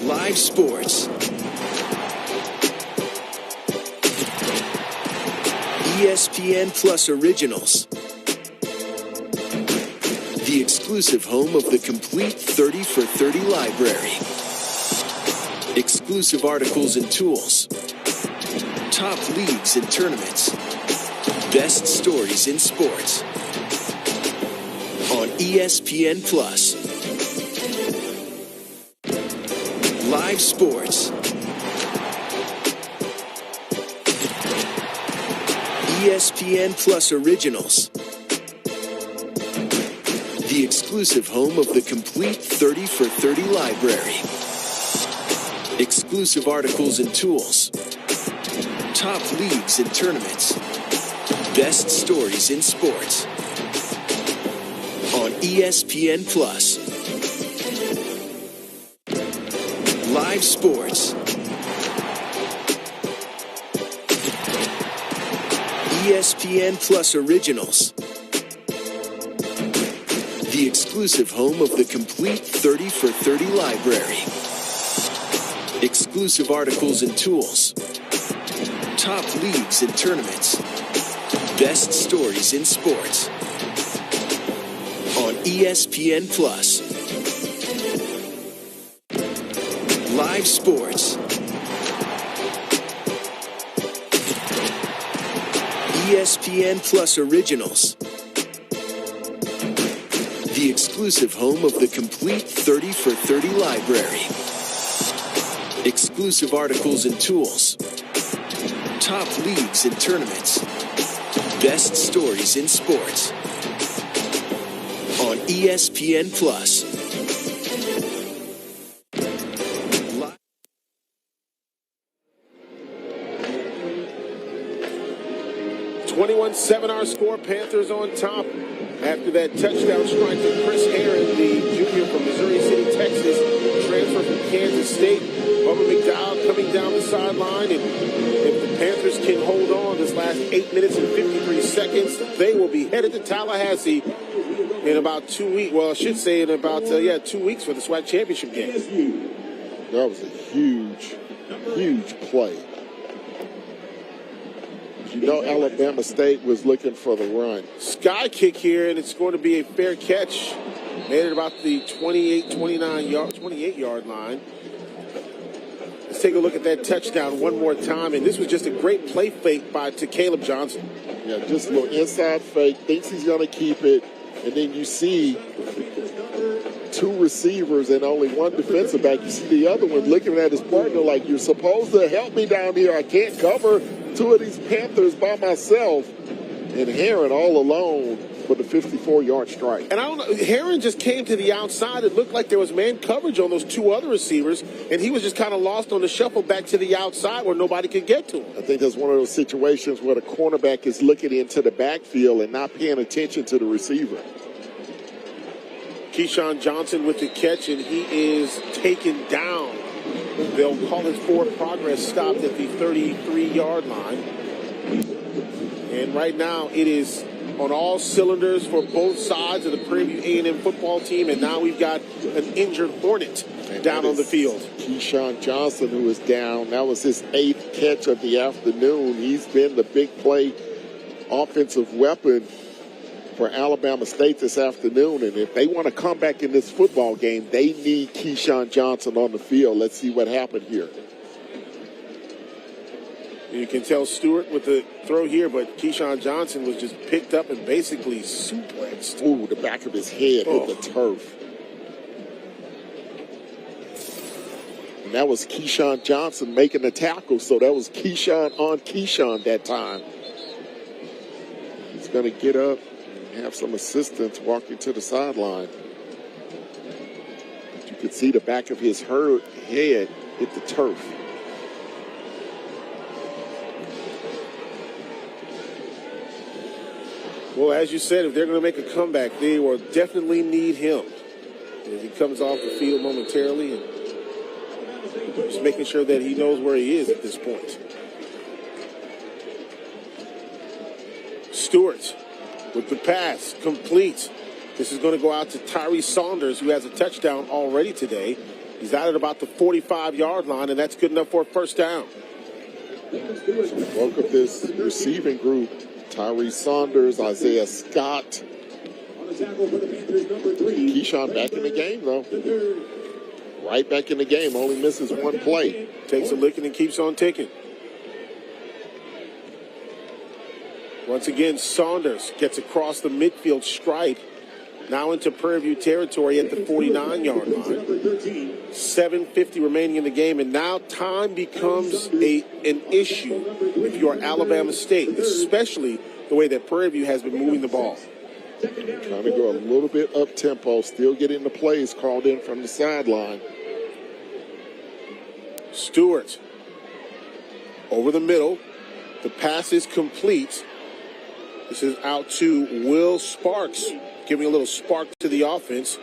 Live sports. ESPN Plus Originals. The exclusive home of the complete 30 for 30 library. Exclusive articles and tools. Top leagues and tournaments. Best stories in sports. On ESPN Plus. Live sports. ESPN Plus Originals. The exclusive home of the complete 30 for 30 library. Exclusive articles and tools. Top leagues and tournaments. Best stories in sports. On ESPN Plus. Live sports. ESPN Plus Originals. The exclusive home of the complete 30 for 30 library. Exclusive articles and tools. Top leagues and tournaments. Best stories in sports. On ESPN Plus. Live sports. ESPN Plus Originals. The exclusive home of the complete 30 for 30 library. Exclusive articles and tools. Top leagues and tournaments. Best stories in sports on ESPN Plus. 21-7 our score. Panthers on top after that touchdown strike to Chris Herron, the junior from Missouri City, Texas, transfer from Kansas State. Bubba McDowell coming down the sideline, and if the Panthers can hold on this last 8 minutes and 53 seconds, they will be headed to Tallahassee in about 2 weeks. Well, I should say in about 2 weeks for the SWAC championship game. That was a huge play. You know, Alabama State was looking for the run. Sky kick here, and it's going to be a fair catch. Made it about the 28-yard line. Let's take a look at that touchdown one more time. And this was just a great play fake to Caleb Johnson. Yeah, just a little inside fake. Thinks he's going to keep it. And then you see two receivers and only one defensive back. You see the other one looking at his partner like, you're supposed to help me down here. I can't cover two of these Panthers by myself. And Herron all alone for the 54-yard strike. And I don't know, Herron just came to the outside. It looked like there was man coverage on those two other receivers, and he was just kind of lost on the shuffle back to the outside where nobody could get to him. I think that's one of those situations where the cornerback is looking into the backfield and not paying attention to the receiver. Keyshawn Johnson with the catch, and he is taken down. They'll call his forward progress stopped at the 33-yard line. And right now it is on all cylinders for both sides of the Prairie View A&M football team, and now we've got an injured Hornet down on the field. Keyshawn Johnson, who is down. That was his 8th catch of the afternoon. He's been the big play offensive weapon for Alabama State this afternoon, and if they want to come back in this football game, they need Keyshawn Johnson on the field. Let's see what happened here. You can tell Stewart with the throw here, but Keyshawn Johnson was just picked up and basically suplexed. Ooh, the back of his head hit the turf. And that was Keyshawn Johnson making the tackle, so that was Keyshawn on Keyshawn that time. He's going to get up and have some assistance walking to the sideline. You could see the back of his head hit the turf. Well, as you said, if they're going to make a comeback, they will definitely need him. As he comes off the field momentarily and just making sure that he knows where he is at this point. Stewart with the pass, complete. This is going to go out to Tyree Saunders, who has a touchdown already today. He's out at about the 45-yard line, and that's good enough for a first down. Bulk of this receiving group, Tyree Saunders, Isaiah Scott. Keyshawn back in the game, though. Right back in the game, only misses one play. Takes a licking and keeps on ticking. Once again, Saunders gets across the midfield stripe, now into Prairie View territory at the 49-yard line. 7:50 remaining in the game, and now time becomes an issue if you are Alabama State, especially the way that Prairie View has been moving the ball. Trying to go a little bit up-tempo, still getting the plays called in from the sideline. Stewart over the middle. The pass is complete. This is out to Will Sparks, giving a little spark to the offense.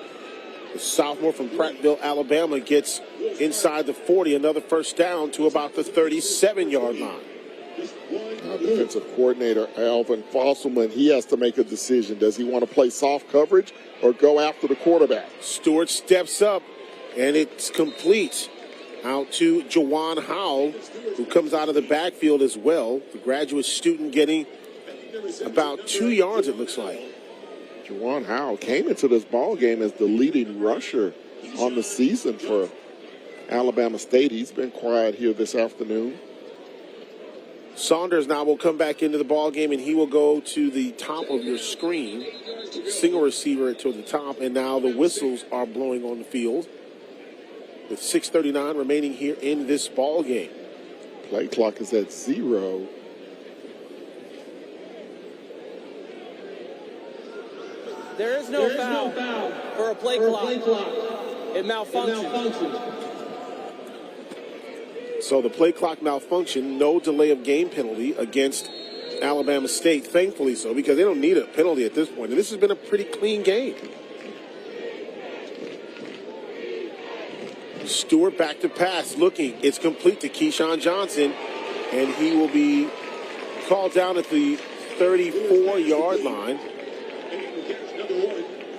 The sophomore from Prattville, Alabama, gets inside the 40, another first down to about the 37-yard line. Defensive coordinator Alvin Fosselman, he has to make a decision. Does he want to play soft coverage or go after the quarterback? Stewart steps up, and it's complete. Out to Jawan Howell, who comes out of the backfield as well. The graduate student getting about 2 yards, it looks like. Jawan Howell came into this ball game as the leading rusher on the season for Alabama State. He's been quiet here this afternoon. Saunders now will come back into the ball game, and he will go to the top of your screen. Single receiver to the top, and now the whistles are blowing on the field with 6:39 remaining here in this ball game. Play clock is at 0. There is no foul for a play clock. It malfunctioned. So the play clock malfunctioned, no delay of game penalty against Alabama State, thankfully so, because they don't need a penalty at this point. And this has been a pretty clean game. Stewart back to pass, looking. It's complete to Keyshawn Johnson, and he will be called down at the 34-yard line.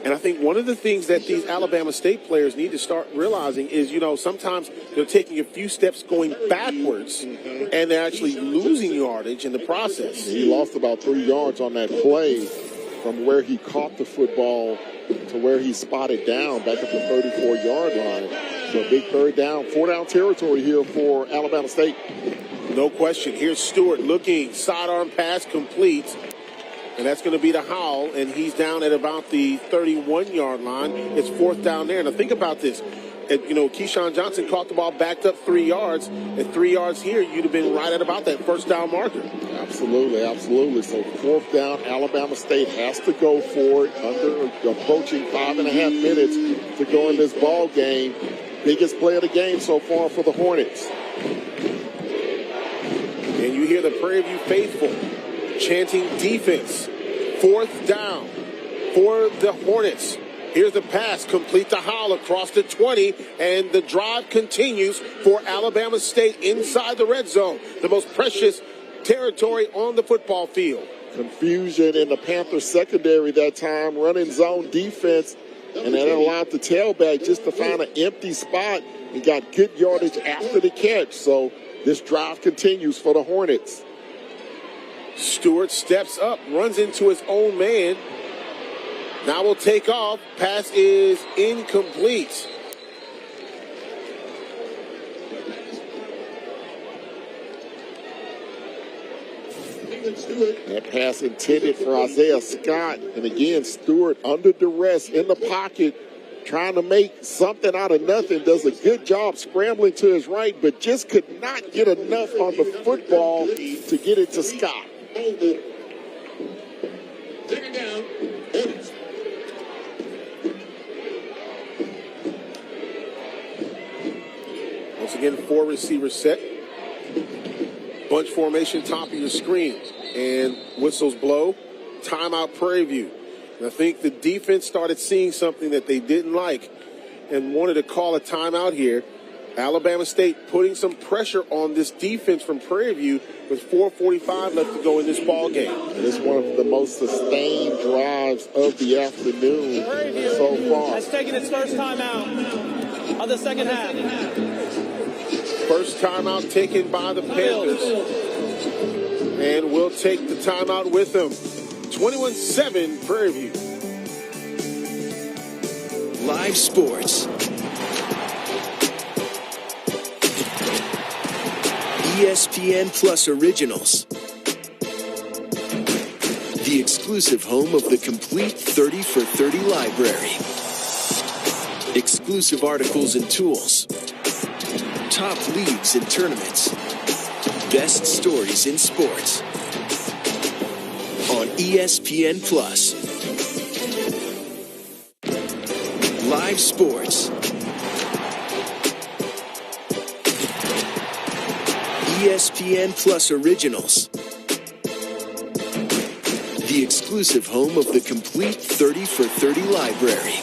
And I think one of the things that these Alabama State players need to start realizing is, sometimes they're taking a few steps going backwards, and they're actually losing yardage in the process. He lost about 3 yards on that play from where he caught the football to where he spotted down back at the 34-yard line. So a big third down, 4-down territory here for Alabama State. No question. Here's Stewart looking, sidearm pass complete. And that's going to be the Howell, and he's down at about the 31-yard line. It's 4th down there. Now think about this. Keyshawn Johnson caught the ball backed up 3 yards. At 3 yards here, you'd have been right at about that first down marker. Absolutely. So 4th down, Alabama State has to go for it approaching 5.5 minutes to go in this ball game. Biggest play of the game so far for the Hornets. And you hear the Prairie View faithful chanting defense. 4th down for the Hornets. Here's the pass, complete to Howell across the 20, and the drive continues for Alabama State inside the red zone, the most precious territory on the football field. Confusion in the Panthers secondary that time, running zone defense, and that allowed the tailback just to find an empty spot and got good yardage after the catch. So this drive continues for the Hornets. Stewart steps up, runs into his own man. Now will take off. Pass is incomplete. That pass intended for Isaiah Scott. And again, Stewart under duress in the pocket, trying to make something out of nothing. Does a good job scrambling to his right, but just could not get enough on the football to get it to Scott. Second down. Once again, 4 receivers set. Bunch formation, top of your screen. And whistles blow. Timeout Prairie View. And I think the defense started seeing something that they didn't like and wanted to call a timeout here. Alabama State putting some pressure on this defense from Prairie View with 4:45 left to go in this ball game. And it's one of the most sustained drives of the afternoon so far. Has taken its first timeout of the second half. First timeout taken by the Panthers. And we'll take the timeout with them. 21-7 Prairie View. Live sports. ESPN Plus Originals. The exclusive home of the complete 30 for 30 library. Exclusive articles and tools. Top leagues and tournaments. Best stories in sports. On ESPN Plus. Live sports. ESPN Plus Originals. The exclusive home of the complete 30 for 30 library.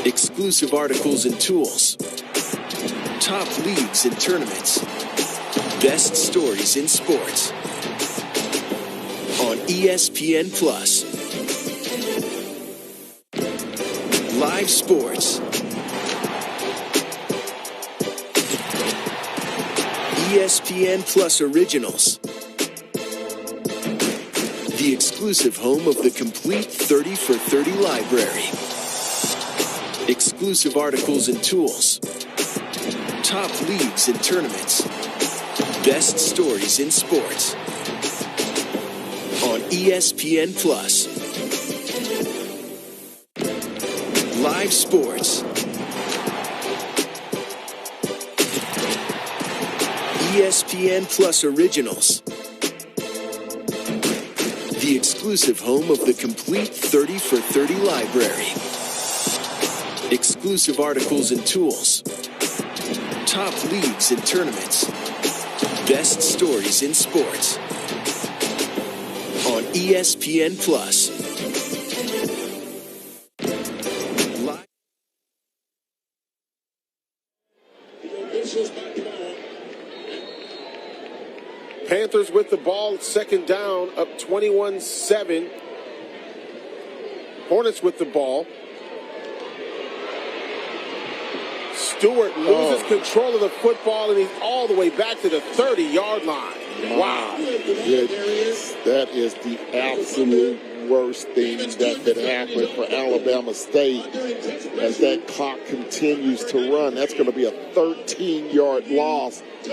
Exclusive articles and tools. Top leagues and tournaments. Best stories in sports. On ESPN Plus. Live sports. ESPN Plus Originals. The exclusive home of the complete 30 for 30 library. Exclusive articles and tools. Top leagues and tournaments. Best stories in sports. On ESPN Plus. Live sports. ESPN Plus Originals. the exclusive home of the complete 30 for 30 library. Exclusive articles and tools. Top leagues and tournaments. Best stories in sports. On ESPN Plus. Panthers with the ball, second down, up 21-7. Hornets with the ball. Stewart loses control of the football, and he's all the way back to the 30-yard line. Wow. That is the absolute worst thing that could happen for Alabama State as that clock continues to run. That's going to be a 13-yard loss.